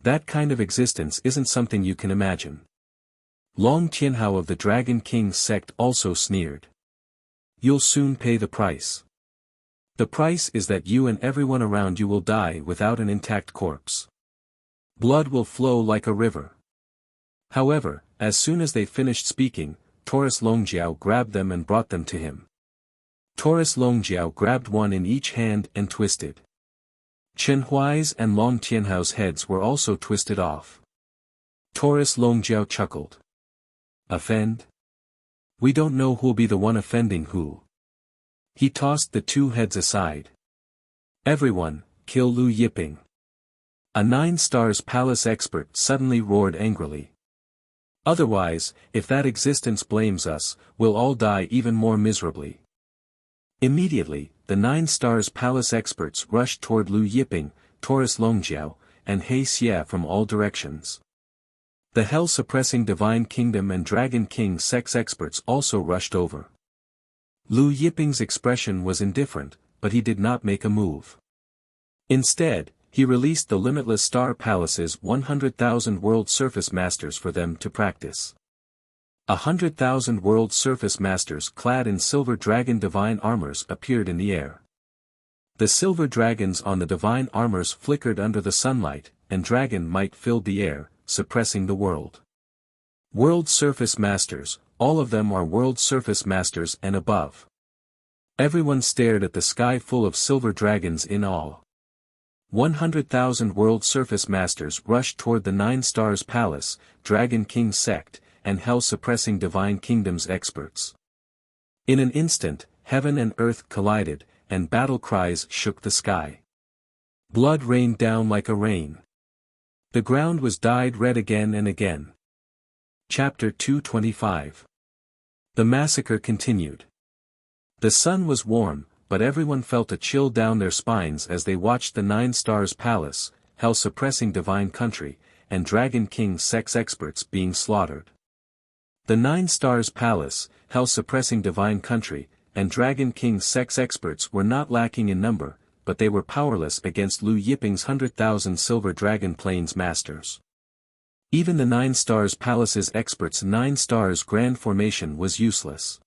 That kind of existence isn't something you can imagine. Long Tianhao of the Dragon King's sect also sneered. You'll soon pay the price. The price is that you and everyone around you will die without an intact corpse. Blood will flow like a river. However, as soon as they finished speaking, Taurus Longjiao grabbed them and brought them to him. Taurus Longjiao grabbed one in each hand and twisted. Chen Huai's and Long Tianhao's heads were also twisted off. Taurus Longjiao chuckled. Offend? We don't know who'll be the one offending who. He tossed the two heads aside. Everyone, kill Lu Yiping. A Nine Stars Palace expert suddenly roared angrily. Otherwise, if that existence blames us, we'll all die even more miserably. Immediately, the Nine Stars Palace experts rushed toward Lu Yiping, Taurus Longjiao, and He Xie from all directions. The Hell-suppressing Divine Kingdom and Dragon King sex experts also rushed over. Lu Yiping's expression was indifferent, but he did not make a move. Instead, he released the Limitless Star Palace's 100,000 World Surface Masters for them to practice. 100,000 World Surface Masters clad in silver dragon divine armors appeared in the air. The silver dragons on the divine armors flickered under the sunlight, and dragon might filled the air, suppressing the world. World Surface Masters, all of them are World Surface Masters and above. Everyone stared at the sky full of silver dragons in awe. 100,000 World Surface Masters rushed toward the Nine Stars Palace, Dragon King sect, and Hell-suppressing Divine Kingdom's experts. In an instant, heaven and earth collided, and battle cries shook the sky. Blood rained down like a rain. The ground was dyed red again and again. Chapter 225. The massacre continued. The sun was warm, but everyone felt a chill down their spines as they watched the Nine Stars Palace, Hell-suppressing Divine Country, and Dragon King sex experts being slaughtered. The Nine Stars Palace, Hell-suppressing Divine Country, and Dragon King sex experts were not lacking in number, but they were powerless against Lu Yiping's 100,000 Silver Dragon Plains Masters. Even the Nine Stars Palace's experts' Nine Stars Grand Formation was useless.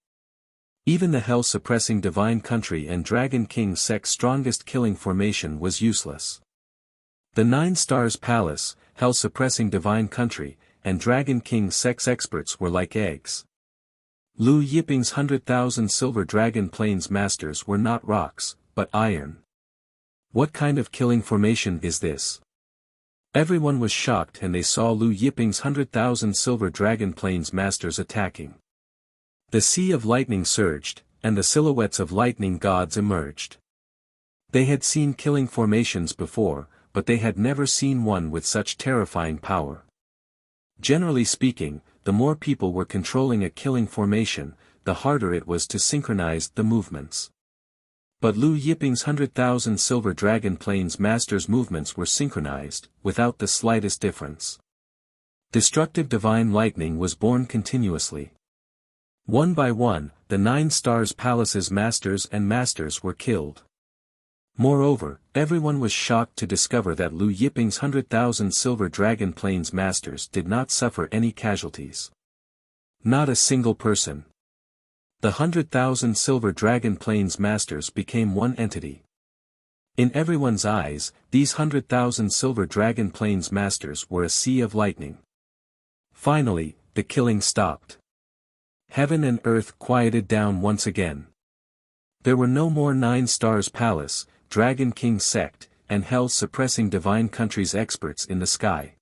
Even the Hell-suppressing Divine Country and Dragon King sect's strongest killing formation was useless. The Nine Stars Palace, Hell-suppressing Divine Country, and Dragon King sex experts were like eggs. Lu Yiping's 100,000 Silver Dragon Plains Masters were not rocks, but iron. What kind of killing formation is this? Everyone was shocked and they saw Lu Yiping's 100,000 Silver Dragon Plains Masters attacking. The sea of lightning surged, and the silhouettes of lightning gods emerged. They had seen killing formations before, but they had never seen one with such terrifying power. Generally speaking, the more people were controlling a killing formation, the harder it was to synchronize the movements. But Lu Yiping's 100,000 Silver Dragon Plains Masters' movements were synchronized, without the slightest difference. Destructive divine lightning was born continuously. One by one, the Nine Stars Palace's masters and masters were killed. Moreover, everyone was shocked to discover that Lu Yiping's 100,000 Silver Dragon Plains Masters did not suffer any casualties. Not a single person. The 100,000 Silver Dragon Plains Masters became one entity. In everyone's eyes, these 100,000 Silver Dragon Plains Masters were a sea of lightning. Finally, the killing stopped. Heaven and earth quieted down once again. There were no more Nine Stars Palace, Dragon King sect, and Hell-suppressing Divine Country's experts in the sky.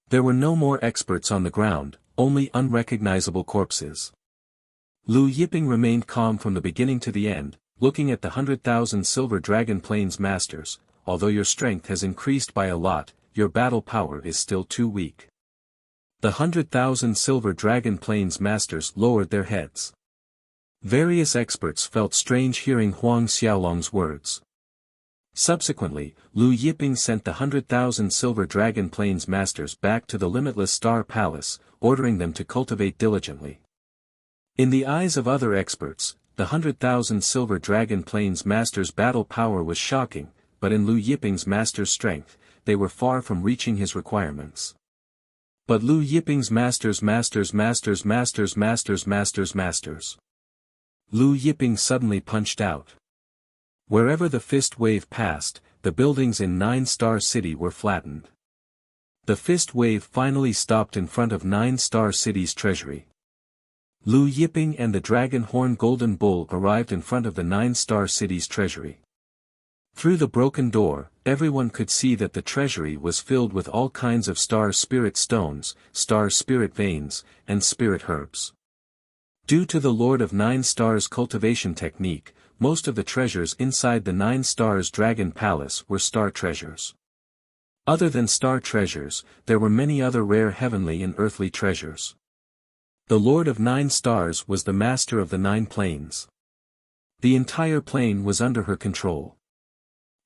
There were no more experts on the ground, only unrecognizable corpses. Lu Yiping remained calm from the beginning to the end, looking at the 100,000 Silver Dragon Plains Masters. Although your strength has increased by a lot, your battle power is still too weak. The 100,000 Silver Dragon Plains Masters lowered their heads. Various experts felt strange hearing Huang Xiaolong's words. Subsequently, Lu Yiping sent the 100,000 Silver Dragon Plains masters back to the Limitless Star Palace, ordering them to cultivate diligently. In the eyes of other experts, the 100,000 Silver Dragon Plains masters' battle power was shocking, but in Lu Yiping's master's strength, they were far from reaching his requirements. But Lu Yiping's masters. Lu Yiping suddenly punched out. Wherever the fist wave passed, the buildings in 9-Star City were flattened. The fist wave finally stopped in front of 9-Star City's treasury. Lu Yiping and the Dragon Horn Golden Bull arrived in front of the 9-Star City's treasury. Through the broken door, everyone could see that the treasury was filled with all kinds of star spirit stones, star spirit veins, and spirit herbs. Due to the Lord of 9 Stars cultivation technique, most of the treasures inside the 9 Stars Dragon Palace were star treasures. Other than star treasures, there were many other rare heavenly and earthly treasures. The Lord of 9 Stars was the master of the 9 planes. The entire plane was under her control.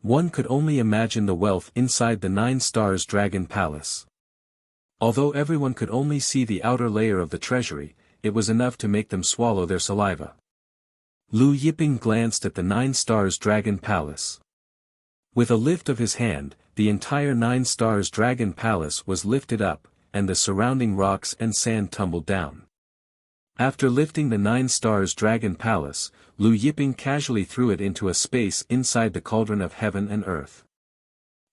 One could only imagine the wealth inside the 9 Stars Dragon Palace. Although everyone could only see the outer layer of the treasury, it was enough to make them swallow their saliva. Lu Yiping glanced at the 9 Stars Dragon Palace. With a lift of his hand, the entire 9 Stars Dragon Palace was lifted up, and the surrounding rocks and sand tumbled down. After lifting the 9 Stars Dragon Palace, Lu Yiping casually threw it into a space inside the cauldron of heaven and earth.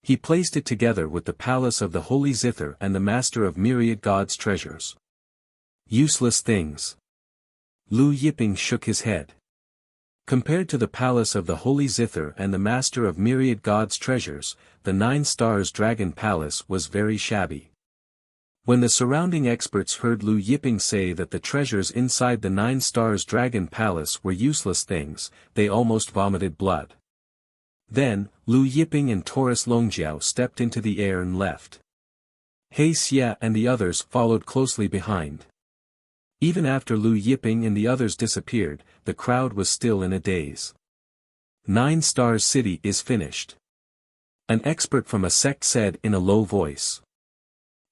He placed it together with the palace of the Holy Zither and the master of myriad gods' treasures. Useless things. Lu Yiping shook his head. Compared to the palace of the Holy Zither and the master of myriad gods' treasures, the 9 Stars Dragon Palace was very shabby. When the surrounding experts heard Lu Yiping say that the treasures inside the 9 Stars Dragon Palace were useless things, they almost vomited blood. Then, Lu Yiping and Taurus Longjiao stepped into the air and left. He Xia and the others followed closely behind. Even after Lu Yiping and the others disappeared, the crowd was still in a daze. 9 Stars City is finished. An expert from a sect said in a low voice.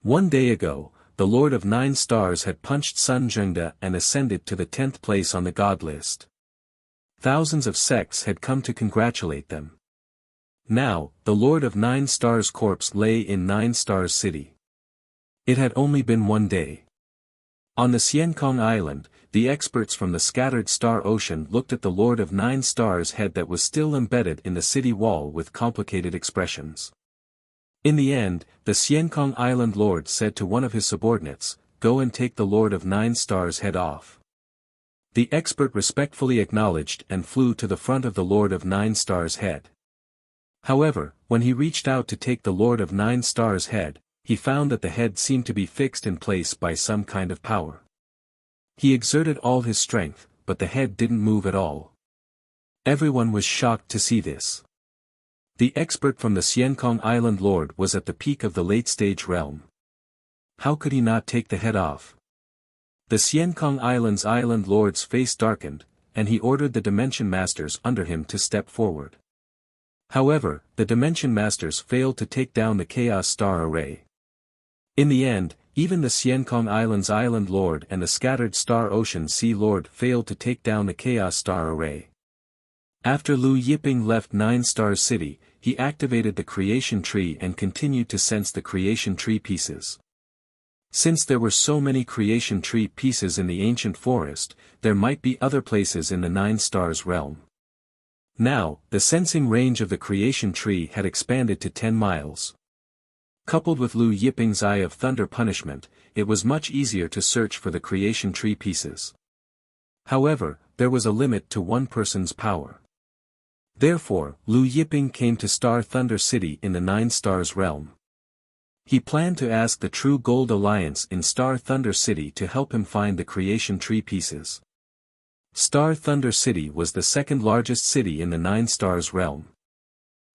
One day ago, the Lord of 9 Stars had punched Sun Zhengde and ascended to the 10th place on the god list. Thousands of sects had come to congratulate them. Now, the Lord of 9 Stars' corpse lay in 9 Stars City. It had only been one day. On the Xiankong Island, the experts from the scattered star ocean looked at the Lord of 9 Stars' head that was still embedded in the city wall with complicated expressions. In the end, the Xiankong Island Lord said to one of his subordinates, "Go and take the Lord of 9 Stars' head off." The expert respectfully acknowledged and flew to the front of the Lord of 9 Stars' head. However, when he reached out to take the Lord of 9 Stars' head, he found that the head seemed to be fixed in place by some kind of power. He exerted all his strength, but the head didn't move at all. Everyone was shocked to see this. The expert from the Xiankong Island Lord was at the peak of the late-stage realm. How could he not take the head off? The Xiankong Island's Island Lord's face darkened, and he ordered the Dimension Masters under him to step forward. However, the Dimension Masters failed to take down the Chaos Star Array. In the end, even the Xiankong Island's Island Lord and the Scattered Star Ocean Sea Lord failed to take down the Chaos Star Array. After Lu Yiping left 9 Stars City, he activated the Creation Tree and continued to sense the Creation Tree pieces. Since there were so many Creation Tree pieces in the ancient forest, there might be other places in the 9 Stars realm. Now, the sensing range of the Creation Tree had expanded to 10 miles. Coupled with Lu Yiping's Eye of Thunder punishment, it was much easier to search for the Creation Tree pieces. However, there was a limit to one person's power. Therefore, Lu Yiping came to Star Thunder City in the 9 Stars realm. He planned to ask the True Gold Alliance in Star Thunder City to help him find the Creation Tree pieces. Star Thunder City was the second largest city in the 9 Stars realm.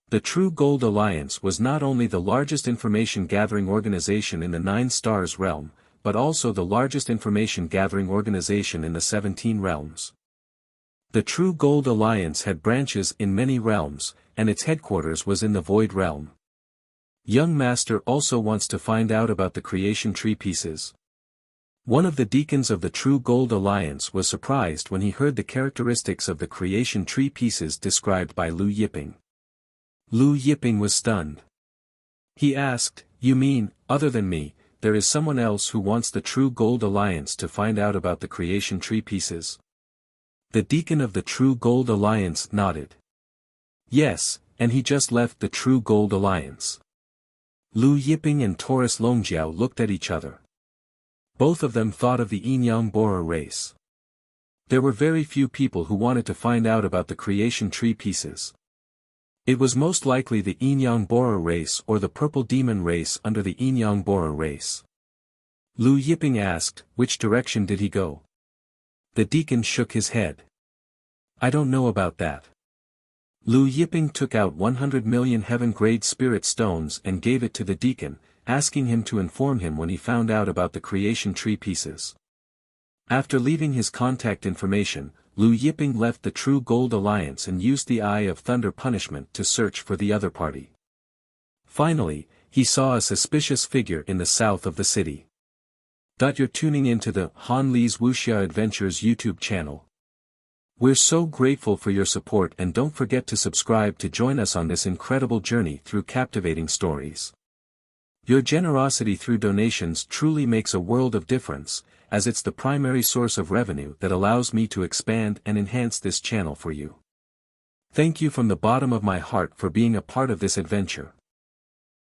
The True Gold Alliance was not only the largest information-gathering organization in the 9 Stars realm, but also the largest information-gathering organization in the 17 realms. The True Gold Alliance had branches in many realms, and its headquarters was in the Void Realm. Young Master also wants to find out about the creation tree pieces. One of the deacons of the True Gold Alliance was surprised when he heard the characteristics of the creation tree pieces described by Lu Yiping. Lu Yiping was stunned. He asked, "You mean, other than me, there is someone else who wants the True Gold Alliance to find out about the creation tree pieces?" The deacon of the True Gold Alliance nodded. "Yes, and he just left the True Gold Alliance." Lu Yiping and Taurus Longjiao looked at each other. Both of them thought of the Inyang Bora race. There were very few people who wanted to find out about the creation tree pieces. It was most likely the Inyang Bora race or the Purple Demon race under the Inyang Bora race. Lu Yiping asked, "Which direction did he go?" The deacon shook his head. "I don't know about that." Lu Yiping took out 100 million heaven-grade spirit stones and gave it to the deacon, asking him to inform him when he found out about the creation tree pieces. After leaving his contact information, Lu Yiping left the True Gold Alliance and used the Eye of Thunder punishment to search for the other party. Finally, he saw a suspicious figure in the south of the city. You're tuning into the Han Li's Wuxia Adventures YouTube channel. We're so grateful for your support, and don't forget to subscribe to join us on this incredible journey through captivating stories. Your generosity through donations truly makes a world of difference, as it's the primary source of revenue that allows me to expand and enhance this channel for you. Thank you from the bottom of my heart for being a part of this adventure.